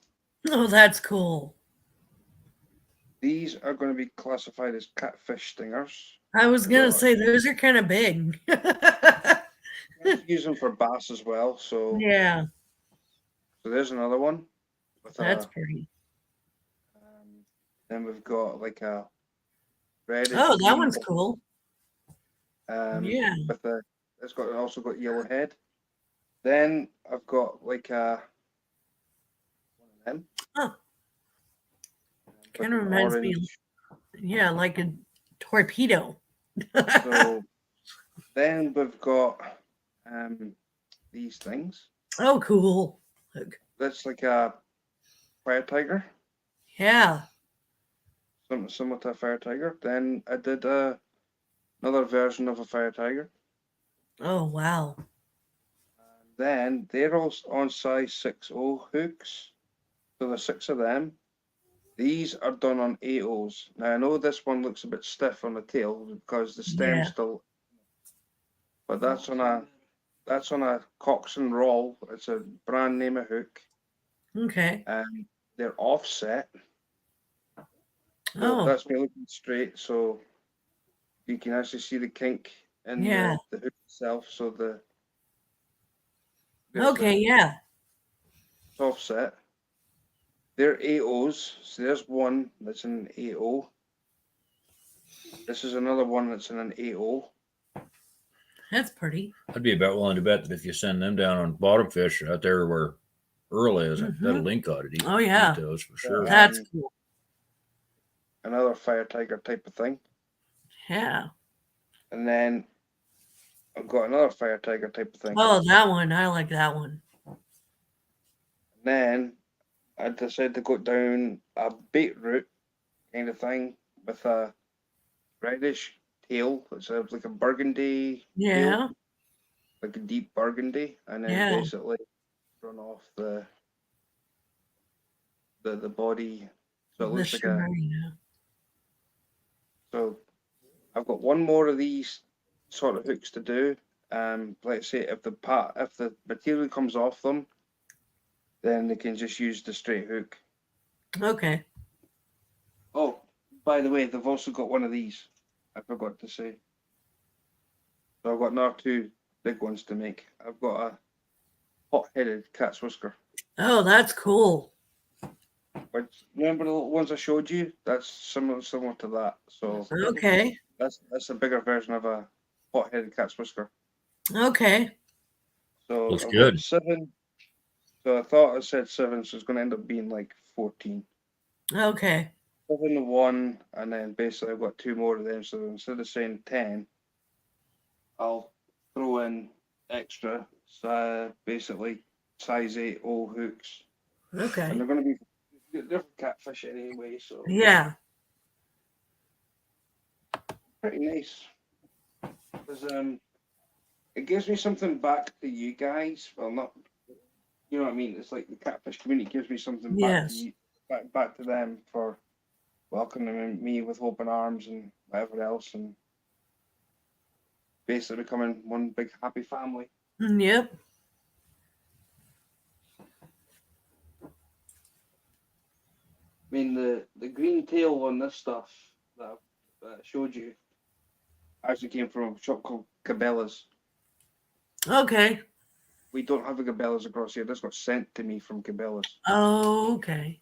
Oh, that's cool. These are going to be classified as catfish stingers. I was gonna Well, say those are kind of big. Use them for bass as well. So, Yeah, so there's another one. With that's pretty. then we've got like a red. Oh, that one's cool. Yeah. With a, it's got also got yellow head. Then I've got like a one of them. Oh. With Kind of an reminds me, orange. yeah, like a torpedo. So then we've got these things. Oh, cool. Look. That's like a fire tiger, Yeah. something similar to a fire tiger. Then I did another version of a fire tiger. Oh, wow. Then they're all on size 6.0 hooks. So there's 6 of them. These are done on 8.0s. Now I know this one looks a bit stiff on the tail because the stem's Yeah. still, but that's on a Coxon Roll. It's a brand name of hook. Okay. And they're offset. So Oh, that's me looking straight, so you can actually see the kink in Yeah. the hook itself. So there's okay. Yeah. it's offset. They're 8.0s. So there's one that's in an 8.0. This is another one that's in an 8.0. That's pretty. I'd be about willing to bet that if you send them down on bottom fish out there where Earl is, that'll link out it. Oh, yeah. Eat those for sure. That's cool. Another fire tiger type of thing. Yeah. And then I've got another fire tiger type of thing. Oh, that one. I like that one. Then I decided to go down a beetroot kind of thing with a reddish tail. It's like a burgundy tail, Yeah. like a deep burgundy, and then Yeah. basically run off the body. So it The looks like a. Shimmerina. So I've got one more of these sort of hooks to do. Let's say if the material comes off them, then they can just use the straight hook. Okay. Oh, by the way, they've also got one of these. I forgot to say. So I've got another 2 big ones to make. I've got a hot-headed cat's whisker. Oh, that's cool. Which, remember the ones I showed you? That's similar to that. So Okay. that's a bigger version of a hot-headed cat's whisker. Okay. So Looks I've good. got 7. So I thought I said 7, so it's going to end up being like 14. Okay. 7 to 1, and then basically I've got 2 more of them. So instead of saying 10, I'll throw in extra. So basically size 8.0 hooks, and Okay. they're going to be different catfish anyway. So Yeah. pretty nice. Because it gives me something back to you guys. Well, not, you know what I mean. It's like the catfish community gives me something back Yes. to you, back to them for welcoming me with open arms and whatever else, and basically becoming one big happy family. Yep. I mean, the green tail on this stuff that I showed you actually came from a shop called Cabela's. Okay. We don't have a Cabela's across here. This got sent to me from Cabela's. Okay.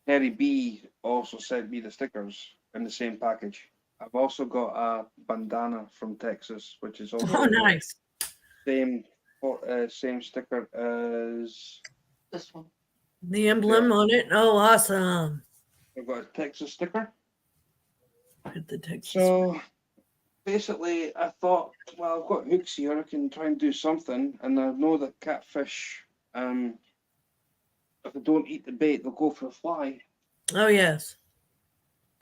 Harry B also sent me the stickers in the same package. I've also got a bandana from Texas, which is also Oh, nice. same sticker as. This one. The emblem on it. Oh, awesome. I've got a Texas sticker. Put the Texas. So basically, I thought, well, I've got hooks here. I can try and do something, and I know that catfish, if they don't eat the bait, they'll go for a fly. Oh, yes.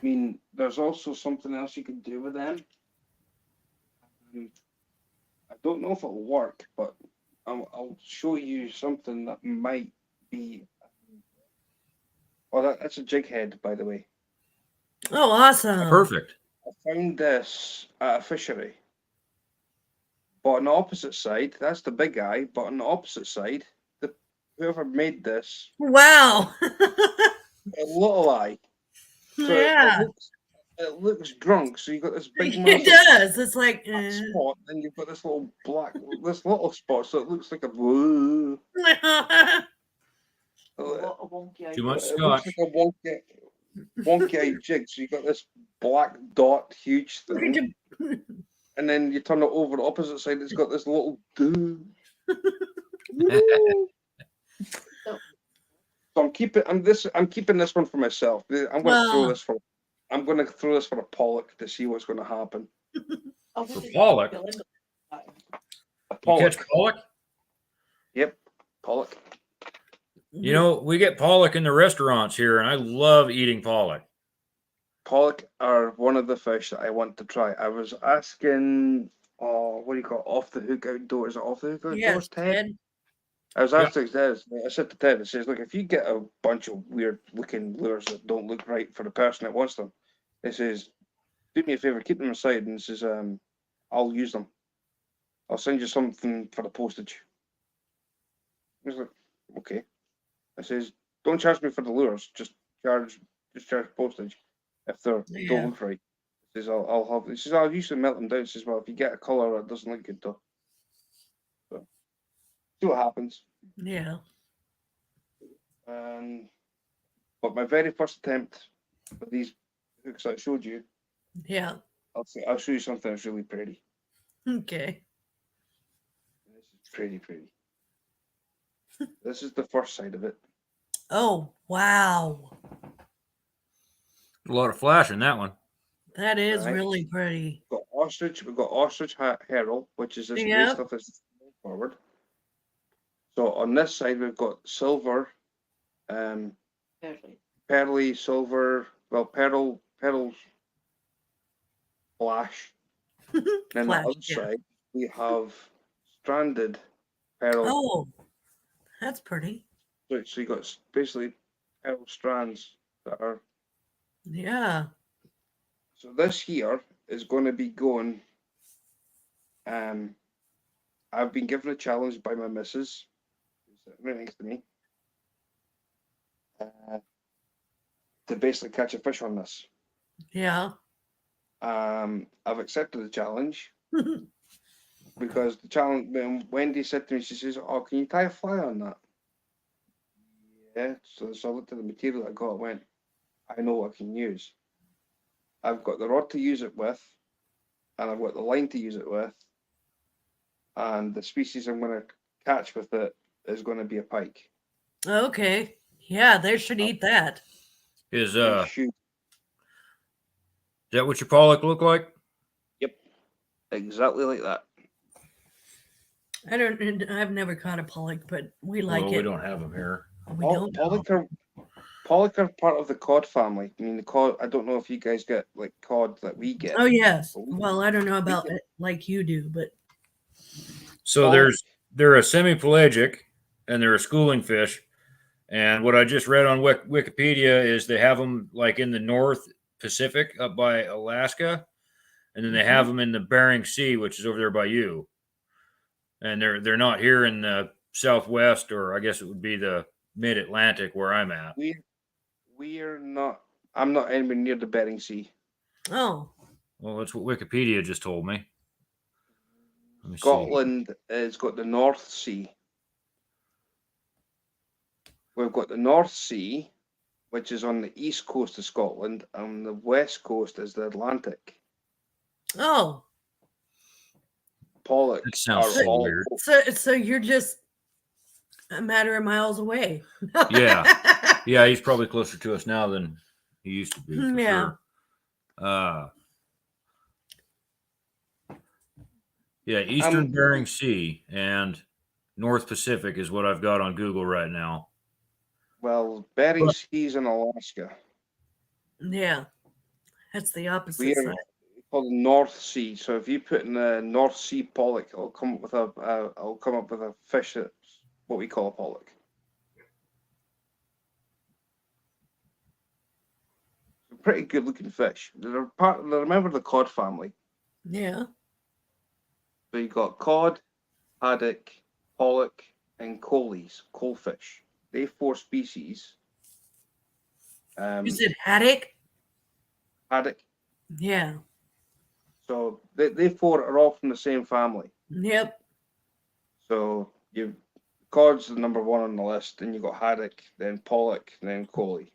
I mean, there's also something else you can do with them. I don't know if it'll work, but I'll show you something that might be. Oh, that's a jig head, by the way. Oh, awesome. Perfect. I found this at a fishery. But on the opposite side, that's the big eye. But on the opposite side, whoever made this, Wow. a little eye. So Yeah. it looks drunk. So you got this big It massive does. It's like, black spot, then you've got this little this little spot. So it looks like a blue. A It lot of wonky eyes. Too much looks scotch. like a wonky eye jig. So you got this black dot, huge thing, and then you turn it over the opposite side. It's got this little do. So I'm keeping this one for myself. I'm going to throw Wow. this for. I'm going to throw this for a pollock to see what's going to happen. I For wouldn't pollock? feel in A You pollock. catch pollock? Yep, pollock. You know, we get pollock in the restaurants here, and I love eating pollock. Pollock are one of the fish that I want to try. I was asking, what do you call it? Off the hook outdoors? Is it off the hook outdoors, Yes, Ted? Ted. I was Yeah. asking Ted. I said to Ted, I says, look, if you get a bunch of weird looking lures that don't look right for the person that wants them, he says, do me a favor, keep them aside, and says, I'll use them. I'll send you something for the postage. I was like, okay. I says, don't charge me for the lures, just charge postage if they Yeah. don't look right. He says, I'll have. He says, I'll usually melt them down. He says, well, if you get a colour that doesn't look good though. So see what happens. Yeah. But my very first attempt with these hooks I showed you, Yeah. I'll show you something that's really pretty. Okay. This is pretty. This is the first side of it. Oh, wow. A lot of flash in that one. That is Right. really pretty. We've got ostrich herald, which is this Yeah. gray stuff that's forward. So on this side we've got silver, Perfect. pearly silver, well pearls flash. Then Flash, on the other yeah. side we have stranded pearl. Oh, that's pretty. So you got basically pearl strands that are. Yeah. So this here is going to be going. I've been given a challenge by my missus, who's sitting right next to me, to basically catch a fish on this. Yeah. I've accepted the challenge because the challenge. When Wendy said to me, she says, "Oh, can you tie a fly on that?" Yeah. So I looked at the material I got. And went, I know what I can use. I've got the rod to use it with, and I've got the line to use it with, and the species I'm going to catch with it is going to be a pike. Okay. Yeah, they should eat that. Is And shoot. that what your pollock look like? Yep, exactly like that. I've never caught a pollock, but we like Well, it. we don't have them here. We don't know. Pollock are part of the cod family. I mean, the cod. I don't know if you guys get like cod that we get. Oh, yes. But Well, I don't know about it like you do, but So they're a semi-pelagic, and they're a schooling fish. And what I just read on Wikipedia is they have them like in the North Pacific up by Alaska, and then they have them in the Bering Sea, which is over there by you. And they're not here in the Southwest, or I guess it would be the Mid-Atlantic where I'm at. we are not. I'm not anywhere near the Bering Sea. oh, Well, that's what Wikipedia just told me. Let me see. Scotland has got the North Sea. We've got the North Sea, which is on the east coast of Scotland, and the west coast is the Atlantic. oh. Pollock That sounds are so all weird. So you're just a matter of miles away. Yeah. Yeah, he's probably closer to us now than he used to be. For Yeah. Sure. Yeah, Eastern Bering Sea and North Pacific is what I've got on Google right now. Well, Bering Sea's in Alaska. Yeah. That's the opposite We are side. called the North Sea. So if you put in the North Sea pollock, it'll come up with a fish that's what we call a pollock. pretty good looking fish. They're part. They're a member of the cod family. Yeah. So you got cod, haddock, pollock, and coalies, coalfish. They 4 species. You said haddock? Haddock. Yeah. So they 4 are all from the same family. Yep. So you cod's the number 1 on the list, then you got haddock, then pollock, then coalie.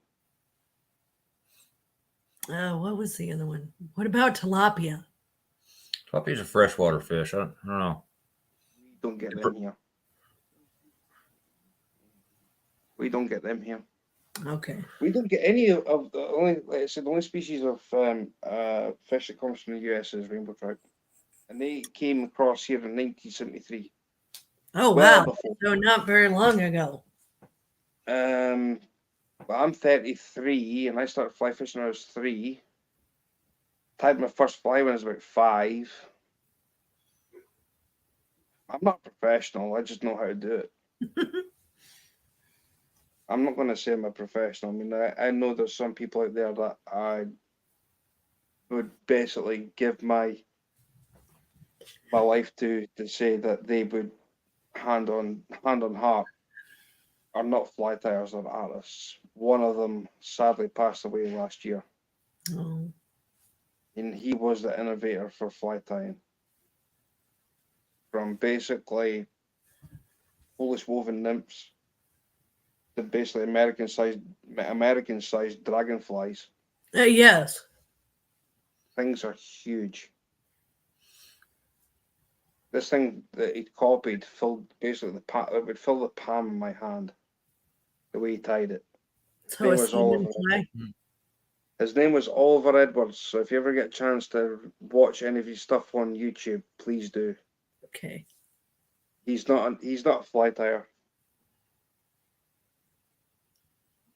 What was the other one? What about tilapia? Tilapia's a freshwater fish. I don't know. We don't get them here. We don't get them here. Okay. We don't get any of the only. Like I said, the only species of fish that comes from the US is rainbow trout, and they came across here in 1973. Oh, Well wow. before. So not very long ago. Well, I'm 33, and I started fly fishing when I was 3. Tied my first fly when I was about 5. I'm not a professional. I just know how to do it. I'm not going to say I'm a professional. I mean, I know there's some people out there that I would basically give my life to say that they would hand on heart are not fly tyers or artists. One of them sadly passed away last year, Oh. and he was the innovator for fly tying. From basically Polish woven nymphs to basically American-sized dragonflies. Yes. Things are huge. This thing that he copied filled basically it would fill the palm of my hand. The way he tied it. So Name it's was Oliver. His name was Oliver Edwards. So if you ever get a chance to watch any of his stuff on YouTube, please do. Okay. He's not a fly tyer.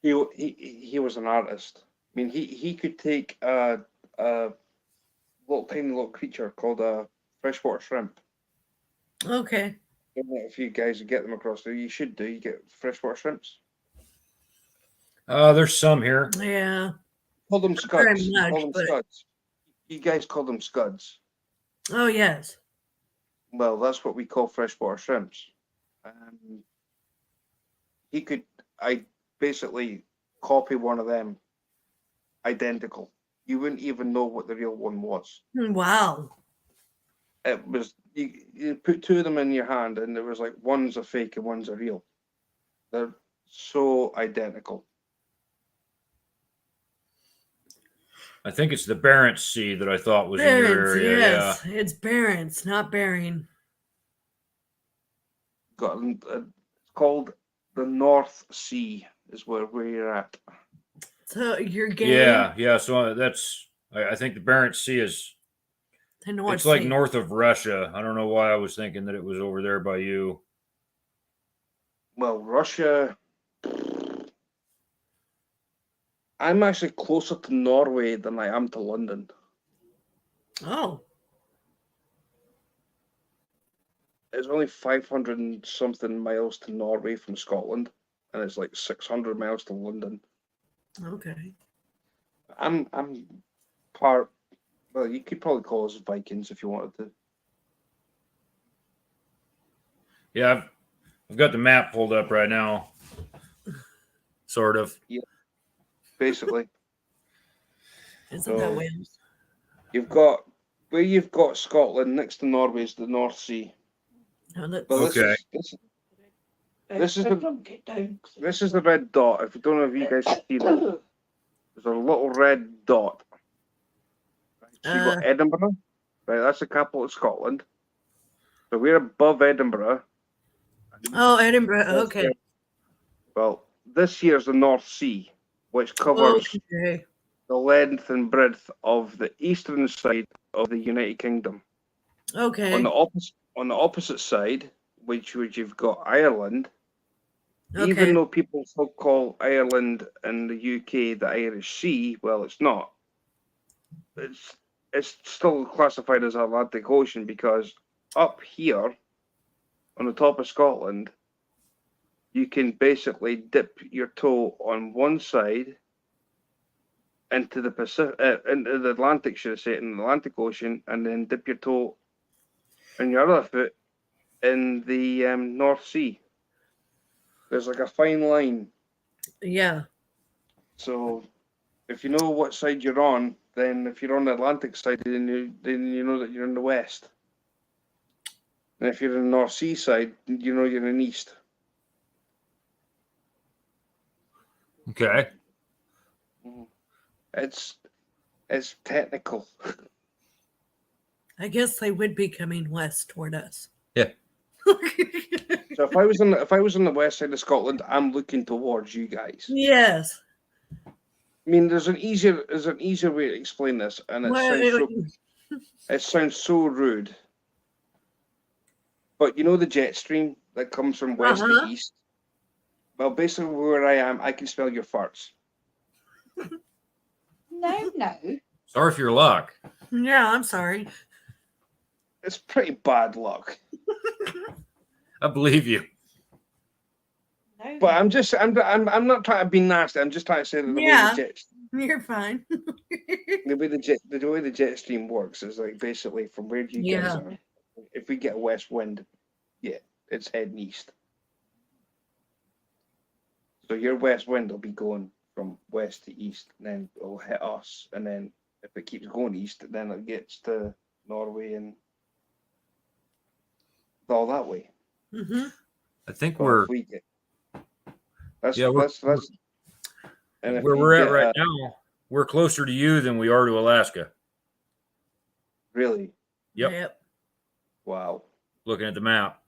He was an artist. I mean, he could take a tiny little creature called a freshwater shrimp. Okay. I don't know if you guys would get them across there. You should do. You get freshwater shrimps. There's some here. Yeah. Call them Not very scuds. much, Call them but- scuds. You guys call them scuds. Oh, yes. Well, that's what we call freshwater shrimps. I basically copy one of them, identical. You wouldn't even know what the real one was. Wow. It was you put 2 of them in your hand, and there was like one's a fake and one's a real. They're so identical. I think it's the Barents Sea that I thought was in your Barents, area. yes. It's Barents, not Bering. It's called the North Sea, is where we're at. So you're Yeah, getting yeah. So I think the Barents Sea is. the North It's like Sea. north of Russia. I don't know why I was thinking that it was over there by you. Well, Russia. I'm actually closer to Norway than I am to London. Oh. It's only 500 and something miles to Norway from Scotland, and it's like 600 miles to London. Okay. I'm part. Well, you could probably call us Vikings if you wanted to. Yeah, I've got the map pulled up right now. Sort of. Basically, Isn't that Oh. Wales? you've got Scotland next to Norway is the North Sea. No, that's Well, Okay. This is the- Everyone get down. This is the red dot. If you don't know if you guys can see that, there's a little red dot. So you've got Edinburgh, right? That's the capital of Scotland. So we're above Edinburgh. Oh, Edinburgh. Okay. Well, this here's the North Sea, which covers Okay. the length and breadth of the eastern side of the United Kingdom. Okay. On the opposite side, which you've got Ireland. Okay. Even though people still call Ireland and the UK the Irish Sea, well, it's not. It's still classified as Atlantic Ocean because up here, on the top of Scotland, you can basically dip your toe on one side into the Pacific, into the Atlantic, should I say, in the Atlantic Ocean, and then dip your toe and your other foot in the North Sea. There's like a fine line. Yeah. So if you know what side you're on, then if you're on the Atlantic side, then you know that you're in the west. And if you're in the North Sea side, you know you're in the east. Okay. It's technical. I guess they would be coming west toward us. Yeah. So if I was on the west side of Scotland, I'm looking towards you guys. Yes. I mean, there's an easier way to explain this, and it sounds so rude. But you know the jet stream that comes from west to east? Well, basically where I am, I can smell your farts. No. Sorry for your luck. Yeah, I'm sorry. It's pretty bad luck. I believe you. No. But I'm not trying to be nasty. I'm just trying to say that You're fine. the way the jet stream works is like basically from where you guys are. If we get a west wind, yeah, it's heading east. So your west wind will be going from west to east, and then it'll hit us, and then if it keeps going east, then it gets to Norway and all that way. Mm-hmm. I think But we're if we get, that's Yeah, that's and if where we we're at get, right now. We're closer to you than we are to Alaska. Really? Yep. Wow. Looking at the map.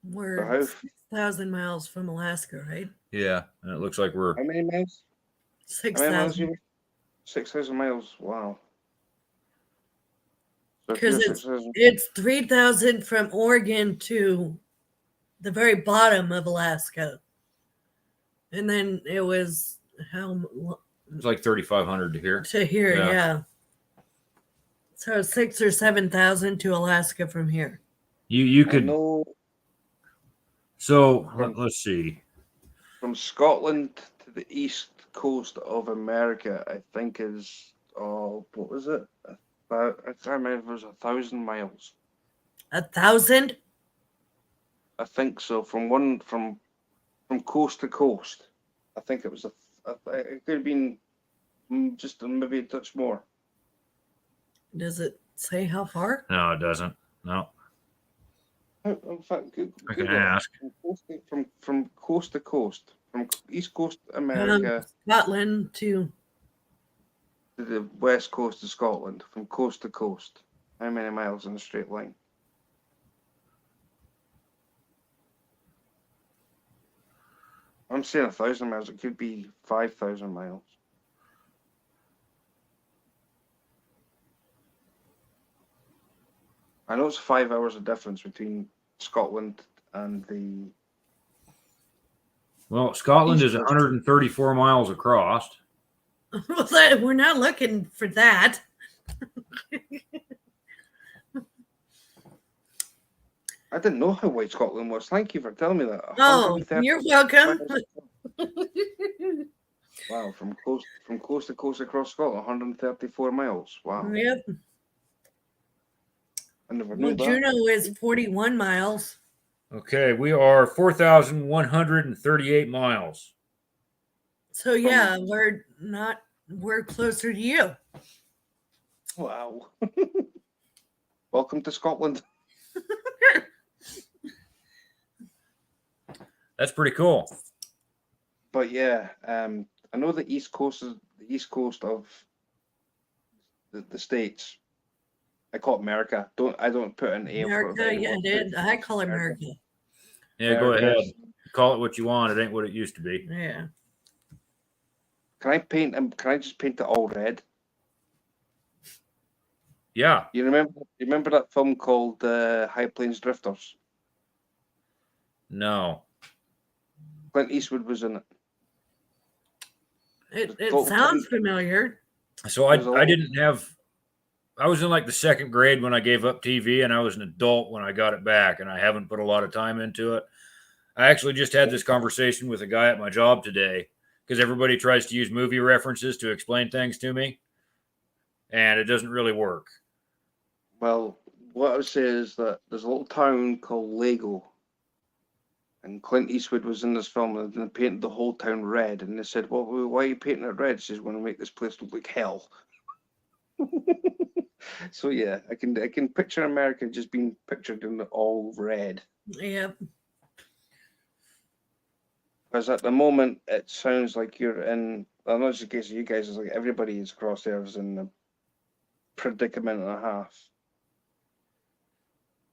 We're 6,000 miles from Alaska, right? Yeah, and it looks like we're How many miles? How many miles 6,000. you? 6,000 miles. Wow. So if Because you're it's 6,000 it's 3,000 from Oregon to the very bottom of Alaska, and then it was it's like 3,500 to here. to here, Yeah. yeah. So 6,000 or 7,000 to Alaska from here. You I could. know So let's see. from Scotland to the east coast of America, I think is what was it? About I can't remember if it was 1,000 miles. 1,000? I think so. From coast to coast. I think it was it could have been just maybe a touch more. Does it say how far? No, it doesn't. No, In fact, I can Google it. ask. From coast to coast, from East Coast America Scotland to to the west coast of Scotland, from coast to coast. How many miles in a straight line? I'm saying 1,000 miles. It could be 5,000 miles. I know it's 5 hours of difference between Scotland and the. Well, Scotland is East Coast. 134 miles across. we're not looking for that. I didn't know how wide Scotland was. Thank you for telling me that. Oh, 130 you're welcome. Wow, from coast to coast across Scotland, 134 miles. Wow, Yep. I never knew Well, that. Juneau is 41 miles. Okay, we are 4,138 miles. So yeah, we're closer to you. Wow. Welcome to Scotland. That's pretty cool. But yeah, I know the east coast of the States. I call it America. I don't put an A for America, it. yeah, I did. I call it America. Yeah, go ahead. America's- Call it what you want. It ain't what it used to be. Yeah. Can I paint them? Can I just paint it all red? Yeah. You remember that film called High Plains Drifters? No. Clint Eastwood was in it. It Total sounds Clint. familiar. So I didn't have. I was in like the second grade when I gave up TV, and I was an adult when I got it back, and I haven't put a lot of time into it. I actually just had this conversation with a guy at my job today, because everybody tries to use movie references to explain things to me, and it doesn't really work. Well, what I would say is that there's a little town called Lego, and Clint Eastwood was in this film, and they painted the whole town red. And they said, "Well, why are you painting it red?" He says, "Want to make this place look like hell." So yeah, I can picture America just being pictured in all red. Yep. Because at the moment, it sounds like you're in. Well, not just in case of you guys, it's like everybody is across there is in a predicament and a half.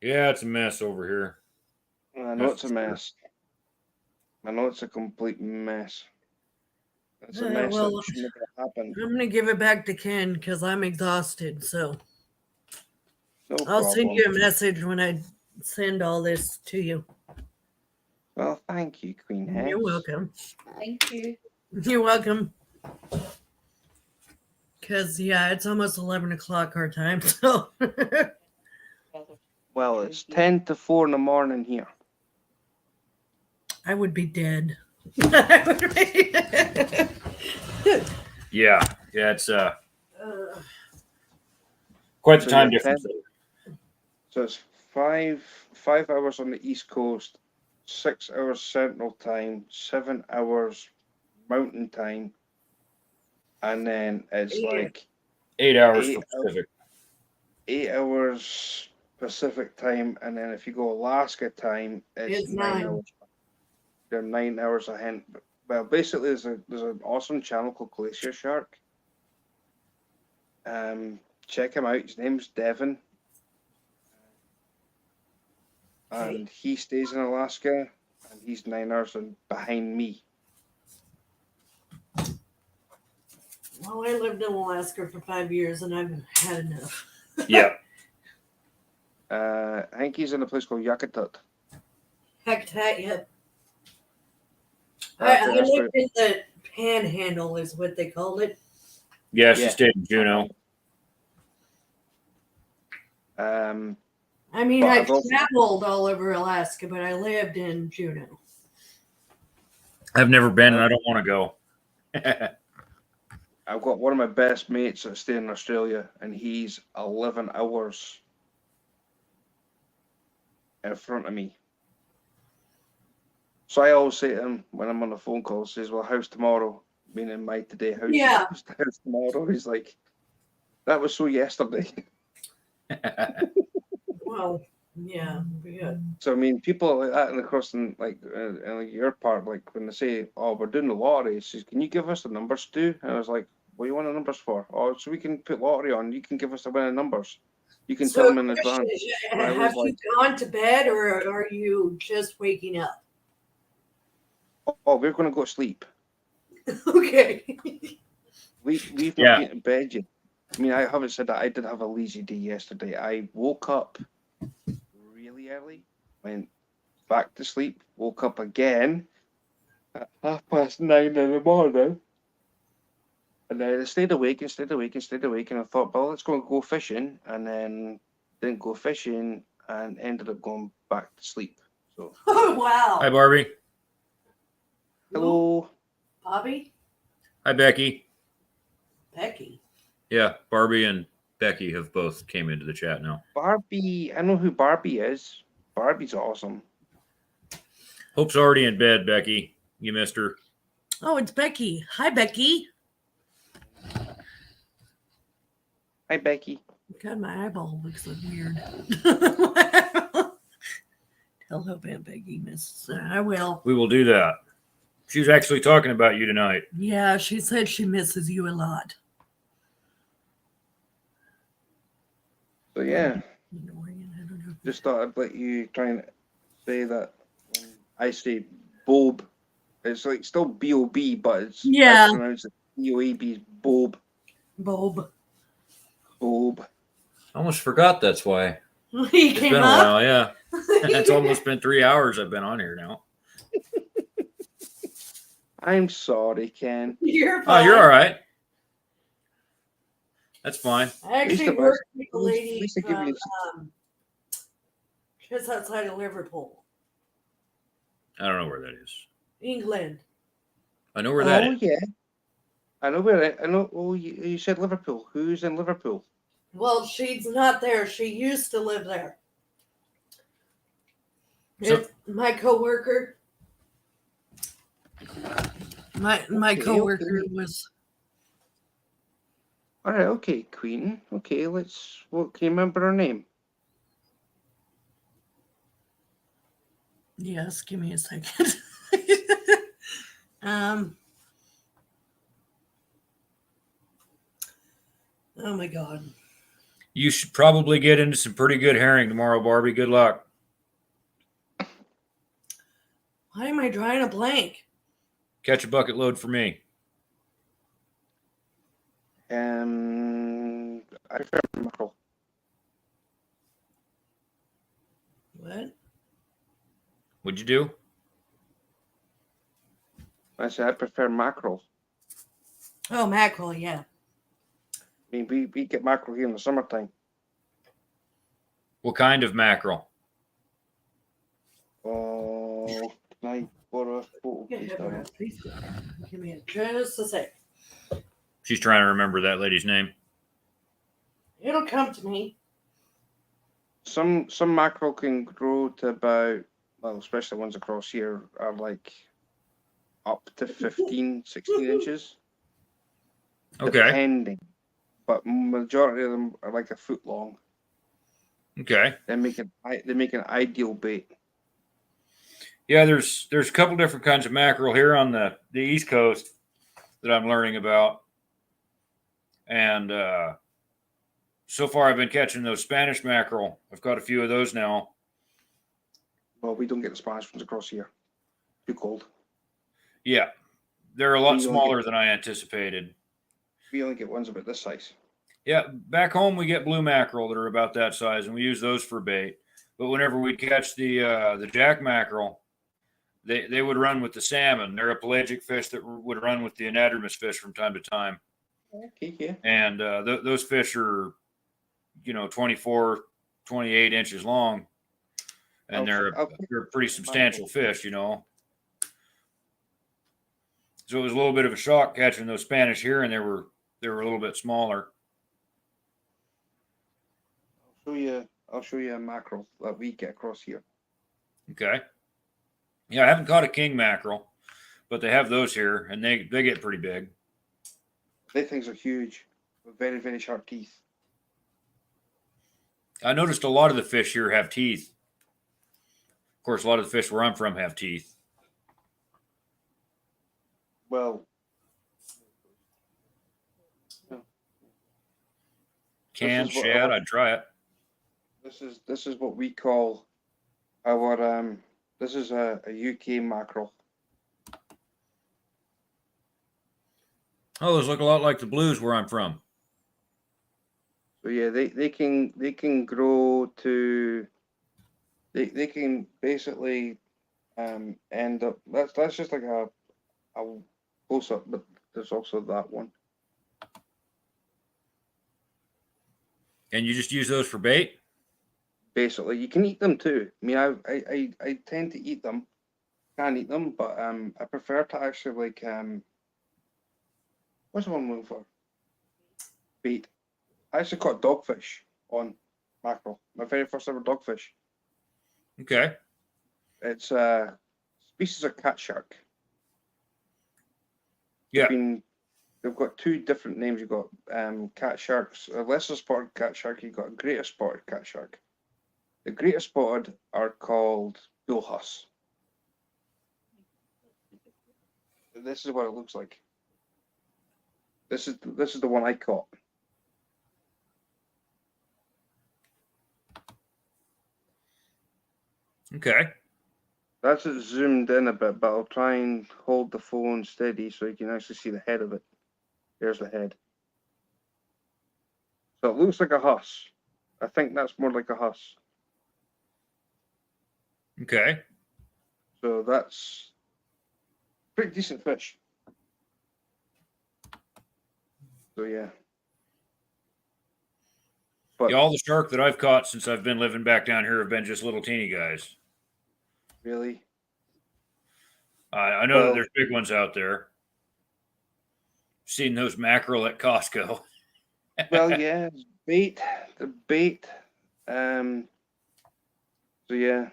Yeah, it's a mess over here. I know That's it's a for sure. mess. I know it's a complete mess. It's a Uh, mess well, that should never happen. I'm gonna give it back to Ken because I'm exhausted. So No I'll send problem. you a message when I send all this to you. Well, thank you, Queen Hex. You're welcome. Thank you. You're welcome. Because, yeah, it's almost 11 o'clock our time. So Well, it's 10 to 4 in the morning here. I would be dead. I would be Yeah, it's quite the So time yeah, difference. So it's five hours on the East Coast, 6 hours Central Time, 7 hours Mountain Time, and then it's Yeah. like 8 hours Eight for hours. Pacific. 8 hours Pacific Time, and then if you go Alaska time, it's It's 9 9. hours. They're 9 hours ahead. Well, basically, there's an awesome channel called Glacier Shark. Check him out. His name's Devin, and he stays in Alaska, and he's 9 hours behind me. Well, I lived in Alaska for 5 years and I've had enough. Yeah. I think he's in a place called Yakutat. Heck, yep. Okay, I that's lived in the Panhandle, is what they called it. Yeah, she Yeah. stayed in Juneau. I mean, But I I've also- traveled all over Alaska, but I lived in Juneau. I've never been, and I don't want to go. I've got one of my best mates that stay in Australia, and he's 11 hours in front of me. So I always say to him when I'm on a phone call, says, "Well, how's tomorrow?" Meaning my today. Yeah. How's tomorrow? He's like, "That was so yesterday." Well, yeah, good. So I mean, people like that, and across in like your part, like when they say, "Oh, we're doing the lottery," says, "Can you give us the numbers too?" And I was like, "What do you want the numbers for?" "Oh, so we can put lottery on. You can give us the winning numbers. You can tell them in question advance." is, And I was have you like, gone to bed or are you just waking up? "Oh, we're going to go to sleep. Okay. We've not Yeah. been to bed yet." I mean, I haven't said that. I did have a lazy day yesterday. I woke up really early, went back to sleep, woke up again at 9:30 in the morning. And then I stayed awake and stayed awake and stayed awake. And I thought, well, let's go fishing. And then didn't go fishing and ended up going back to sleep. So, Oh, wow. Hi, Barbie. hello. Bobby? Hi, Becky. Becky. Yeah, Barbie and Becky have both came into the chat now. Barbie. I know who Barbie is. Barbie's awesome. Hope's already in bed, Becky. You missed her. Oh, it's Becky. Hi, Becky. Hi, Becky. God, my eyeball looks so weird. Tell Hope Aunt Becky, Miss. I will. We will do that. She was actually talking about you tonight. Yeah, she said she misses you a lot. So, yeah. Annoying, I don't know. Just thought I'd let you try and say that when I say Bob, it's like still B-O-B, but it's Yeah. I pronounce it B-O-A-B, Bob. Bob. Bob. I almost forgot that's why. He It's came been a up. while, yeah. It's almost been 3 hours I've been on here now. I'm sorry, Ken. You're Oh, fine. you're all right. That's fine. I Least actually of us- worked with a at least- lady at least I give from you- just outside of Liverpool, I don't know where that is. England. I know where that Oh is. yeah, I know where it. I know. Oh, you said Liverpool. Who's in Liverpool? Well, she's not there. She used to live there. So- It's my coworker. My Okay, coworker okay. was. All right. Okay, Queen. Okay, let's. What can you remember her name? Yes, give me a second. um. Oh my God. You should probably get into some pretty good herring tomorrow, Barbie. Good luck. Why am I drawing a blank? Catch a bucket load for me. I prefer mackerel. What? What'd you do? I said I prefer mackerel. Oh, mackerel. Yeah. I mean, we get mackerel here in the summertime. What kind of mackerel? Oh, can I borrow a photo? Yeah, Please, yeah, darling? please. Give me just a sec. She's trying to remember that lady's name. It'll come to me. Some mackerel can grow to about, well, especially ones across here are like up to 15, 16 inches. Okay. Depending. But majority of them are like a foot long. Okay. They make an ideal bait. Yeah, there's a couple different kinds of mackerel here on the East Coast that I'm learning about. And so far I've been catching those Spanish mackerel. I've got a few of those now. Well, we don't get the Spanish ones across here. Too cold. Yeah. They're a lot We don't smaller get- than I anticipated. We only get ones about this size. Yeah, back home we get blue mackerel that are about that size, and we use those for bait. But whenever we catch the jack mackerel, they would run with the salmon. They're a pelagic fish that would run with the anadromous fish from time to time. Okay, yeah. And those fish are, 24, 28 inches long, and they're a pretty substantial fish, So it was a little bit of a shock catching those Spanish here, and they were a little bit smaller. I'll show you a mackerel that we get across here. Okay. Yeah, I haven't caught a king mackerel, but they have those here, and they get pretty big. They things are huge, with very, very sharp teeth. I noticed a lot of the fish here have teeth. Of course, a lot of the fish where I'm from have teeth. Well, Canned This is what shad, our- I'd try it. this is what we call our this is a UK mackerel. Oh, those look a lot like the blues where I'm from. So yeah, they can grow to they can basically end up that's just like a close up, but there's also that one. And you just use those for bait? Basically, you can eat them too. I mean, I tend to eat them. Can eat them, but I prefer to actually like what's the one I'm looking for? Bait. I actually caught dogfish on mackerel. My very first ever dogfish. Okay. It's a species of cat shark. Yeah. They've got two different names. You've got cat sharks, a lesser spotted cat shark. You've got a greater spotted cat shark. The greater spotted are called bullhuss. This is what it looks like. This is the one I caught. Okay. That's it zoomed in a bit, but I'll try and hold the phone steady so you can actually see the head of it. There's the head. So it looks like a huss. I think that's more like a huss. Okay. So that's pretty decent fish. So yeah. But Yeah, all the shark that I've caught since I've been living back down here have been just little teeny guys. really, I know that Well- there's big ones out there. seen those mackerel at Costco. Well, yeah, bait, the bait. So yeah,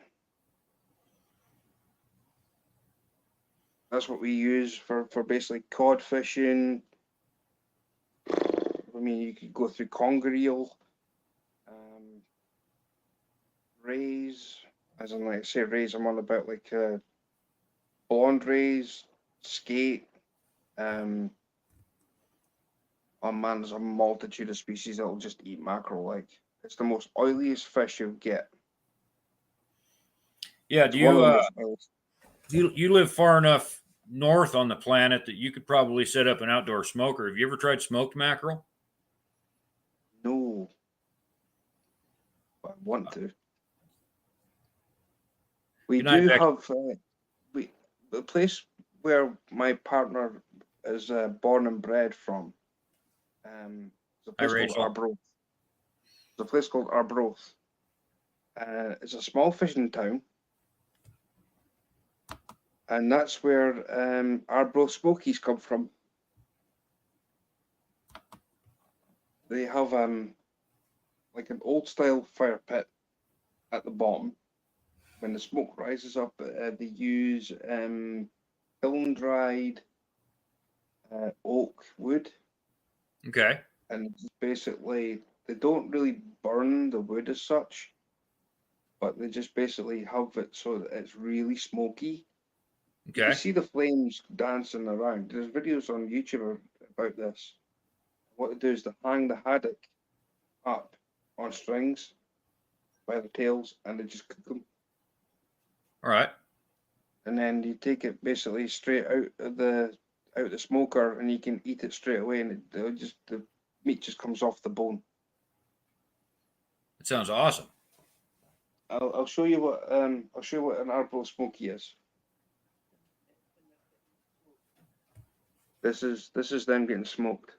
that's what we use for basically cod fishing. I mean, you could go through conger eel, rays, as in like I say rays. I'm on about like blonde rays, skate. Oh man, there's a multitude of species that'll just eat mackerel. Like it's the most oiliest fish you'll get. Yeah, It's do one of you the most oiliest. you live far enough north on the planet that you could probably set up an outdoor smoker. Have you ever tried smoked mackerel? No, but I want to. We Good night, do Becky. have the place where my partner is born and bred from. It's a Hi, place called Rachel. Arbroath. It's a place called Arbroath. It's a small fishing town, and that's where Arbroath Smokies come from. They have like an old style fire pit at the bottom. When the smoke rises up, they use kiln dried oak wood, Okay. and basically they don't really burn the wood as such, but they just basically have it so that it's really smoky. You Okay. see the flames dancing around. There's videos on YouTube about this. What they do is they hang the haddock up on strings by the tails, and they just cook them. All right. And then you take it basically straight out of the smoker, and you can eat it straight away, and the meat just comes off the bone. That sounds awesome. I'll show you what an Arbroath smoky is. This is them getting smoked.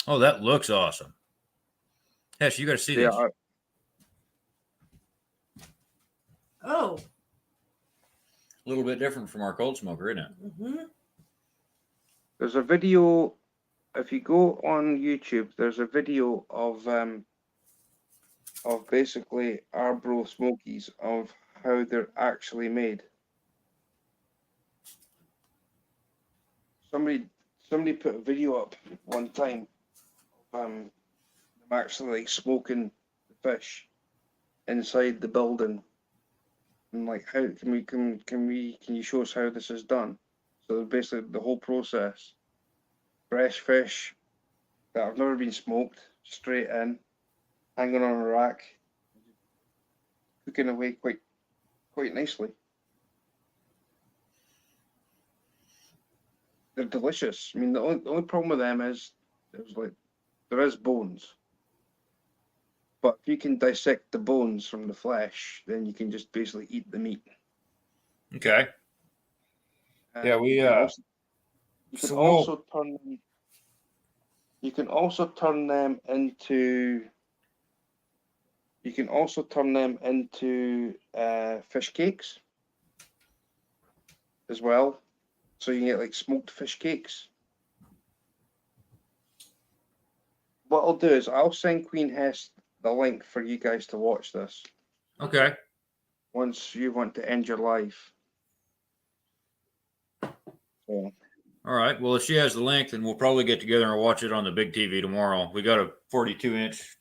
Oh, that looks awesome. Yes, you got to see They this. are, Oh. A little bit different from our cold smoker, isn't it? Mm-hmm. there's a video. If you go on YouTube, there's a video of basically Arbroath smokies, of how they're actually made. Somebody put a video up one time of them actually like smoking the fish inside the building, and like how can you show us how this is done? So basically the whole process: fresh fish that have never been smoked, straight in, hanging on a rack, cooking away quite nicely. They're delicious. I mean, the only problem with them is there is bones, but if you can dissect the bones from the flesh, then you can just basically eat the meat. Okay. Yeah, we, You can so also turn them. You can also turn them into. You can also turn them into fish cakes as well. So you can get like smoked fish cakes. What I'll do is I'll send Queen Hest the link for you guys to watch this Okay. once you want to end your life. So, All right. Well, if she has the link, then we'll probably get together and watch it on the big TV tomorrow. We got a 42-inch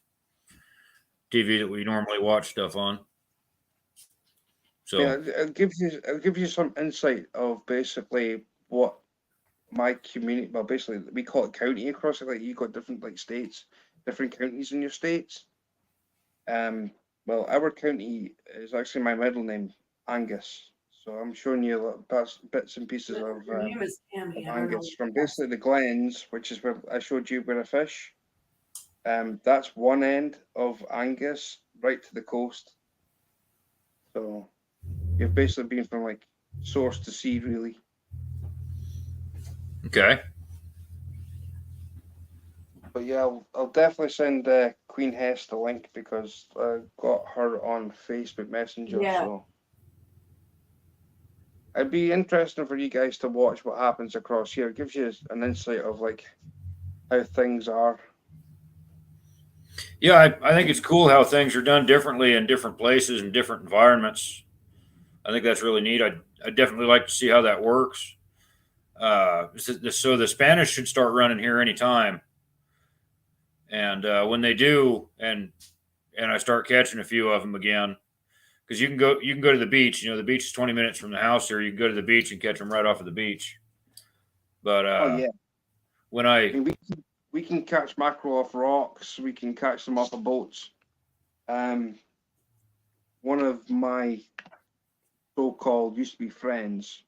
TV that we normally watch stuff on. So, yeah, I'll give you some insight of basically what my community. Well, basically we call it county across it. Like you got different like states, different counties in your states. Well, our county is actually my middle name, Angus. So I'm showing you bits and pieces of Her name is Tammy. I don't know. Angus from basically the Glens, which is where I showed you where I fish. That's one end of Angus, right to the coast. So you've basically been from like source to sea, really. okay. But yeah, I'll definitely send Queen Hest the link because I got her on Facebook Messenger. Yeah. So it'd be interesting for you guys to watch what happens across here. It gives you an insight of like how things are. Yeah, I think it's cool how things are done differently in different places and different environments. I think that's really neat. I definitely like to see how that works. So the Spanish should start running here anytime, and when they do, and I start catching a few of them again, because you can go to the beach. You know, the beach is 20 minutes from the house here. You can go to the beach and catch them right off of the beach. But Oh yeah, when I mean we can catch mackerel off rocks. We can catch them off of boats. One of my so-called used to be friends,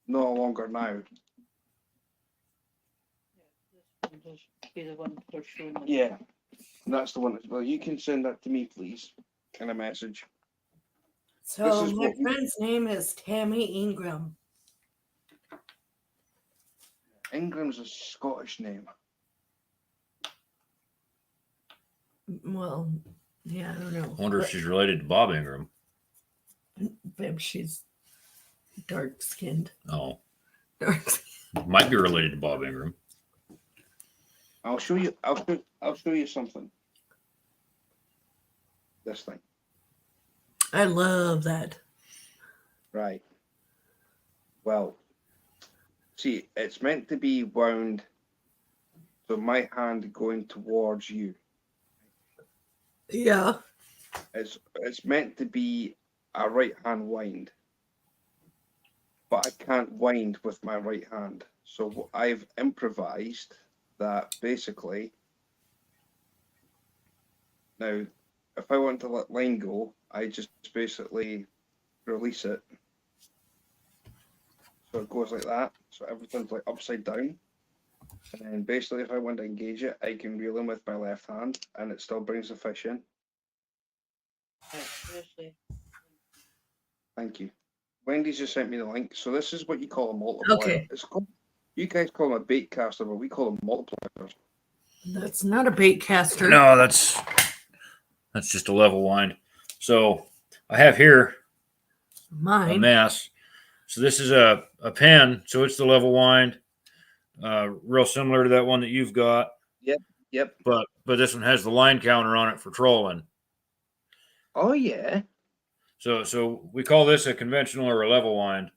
no longer now. Be the one for showing them. Yeah, that's the one. Well, you can send that to me, please, in a message. So This is my what we- friend's name is Tammy Ingram. Ingram's a Scottish name. Well, yeah, I don't know. I wonder if she's related to Bob Ingram. Babe, she's dark skinned. Oh, Dark. might be related to Bob Ingram. I'll show you. I'll show you something. This thing, I love that. right? Well, see, it's meant to be wound, so my hand going towards you. Yeah. It's meant to be a right hand wind, but I can't wind with my right hand. So I've improvised that basically. Now, if I want to let line go, I just basically release it. So it goes like that. So everything's like upside down. And then basically, if I want to engage it, I can reel in with my left hand, and it still brings the fish in. Yeah, seriously. Thank you. Wendy's just sent me the link. So this is what you call a multiplier. Okay. It's called. You guys call them a bait caster, but we call them multipliers. That's not a bait caster. No, that's just a level wind. So I have here a Mine. mess. So this is a pen. So it's the level wind, real similar to that one that you've got. Yep. But this one has the line counter on it for trolling. Oh yeah. So we call this a conventional or a level wind.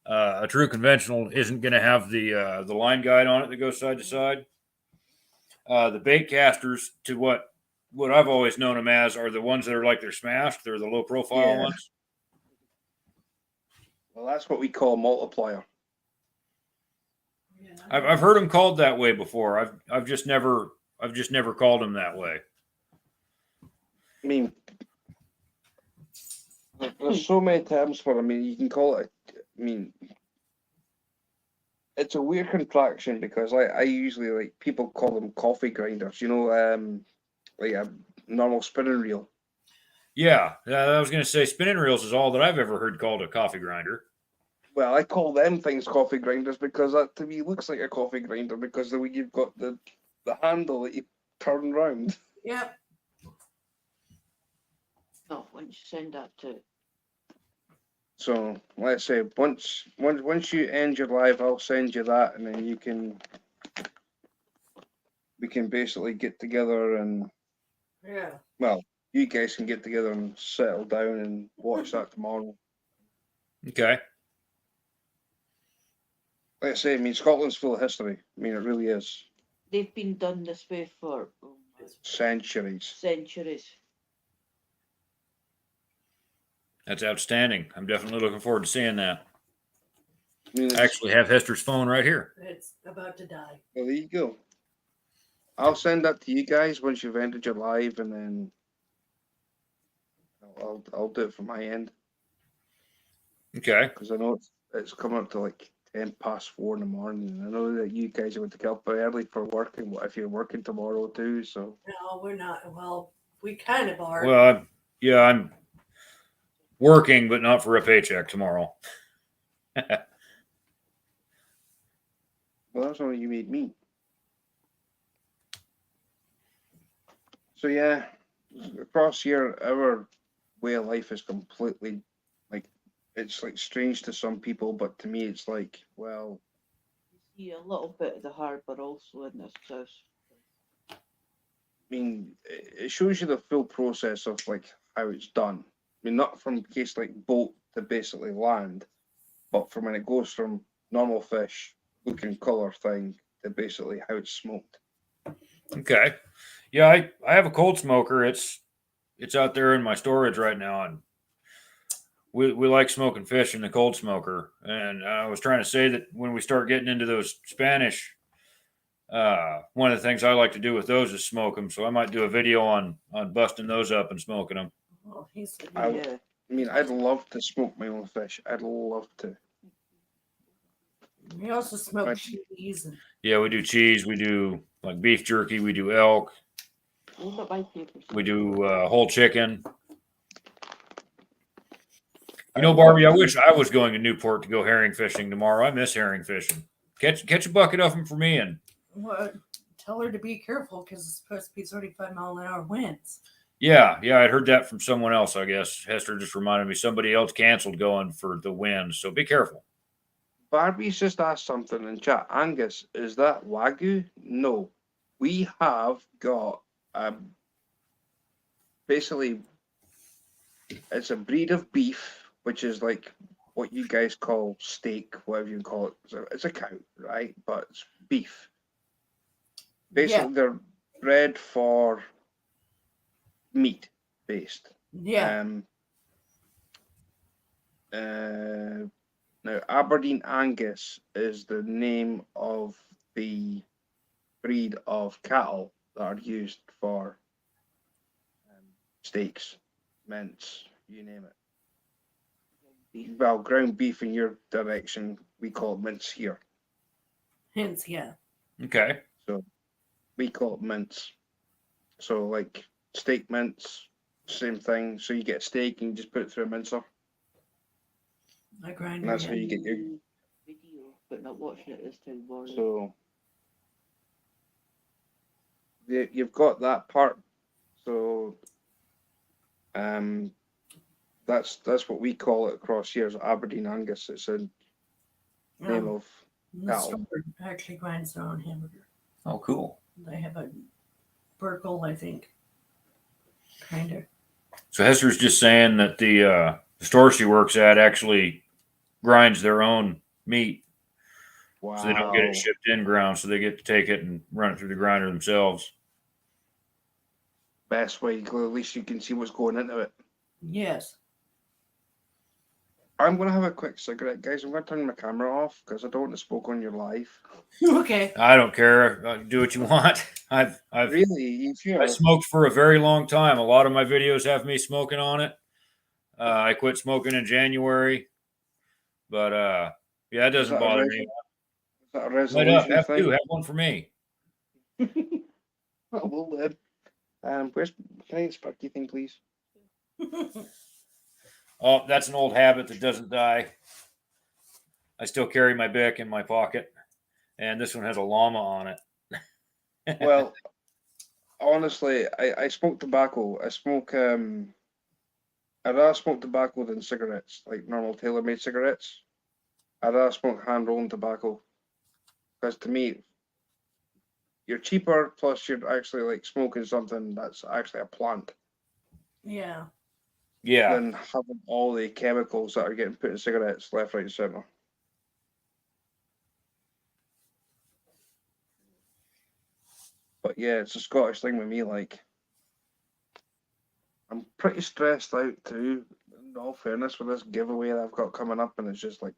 A true conventional isn't going to have the line guide on it that goes side to side. The bait casters, to what I've always known them as, are the ones that are like they're smashed. They're the low profile Yeah. ones. Well, that's what we call a multiplier. I've heard them called that way before. I've just never called them that way. I mean, there's so many terms for it. I mean, you can call it. I mean, it's a weird contraction because I usually like people call them coffee grinders. You know, like a normal spinning reel. Yeah, I was going to say spinning reels is all that I've ever heard called a coffee grinder. Well, I call them things coffee grinders because that to me looks like a coffee grinder because the way you've got the handle that you turn round. Yep. No, once you send that to So let's say once you end your live, I'll send you that, and then we can basically get together and Yeah. well, you guys can get together and settle down and watch that tomorrow. Okay. Like I say, I mean Scotland's full of history. I mean it really is. they've been done this way for Centuries. centuries. That's outstanding. I'm definitely looking forward to seeing that. I mean, I actually have Hester's phone right here. It's about to die. well, there you go. I'll send that to you guys once you've ended your live, and then I'll do it from my end Okay. because I know it's coming up to like 4:10 in the morning. And I know that you guys are going to get up very early for working. What if you're working tomorrow too? So No, we're not. Well, we kind of are. Well, I'm working, but not for a paycheck tomorrow. well, that's only you made me. So yeah, across here, our way of life is completely like it's like strange to some people, but to me, it's like, well, You see a little bit of the harbour also in this house. I mean, it shows you the full process of like how it's done. I mean, not from case like boat to basically land, but from when it goes from normal fish looking color thing to basically how it's smoked. Okay. Yeah, I have a cold smoker. It's out there in my storage right now, and we like smoking fish in the cold smoker. And I was trying to say that when we start getting into those Spanish, one of the things I like to do with those is smoke them. So I might do a video on busting those up and smoking them. Oh, he said, I- Yeah. I mean, I'd love to smoke my own fish. I'd love to. we also smoke Right. cheese and Yeah, we do cheese. We do like beef jerky. We do elk. Hold up my papers. We do whole chicken. You know, Barbie, I wish I was going to Newport to go herring fishing tomorrow. I miss herring fishing. Catch a bucket of them for me, and well, tell her to be careful because it's supposed to be 35-mile-an-hour winds. yeah, I'd heard that from someone else. I guess Hester just reminded me somebody else canceled going for the wind, so be careful. Barbie's just asked something in chat. Angus, is that Wagyu? No. We have got basically it's a breed of beef, which is like what you guys call steak, whatever you call it. So it's a cow, right? But it's beef. Basically, they're bred for meat based. Yeah. Now, Aberdeen Angus is the name of the breed of cattle that are used for steaks, mince, you name it. Well, ground beef in your direction, we call it mince here. Hence, yeah. Okay. So we call it mince. So like steak mince, same thing. So you get a steak and you just put it through a mincer. I grind And that's it. how you get your. Video, but not watching it this time morning. So you've got that part. So that's what we call it across here as Aberdeen Angus. It's a name of The cow. store actually grinds their own hamburger. Oh, cool. They have a Burkle, I think. Kind of. So Hester's just saying that the store she works at actually grinds their own meat, Wow. so they don't get it shipped in ground. So they get to take it and run it through the grinder themselves. Best way, at least you can see what's going into it. Yes. I'm gonna have a quick cigarette, guys. I'm gonna turn my camera off because I don't want to smoke on your live. Okay. I don't care. Do what you want. I've Really, if you're I smoked for a very long time. A lot of my videos have me smoking on it. I quit smoking in January, but yeah, it doesn't that a bother res- me. is that a Light up, resolution have thing? two, have one for me. Oh, well, where's can I get a sparky thing, please? Oh, that's an old habit that doesn't die. I still carry my Bic in my pocket, and this one has a llama on it. Well, honestly, I smoke tobacco. I smoke I'd rather smoke tobacco than cigarettes, like normal tailor-made cigarettes. I'd rather smoke hand-rolled tobacco because to me, you're cheaper. Plus, you're actually like smoking something that's actually a plant Yeah. Yeah, than having all the chemicals that are getting put in cigarettes left, right, and center. But yeah, it's a Scottish thing with me. Like, I'm pretty stressed out too. In all fairness, with this giveaway that I've got coming up, and it's just like,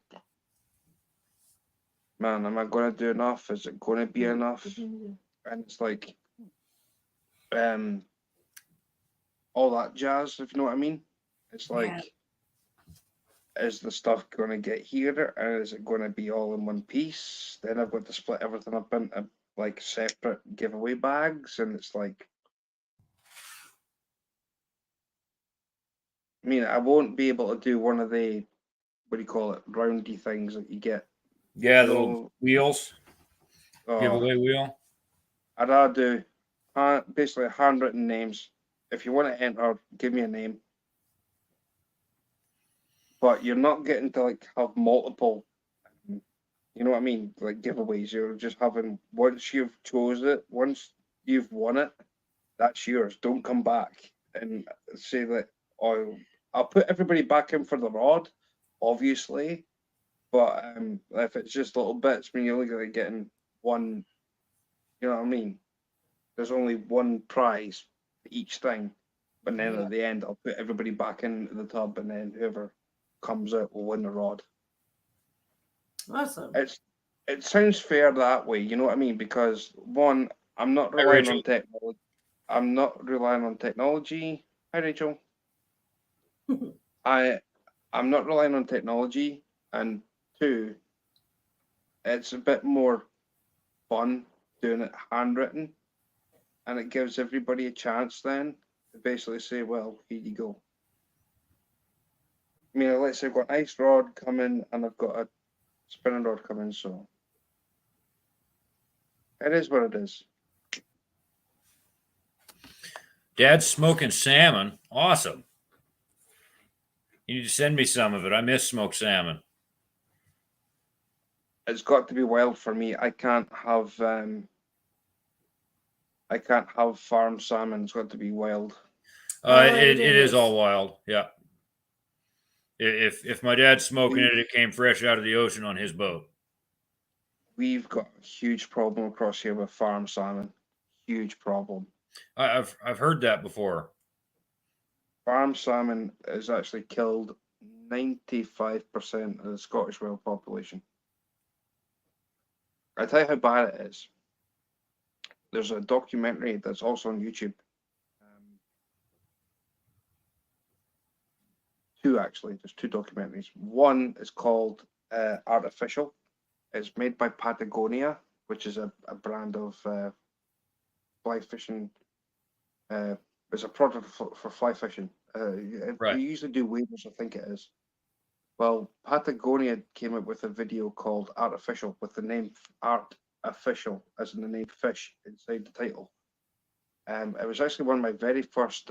man, am I going to do enough? Is it going to be enough? And it's like, all that jazz, if you know what I mean. It's like, Yeah. is the stuff going to get here, and is it going to be all in one piece? Then I've got to split everything up into like separate giveaway bags, and it's like, I mean, I won't be able to do one of the, what do you call it, roundy things that you get. yeah, the No. little wheels, giveaway wheel. I'd rather do basically handwritten names. If you want to enter, give me a name. but you're not getting to like have multiple. You know what I mean? Like giveaways. You're just having once you've chose it, once you've won it, that's yours. Don't come back and say that. Oh, I'll put everybody back in for the rod, obviously. But if it's just little bits, I mean, you're only going to getting one. You know what I mean? There's only one prize for each thing. But then Yeah. at the end, I'll put everybody back into the tub, and then whoever comes out will win the rod. Awesome. It sounds fair that way, you know what I mean? Because one, I'm not Hi, relying Rachel. on technology. I'm not relying on technology. Hi, Rachel. I'm not relying on technology, and two, it's a bit more fun doing it handwritten, and it gives everybody a chance then to basically say, well, here you go. I mean, let's say I've got an ice rod coming and I've got a spinning rod coming, so it is what it is. Dad's smoking salmon. Awesome. You need to send me some of it. I miss smoked salmon. It's got to be wild for me. I can't have farm salmon. It's got to be wild. It is all wild. Yeah. If my dad's smoking it, it came fresh out of the ocean on his boat. We've got a huge problem across here with farm salmon. Huge problem. I've heard that before. Farm salmon has actually killed 95% of the Scottish wild population. I tell you how bad it is. There's a documentary that's also on YouTube. Two actually. There's two documentaries. One is called Artificial. It's made by Patagonia, which is a brand of fly fishing. It's a product for fly fishing. Right. They usually do waders, I think it is. Well, Patagonia came up with a video called Artificial with the name Artificial, as in the name fish inside the title. It was actually one of my very first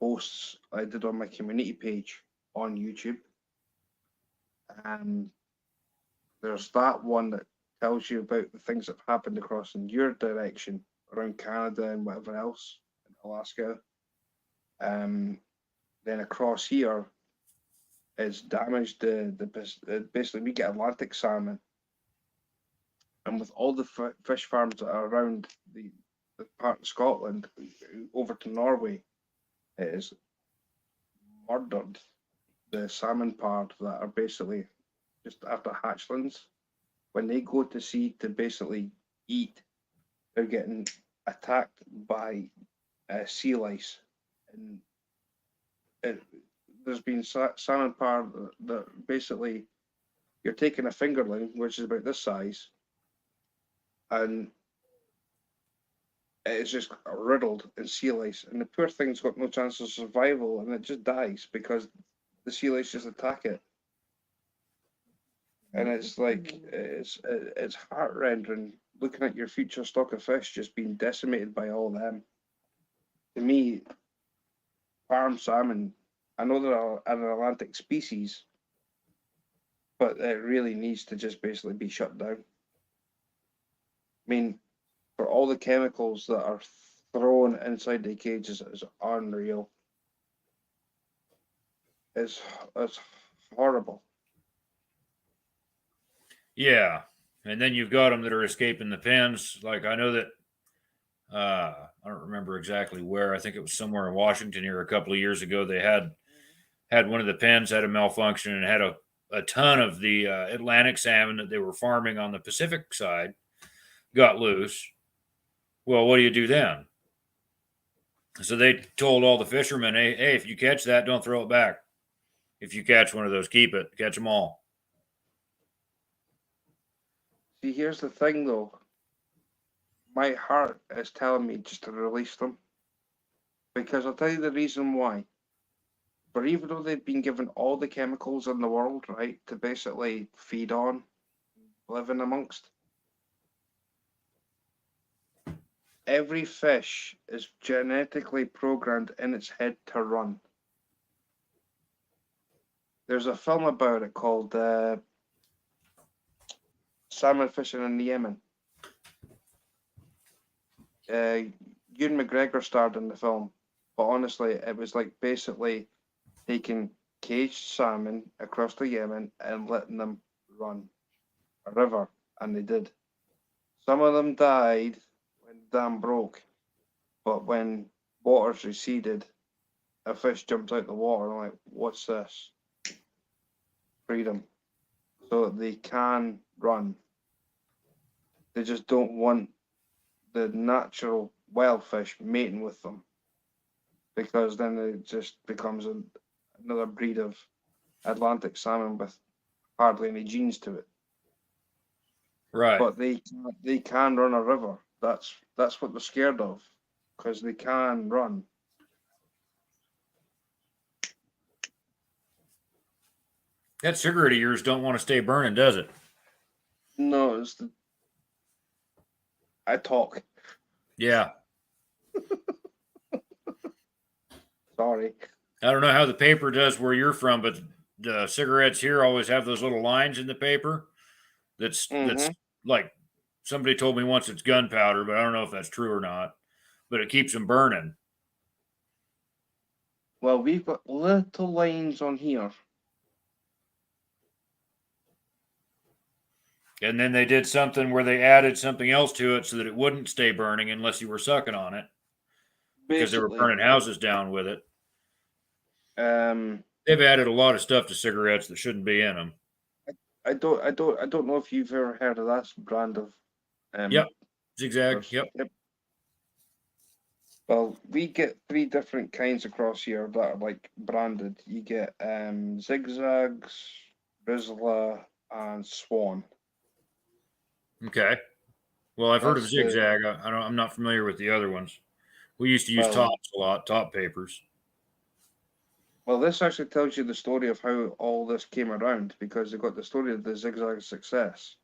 posts I did on my community page on YouTube. There's that one that tells you about the things that have happened across in your direction around Canada and whatever else in Alaska. Then across here, it's damaged basically we get Atlantic salmon, and with all the fish farms that are around the part of Scotland over to Norway, it is murdered the salmon part that are basically just after hatchlings. When they go to sea to basically eat, they're getting attacked by sea lice, and there's been salmon par that basically you're taking a fingerling, which is about this size, and it's just riddled in sea lice, and the poor thing's got no chance of survival, and it just dies because the sea lice just attack it. And it's like it's heart-rending looking at your future stock of fish just being decimated by all them. To me, farm salmon, I know they're an Atlantic species, but it really needs to just basically be shut down. I mean, for all the chemicals that are thrown inside the cages is unreal. It's horrible. Yeah. And then you've got them that are escaping the pens. Like I know that I don't remember exactly where. I think it was somewhere in Washington here a couple of years ago. They had one of the pens had a malfunction and had a ton of the Atlantic salmon that they were farming on the Pacific side got loose. Well, what do you do then? So they told all the fishermen, hey, if you catch that, don't throw it back. If you catch one of those, keep it. Catch them all. See, here's the thing though. My heart is telling me just to release them. Because I'll tell you the reason why. But even though they've been given all the chemicals in the world, right, to basically feed on, living amongst, every fish is genetically programmed in its head to run. there's a film about it called Salmon Fishing in the Yemen. Ewan McGregor starred in the film, but honestly, it was like basically taking caged salmon across the Yemen and letting them run a river, and they did. Some of them died when the dam broke, but when waters receded, a fish jumped out the water. I'm like, what's this? Freedom. So they can run. They just don't want the natural wild fish mating with them, because then it just becomes another breed of Atlantic salmon with hardly any genes to it. Right. But they can run a river. That's what they're scared of, because they can run. That cigarette of yours don't want to stay burning, does it? No, I talk. Yeah. Sorry. I don't know how the paper does where you're from, but the cigarettes here always have those little lines in the paper. That's like somebody told me once it's gunpowder, but I don't know if that's true or not. But it keeps them burning. Well, we've got little lines on here. And then they did something where they added something else to it so that it wouldn't stay burning unless you were sucking on it, because they were Basically, burning houses down with it. um, They've added a lot of stuff to cigarettes that shouldn't be in them. I don't know if you've ever heard of that brand of. Yep. Zigzag. There's- Yep. Well, we get 3 different kinds across here that are like branded. You get Zigzags, Rizla, and Swan. Okay. Well, I've heard of That's the- Zigzag. I'm not familiar with the other ones. We used to use Well- tops a lot, top papers. Well, this actually tells you the story of how all this came around, because they got the story of the Zigzag success.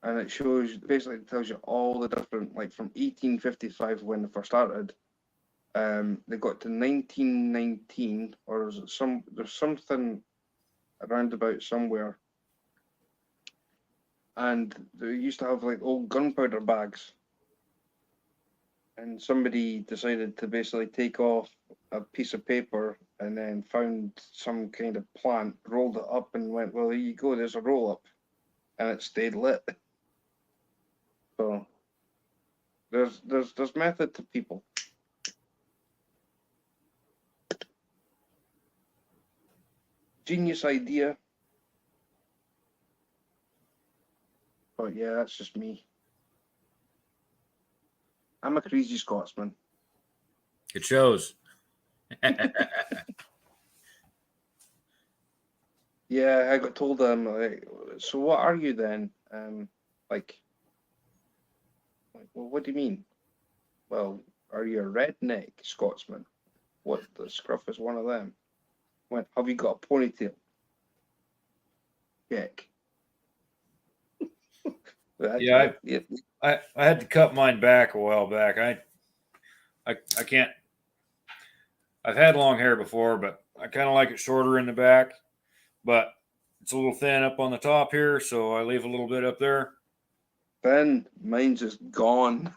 And it basically tells you all the different, like from 1855 when they first started. They got to 1919, or is it there's something around about somewhere. And they used to have like old gunpowder bags. And somebody decided to basically take off a piece of paper and then found some kind of plant, rolled it up, and went, well, there you go, there's a roll up. And it stayed lit. So there's method to people. Genius idea. But yeah, that's just me. I'm a crazy Scotsman. It shows. Yeah, I got told like, so what are you then? Like, well, what do you mean? Well, are you a redneck Scotsman? What, the scruff is one of them? Went, have you got a ponytail? Check. Yeah, I had to cut mine back a while back. I can't. I've had long hair before, but I kind of like it shorter in the back. But it's a little thin up on the top here, so I leave a little bit up there. Then mine's just gone.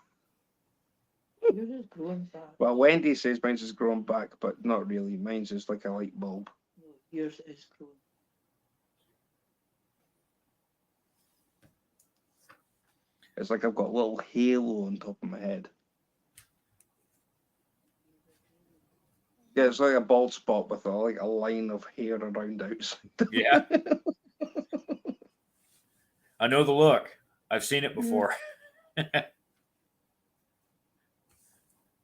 Yours is growing back. Well, Wendy says mine's just grown back, but not really. Mine's just like a light bulb. No, yours is growing. It's like I've got a little halo on top of my head. Yeah, it's like a bald spot with like a line of hair around outside. Yeah. I know the look. I've seen it before.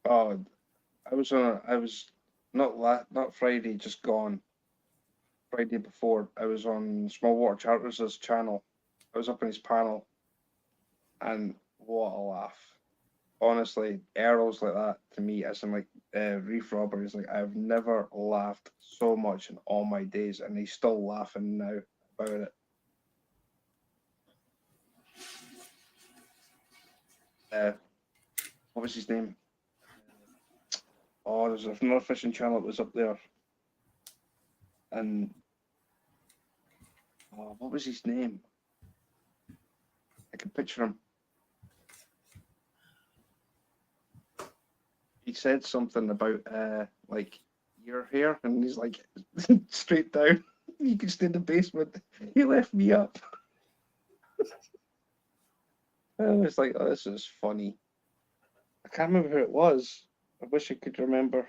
Oh, I was not Friday, just gone. Friday before, I was on Small Water Charters' channel. I was up in his panel, and what a laugh! Honestly, Errol's like that to me, as in like Reef Robber is like, I've never laughed so much in all my days, and he's still laughing now about it. What was his name? Oh, there's another fishing channel that was up there, and Oh, what was his name? I can picture him. He said something about like your hair, and he's like straight down. You can stay in the basement. He left me up. I was like, oh, this is funny. I can't remember who it was. I wish I could remember.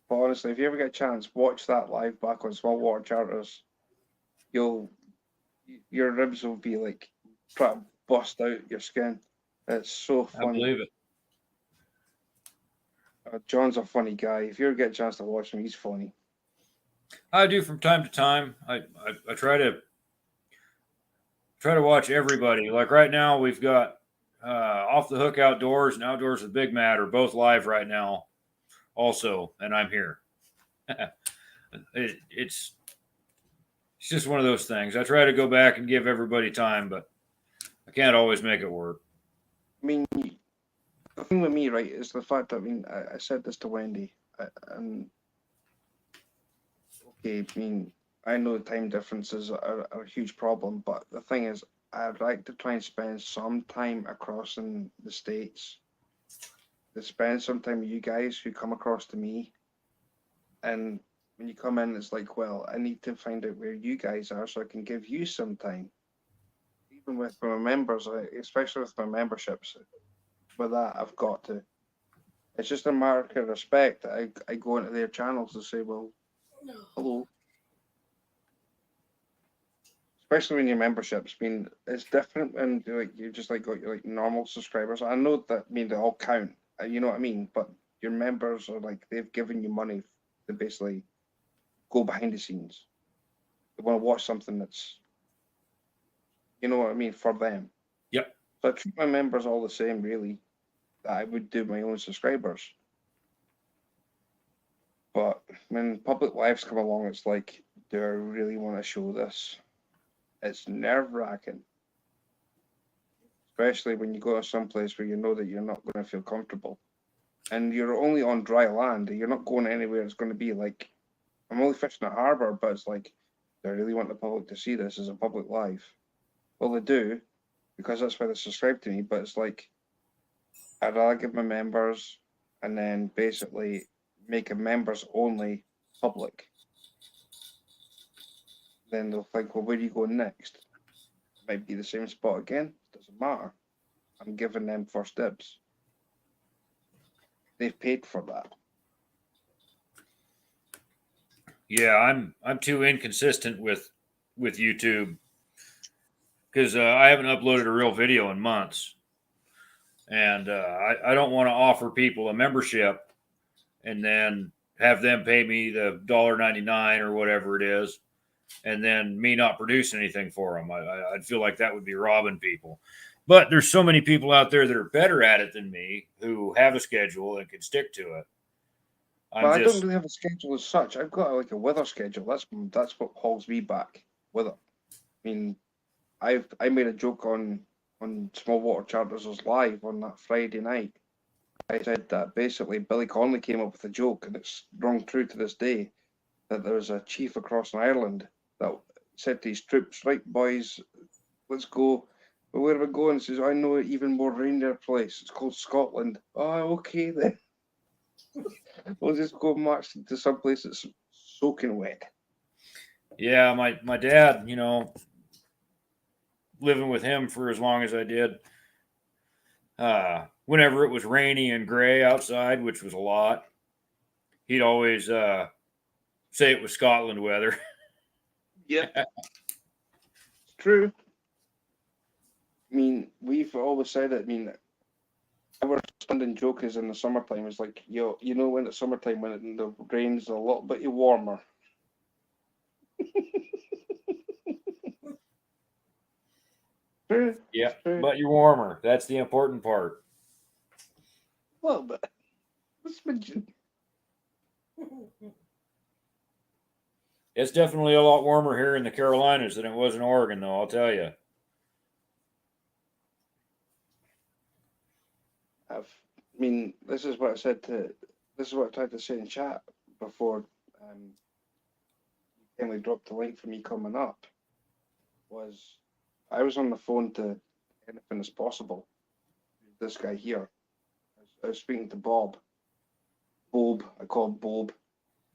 But honestly, if you ever get a chance, watch that live back on Small Water Charters. Your ribs will be like trying to bust out your skin. It's so I funny. believe it. John's a funny guy. If you ever get a chance to watch him, he's funny. I do from time to time. I try to watch everybody. Like right now, we've got Off the Hook Outdoors and Outdoors with Big Matt are both live right now, also, and I'm here. It's just one of those things. I try to go back and give everybody time, but I can't always make it work. I mean, the thing with me, right, is the fact that I said this to Wendy, and okay, I mean, I know time differences are a huge problem, but the thing is, I'd like to try and spend some time across in the States, to spend some time with you guys who come across to me, and when you come in, it's like, well, I need to find out where you guys are so I can give you some time. Even with my members, especially with my memberships, with that, I've got to. It's just a mark of respect that I go into their channels to say, well, hello. Especially when your memberships, I mean, it's different when like you just like got your like normal subscribers. I know that, I mean, they all count, you know what I mean? But your members are like, they've given you money to basically go behind the scenes. They want to watch something that's, you know what I mean, for them. Yep. So I treat my members all the same, really, that I would do my own subscribers. But when public lives come along, it's like, do I really want to show this? It's nerve-wracking. Especially when you go to some place where you know that you're not going to feel comfortable. And you're only on dry land. You're not going anywhere. It's going to be like, I'm only fishing a harbour, but it's like, do I really want the public to see this as a public live? Well, they do, because that's why they subscribe to me. But it's like, I'd rather give my members and then basically make a members only public. Then they'll think, well, where do you go next? Might be the same spot again. Doesn't matter. I'm giving them first dibs. They've paid for that. Yeah, I'm too inconsistent with YouTube because I haven't uploaded a real video in months, and I don't want to offer people a membership and then have them pay me the $1.99 or whatever it is, and then me not produce anything for them. I'd feel like that would be robbing people. But there's so many people out there that are better at it than me who have a schedule and can stick to it. Well, I don't really have a schedule as such. I've got like a weather schedule. That's what holds me back with it. I mean, I made a joke on Small Water Charters live on that Friday night. I said that basically Billy Connolly came up with a joke, and it's rung true to this day, that there was a chief across in Ireland that said to his troops, right, boys, let's go. But where are we going? He says, I know an even more rainier place. It's called Scotland. Oh, okay then. We'll just go march to some place that's soaking wet. Yeah, my dad, living with him for as long as I did, whenever it was rainy and gray outside, which was a lot, he'd always say it was Scotland weather. Yeah. It's true. I mean, we've always said it. I mean, our standing joke is in the summertime is like, you know, when it's summertime, when the rain's a little bit warmer. True. Yeah, True. but you're warmer. That's the important part. A little bit. Let's mention. It's definitely a lot warmer here in the Carolinas than it was in Oregon, though, I'll tell you. I mean, this is what I tried to say in chat before you kindly dropped the link for me coming up. was I was on the phone to Anything Is Possible. This guy here. I was speaking to Bob. Bob, I call him Bob.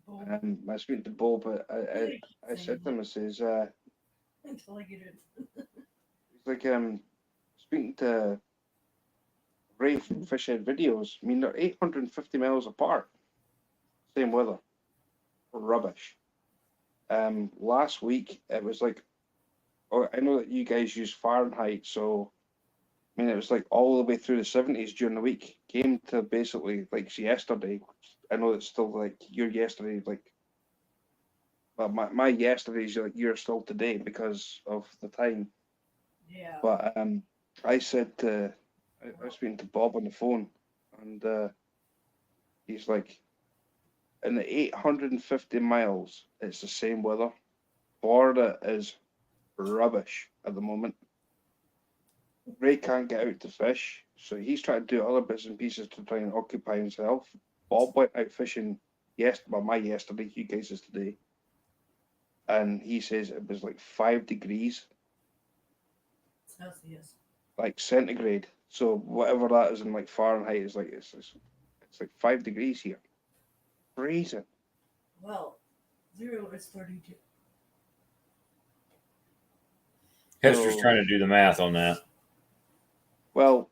I was speaking to Bob. I said to him, I says, Until I get it. it's like speaking to Ray from Fishhead Videos. I mean, they're 850 miles apart. Same weather. Rubbish. Last week it was like, oh, I know that you guys use Fahrenheit, so I mean it was like all the way through the 70s during the week. Came to basically like yesterday. I know it's still like your yesterday, like, well, my yesterday's like you're still today because of the time. Yeah. But I said to, I was speaking to Bob on the phone, and he's like, in the 850 miles, it's the same weather. Florida is rubbish at the moment. Ray can't get out to fish, so he's trying to do other bits and pieces to try and occupy himself. Bob went out fishing my yesterday, you guys is today, and he says it was like 5 degrees, Celsius. like centigrade. So whatever that is in like Fahrenheit is like it's like 5 degrees here. Freezing. Well, 0 is 32. Hester's So- trying to do the math on that. Well,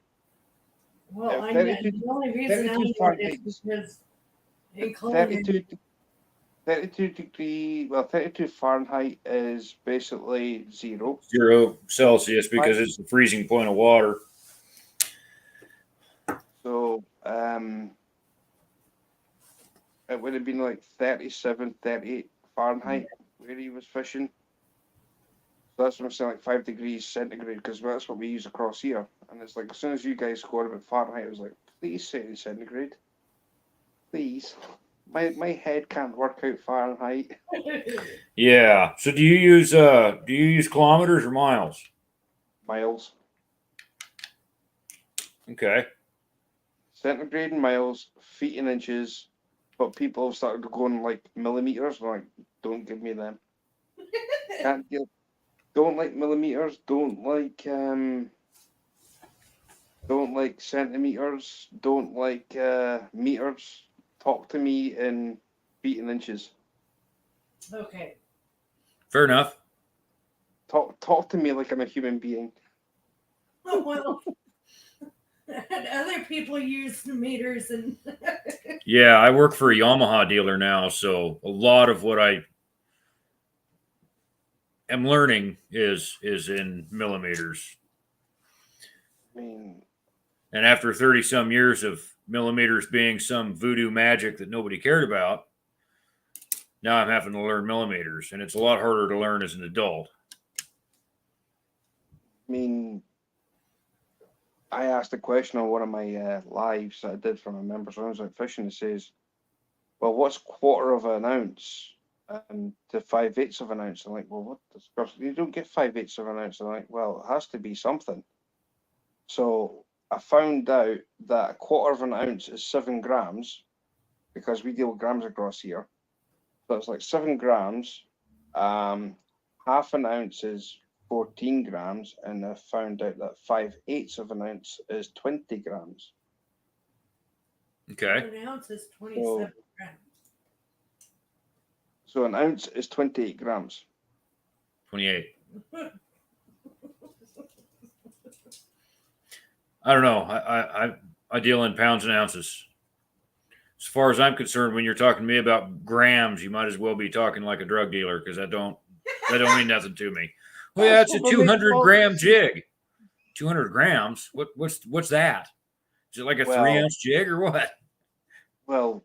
Well, Yeah, I know 32 the only reason I 32 know it Fahrenheit. is because in Colin 32 degree, well, 32 Fahrenheit is basically 0. 0 Celsius because it's the freezing point of water. So, it would have been like 37, 38 Fahrenheit where he was fishing. So that's what I'm saying, like 5 degrees centigrade, because that's what we use across here. And it's like, as soon as you guys scored about Fahrenheit, it was like, please say it in centigrade. Please. My head can't work out Fahrenheit. Yeah. So do you use kilometers or miles? Miles. Okay. Centigrade and miles, feet and inches, but people have started going like millimeters. I'm like, don't give me them. Can't deal. Don't like millimeters. Don't like centimeters. Don't like meters. Talk to me in feet and inches. Okay. Fair enough. Talk to me like I'm a human being. Oh, well. And other people use meters and Yeah, I work for a Yamaha dealer now, so a lot of what I am learning is in millimeters. I mean, And after 30 some years of millimeters being some voodoo magic that nobody cared about, now I'm having to learn millimeters, and it's a lot harder to learn as an adult. I asked a question on one of my lives that I did for my members when I was out fishing. It says, well, what's quarter of an ounce to 5/8 of an ounce? I'm like, well, what? You don't get 5/8 of an ounce. I'm like, well, it has to be something. So I found out that a quarter of an ounce is 7 grams because we deal with grams across here. So it's like 7 grams. Half an ounce is 14 grams, and I found out that 5/8 of an ounce is 20 grams. Okay. an ounce is 27 grams. So an ounce is 28 grams. 28. I don't know. I deal in pounds and ounces. As far as I'm concerned, when you're talking to me about grams, you might as well be talking like a drug dealer because that don't mean nothing to me. Well, yeah, it's a 200-gram jig. 200 grams? What's that? Is it like a 3-ounce jig or what? Well,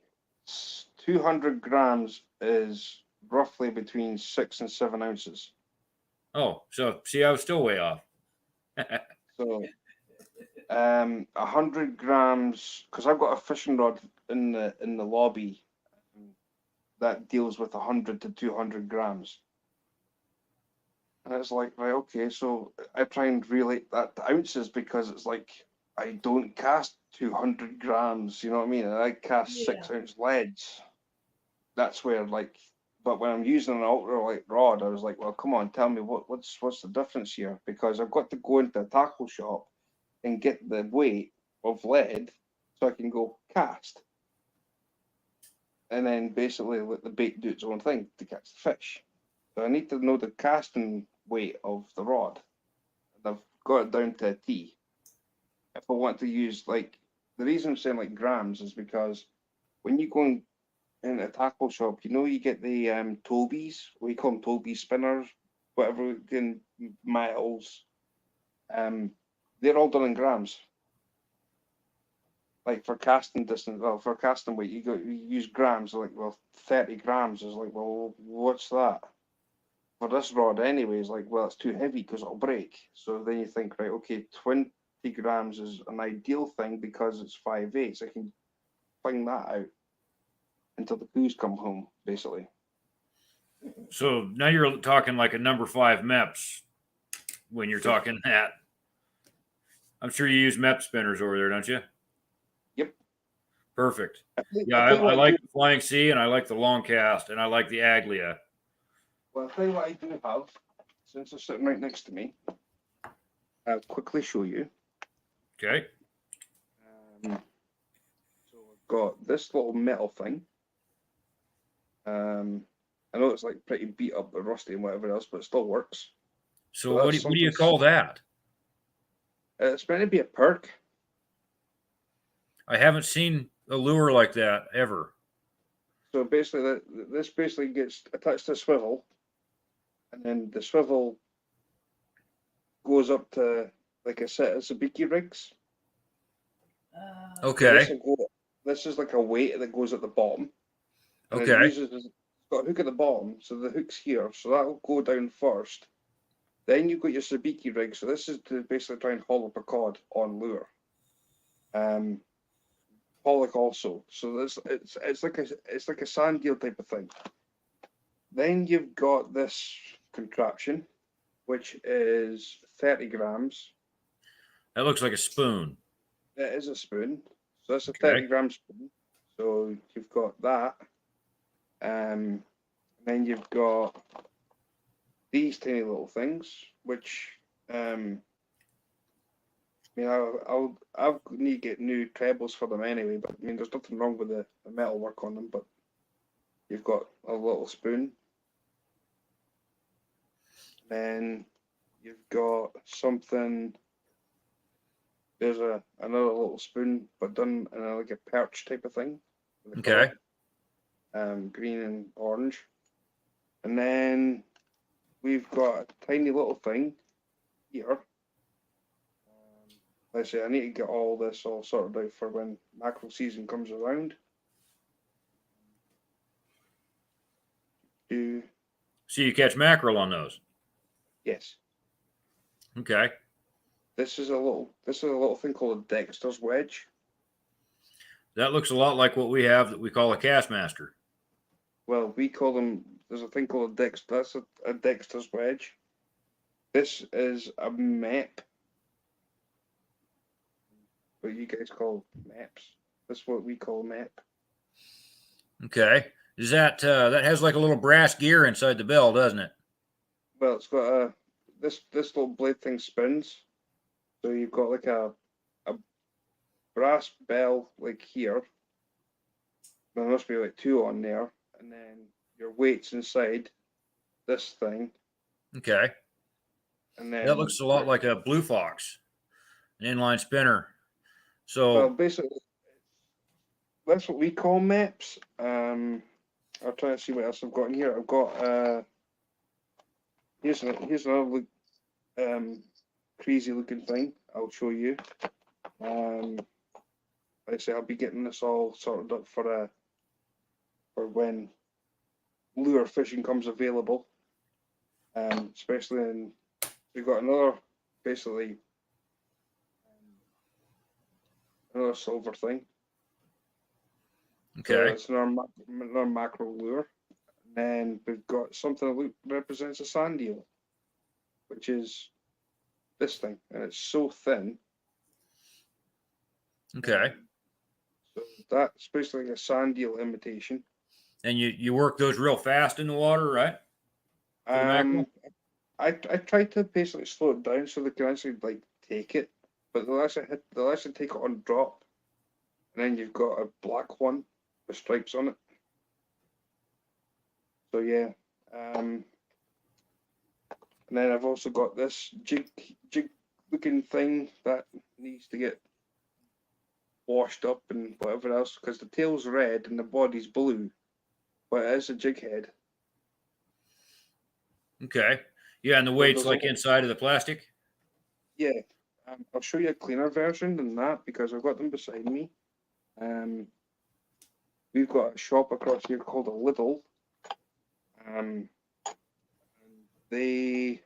200 grams is roughly between 6 and 7 ounces. Oh, so see, I was still way off. So 100 grams, because I've got a fishing rod in the lobby that deals with 100 to 200 grams. And it's like, right, okay, so I try and relate that to ounces because it's like I don't cast 200 grams, you know what I mean? And I cast 6-ounce leads. That's where like but when I'm using an ultralight rod, I was like, well, come on, tell me what's the difference here? Because I've got to go into a tackle shop and get the weight of lead so I can go cast. And then basically let the bait do its own thing to catch the fish. So I need to know the casting weight of the rod. And I've got it down to a T. If I want to use, like, the reason I'm saying like grams is because when you go in a tackle shop, you know, you get the Tobies, we call them Toby spinners, whatever, in miles. They're all done in grams. Like for casting distance, well, for casting weight, you use grams. Like, well, 30 grams is like, well, what's that? For this rod, anyways, like, well, it's too heavy because it'll break. So then you think, right, okay, 20 grams is an ideal thing because it's 5/8. I can fling that out until the crews come home, basically. So now you're talking like a number 5 MEPS when you're talking that. I'm sure you use MEP spinners over there, don't you? Yep. Perfect. I Yeah, I like the Flying C, and I like the long cast, and I like the Aglia. Well, I'll tell you what I do have, since they're sitting right next to me. I'll quickly show you. Okay. So I've got this little metal thing. I know it's like pretty beat up and rusty and whatever else, but it still works. So Well, what that's do you something call that? It's meant to be a perk. I haven't seen a lure like that ever. So basically, this basically gets attached to a swivel, and then the swivel goes up to like a set of sabiki rigs. Okay. This is like a weight that goes at the bottom. And it Okay. it's got a hook at the bottom, so the hook's here. So that'll go down first. Then you've got your sabiki rig. So this is to basically try and haul up a cod on lure. Pollock also. So it's like a sand deal type of thing. Then you've got this contraption, which is 30 grams. That looks like a spoon. It is a spoon. So that's a Okay. 30-gram spoon. So you've got that. And then you've got these tiny little things, which I mean, I'll need to get new trebles for them anyway. But I mean, there's nothing wrong with the metal work on them. But you've got a little spoon. Then you've got something. There's another little spoon, but done in like a perch type of thing. with the Okay. colour, green and orange. And then we've got a tiny little thing here. Let's say I need to get all this all sorted out for when mackerel season comes around. So you catch mackerel on those. Yes. Okay. This is a little thing called a Dexter's wedge. That looks a lot like what we have that we call a Castmaster. Well, we call them. There's a thing called a Dexter. That's a Dexter's wedge. This is a MEP. What you guys call MEPs. That's what we call MEP. Okay. Is that that has like a little brass gear inside the bell, doesn't it? Well, it's got this little blade thing spins. So you've got like a brass bell like here. There must be like 2 on there, and then your weight's inside this thing. Okay. And then That looks a lot like a Blue Fox, an inline spinner. So well, basically, that's what we call MEPs. I'll try and see what else I've got in here. I've got here's another crazy looking thing. I'll show you. Like I say, I'll be getting this all sorted up for when lure fishing comes available. Especially in we've got another basically another silver thing. So okay. it's another mackerel lure. And then we've got something that represents a sand eel, which is this thing, and it's so thin. Okay. So that's basically a sand eel imitation. And you work those real fast in the water, right? For the mackerel? I tried to basically slow it down so they can actually like take it, but they'll actually take it on drop, and then you've got a black one with stripes on it. So yeah, and then I've also got this jig looking thing that needs to get washed up and whatever else because the tail's red and the body's blue, but it is a jig head. Okay. Yeah, and the weight's there's like a- inside of the plastic. Yeah, I'll show you a cleaner version than that because I've got them beside me. We've got a shop across here called a Lidl. And they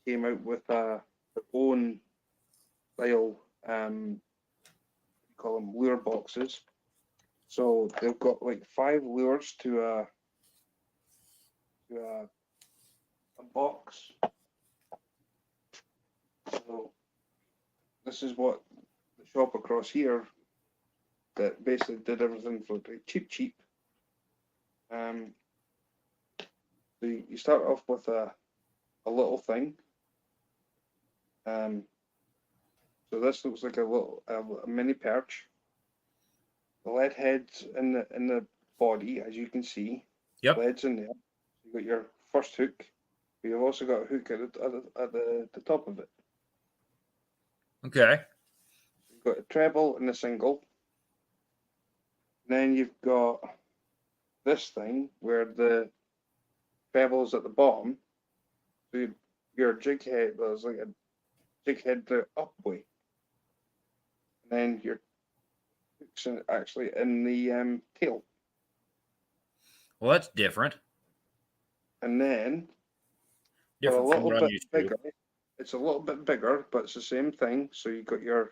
came out with their own style, we call them lure boxes. So they've got like 5 lures to a box. So this is what the shop across here that basically did everything for like cheap. So you start off with a little thing. So this looks like a mini perch. The lead head's in the body, as you can see. Yep. Lead's in there. You got your first hook. But you've also got a hook at the top of it. Okay. You've got a treble and a single. Then you've got this thing where the treble's at the bottom. So your jig head, there's like a jig head the up way. And then your hook's actually in the tail. Well, that's different. And then for a Different from little what I'm bit used to. bigger, it's a little bit bigger, but it's the same thing. So you got your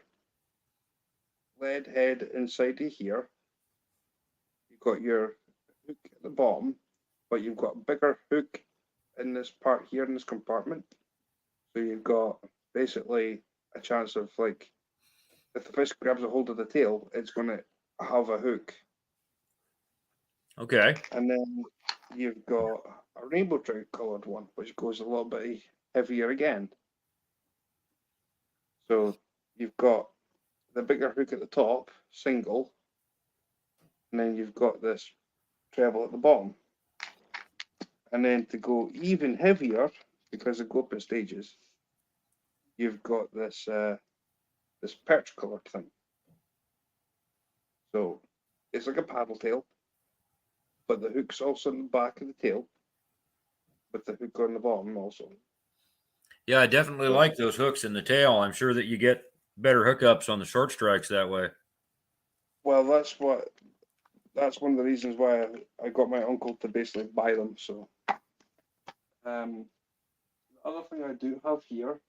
lead head inside of here. You've got your hook at the bottom, but you've got a bigger hook in this part here in this compartment. So you've got basically a chance of like, if the fish grabs a hold of the tail, it's going to have a hook. Okay. And then you've got a rainbow trout coloured one, which goes a little bit heavier again. So you've got the bigger hook at the top, single, and then you've got this treble at the bottom. And then to go even heavier, because they go up in stages, you've got this this perch coloured thing. So it's like a paddle tail, but the hook's also in the back of the tail, with the hook on the bottom also. Yeah, I definitely like those hooks in the tail. I'm sure that you get better hookups on the short strikes that way. Well, that's one of the reasons why I got my uncle to basically buy them. So, the other thing I do have here,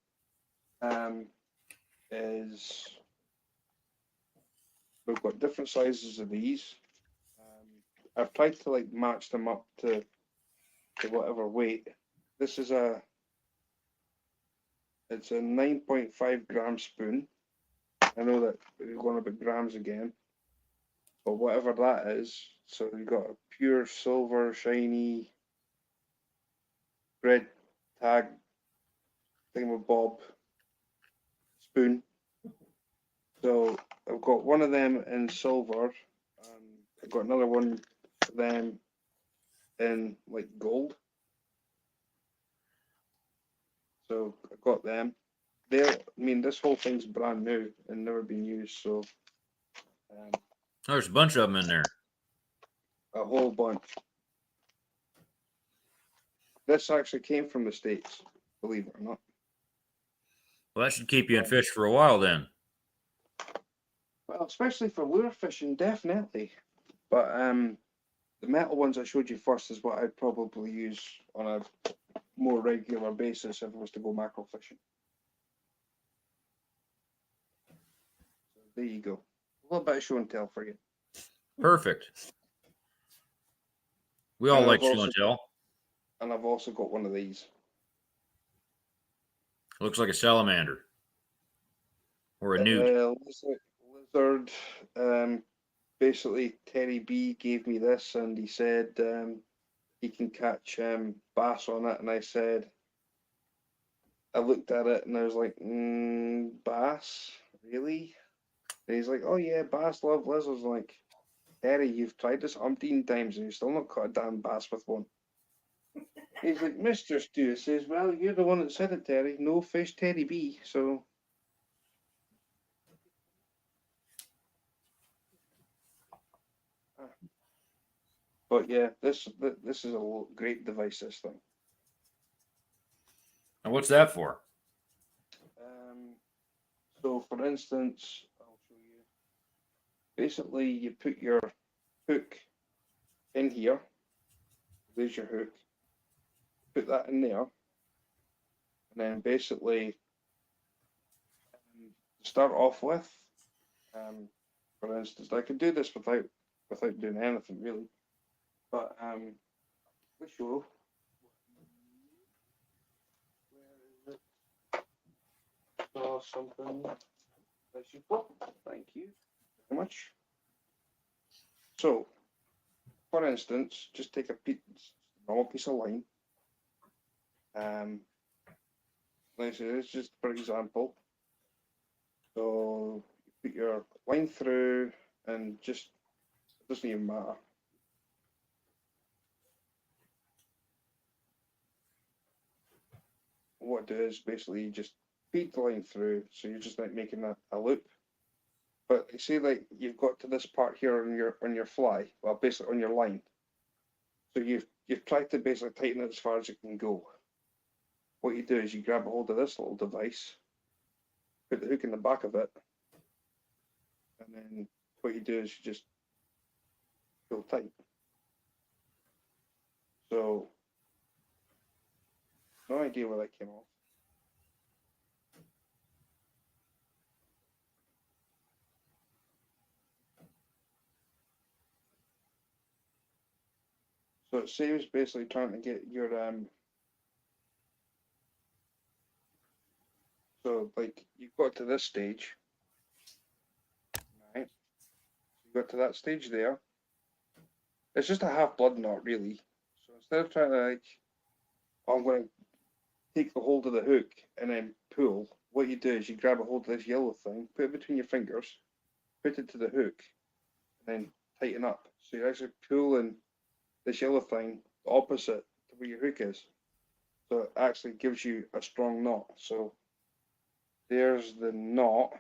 is we've got different sizes of these. I've tried to like match them up to whatever weight. This is it's a 9.5 gram spoon. I know that we're going about grams again, but whatever that is. So you've got a pure silver, shiny, red tag thingamabob spoon. So I've got one of them in silver, and I've got another one of them in like gold. So I got them. This whole thing's brand new and never been used, so There's a bunch of them in there. a whole bunch. This actually came from the States, believe it or not. Well, that should keep you in fish for a while then. Well, especially for lure fishing, definitely. But the metal ones I showed you first is what I'd probably use on a more regular basis if I was to go mackerel fishing. So there you go. A little bit of show and tell for you. Perfect. We all And like I've show also- and tell. And I've also got one of these. Looks like a salamander or a newt. Lizard, basically Terry B gave me this, and he said he can catch bass on it, and I said, I looked at it and I was like, bass, really? And he's like, oh yeah, bass love lizards. I'm like, Terry, you've tried this umpteen times and you still not caught a damn bass with one. He's like, Mr. Stu says, well, you're the one that said it, Terry. No fish, Terry B. So. But yeah, this is a great device, this thing. And what's that for? So for instance, I'll show you. Basically, you put your hook in here. There's your hook. Put that in there. And then basically, to start off with, for instance, I could do this without doing anything really. But the show. Where is it? Saw something. Thank you very much. So, for instance, just take a normal piece of line. Let's say this just for example. So you put your line through, and just it doesn't even matter. What it is basically you just feed the line through, so you're just like making a loop. But you see, like you've got to this part here on your fly, well, basically on your line. So you've tried to basically tighten it as far as it can go. What you do is you grab a hold of this little device, put the hook in the back of it, and then what you do is you just pull tight. So, no idea where that came off. So it saves basically trying to get your so like you've got to this stage, right? You got to that stage there. It's just a half blood knot really. So instead of trying to like, oh, I'm going to take the hold of the hook and then pull, what you do is you grab a hold of this yellow thing, put it between your fingers, put it to the hook, and then tighten up. So you're actually pulling this yellow thing opposite to where your hook is. So it actually gives you a strong knot. So there's the knot.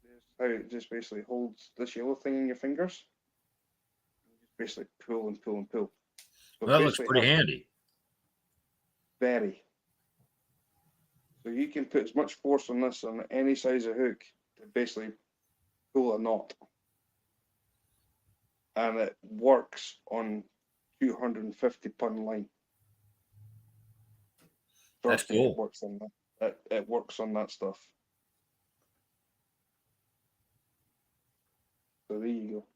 There's how it just basically holds this yellow thing in your fingers. You just basically pull and pull and pull. So Well, that looks basically pretty handy. Very. So you can put as much force on this on any size of hook to basically pull a knot. And it works on 250-pound line. That's Trust me, cool. It works on that. It works on that stuff. So there you go.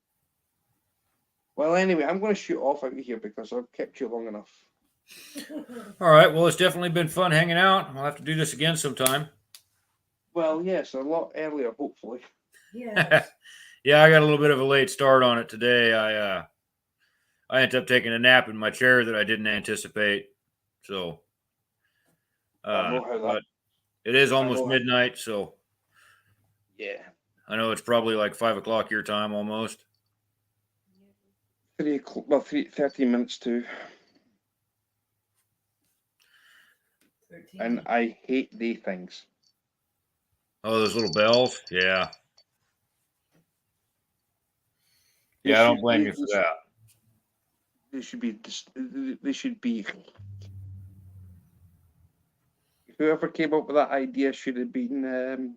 Well, anyway, I'm going to shoot off out of here because I've kept you long enough. All right. Well, it's definitely been fun hanging out. We'll have to do this again sometime. Well, yes, a lot earlier, hopefully. Yeah. Yeah, I got a little bit of a late start on it today. I ended up taking a nap in my chair that I didn't anticipate. So, I know how that. but it is almost know how- midnight, so Yeah. I know it's probably like 5 o'clock your time almost. 3 o'clock, well, 13 minutes to. 13. And I hate the things. Oh, those little bells. Yeah. They Yeah, I don't should blame be- you for that. They should be. They should be. Whoever came up with that idea should have been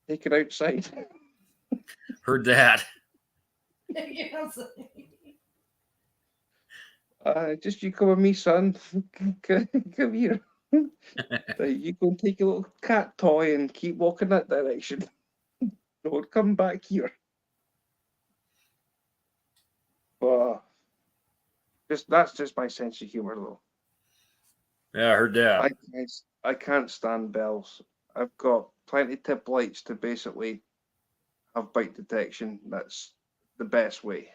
taken outside. Heard that. Yes. Just you come with me, son. Come here. You go and take a little cat toy and keep walking that direction. Don't come back here. That's just my sense of humor, though. Yeah, I heard that. I can't stand bells. I've got plenty tip lights to basically have bite detection. That's the best way.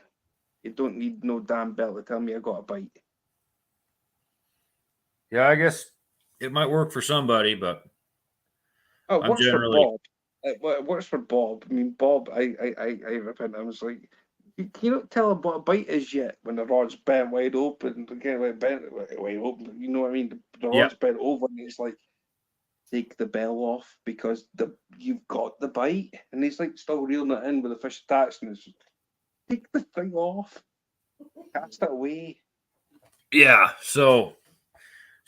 You don't need no damn bell to tell me I got a bite. Yeah, I guess it might work for somebody, but Oh, it I'm works generally- for Bob. It works for Bob. I mean, Bob, I rip in. I was like, you don't tell him what a bite is yet when the rod's bent wide open. Again, like bent wide open. You know what I mean? The Yeah. rod's bent over, and it's like, take the bell off because you've got the bite, and he's like still reeling it in with the fish attached, and it's take the thing off, cast it away. yeah. So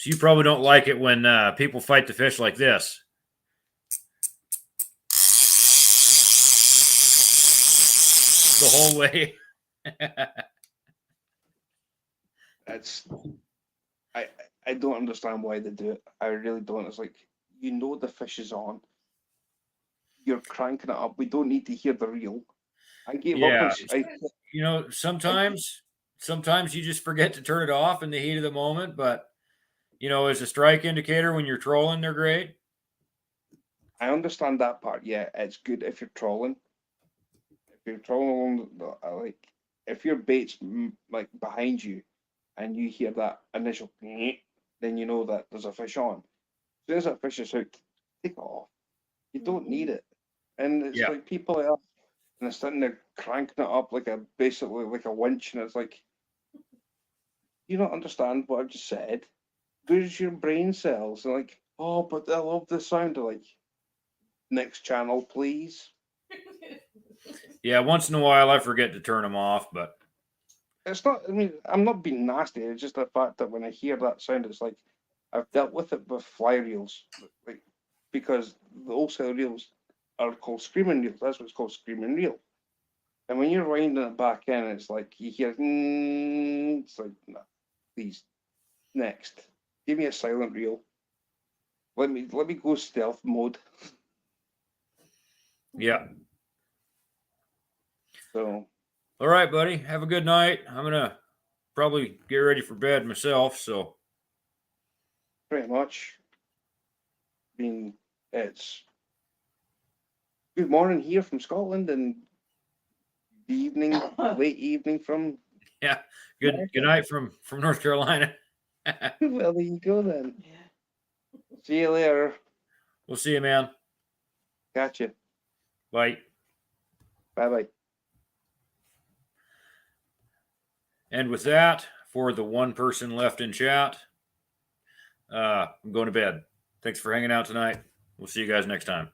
you probably don't like it when people fight the fish like this. The whole way. That's I don't understand why they do it. I really don't. It's like you know the fish is on. You're cranking it up. We don't need to hear the reel. I gave Yeah. up. You know, sometimes you just forget to turn it off in the heat of the moment, but you know, as a strike indicator when you're trolling, they're great. I understand that part. Yeah, it's good if you're trolling. If you're trolling, like if your bait's like behind you, and you hear that initial, then you know that there's a fish on. As soon as that fish is hooked, take it off. You don't need it. And it's Yeah. like people like that, and they're sitting there cranking it up like basically like a winch, and it's like, you don't understand what I've just said. Where's your brain cells? And like, oh, but I love the sound of like, next channel, please. Yeah, once in a while I forget to turn them off, but It's not, I mean, I'm not being nasty. It's just the fact that when I hear that sound, it's like, I've dealt with it with fly reels, like, because the wholesale reels are called screaming reels. That's what it's called, screaming reel. And when you're winding it back in, it's like you hear, it's like, nah, please, next, give me a silent reel. Let me go stealth mode. yeah. So All right, buddy. Have a good night. I'm gonna probably get ready for bed myself. So pretty much, I mean, it's good morning here from Scotland and the evening, late evening from. good night from North Carolina. Well, there you go then. Yeah. See you later. We'll see you, man. Catch you. Bye. Bye bye. And with that, for the one person left in chat, I'm going to bed. Thanks for hanging out tonight. We'll see you guys next time.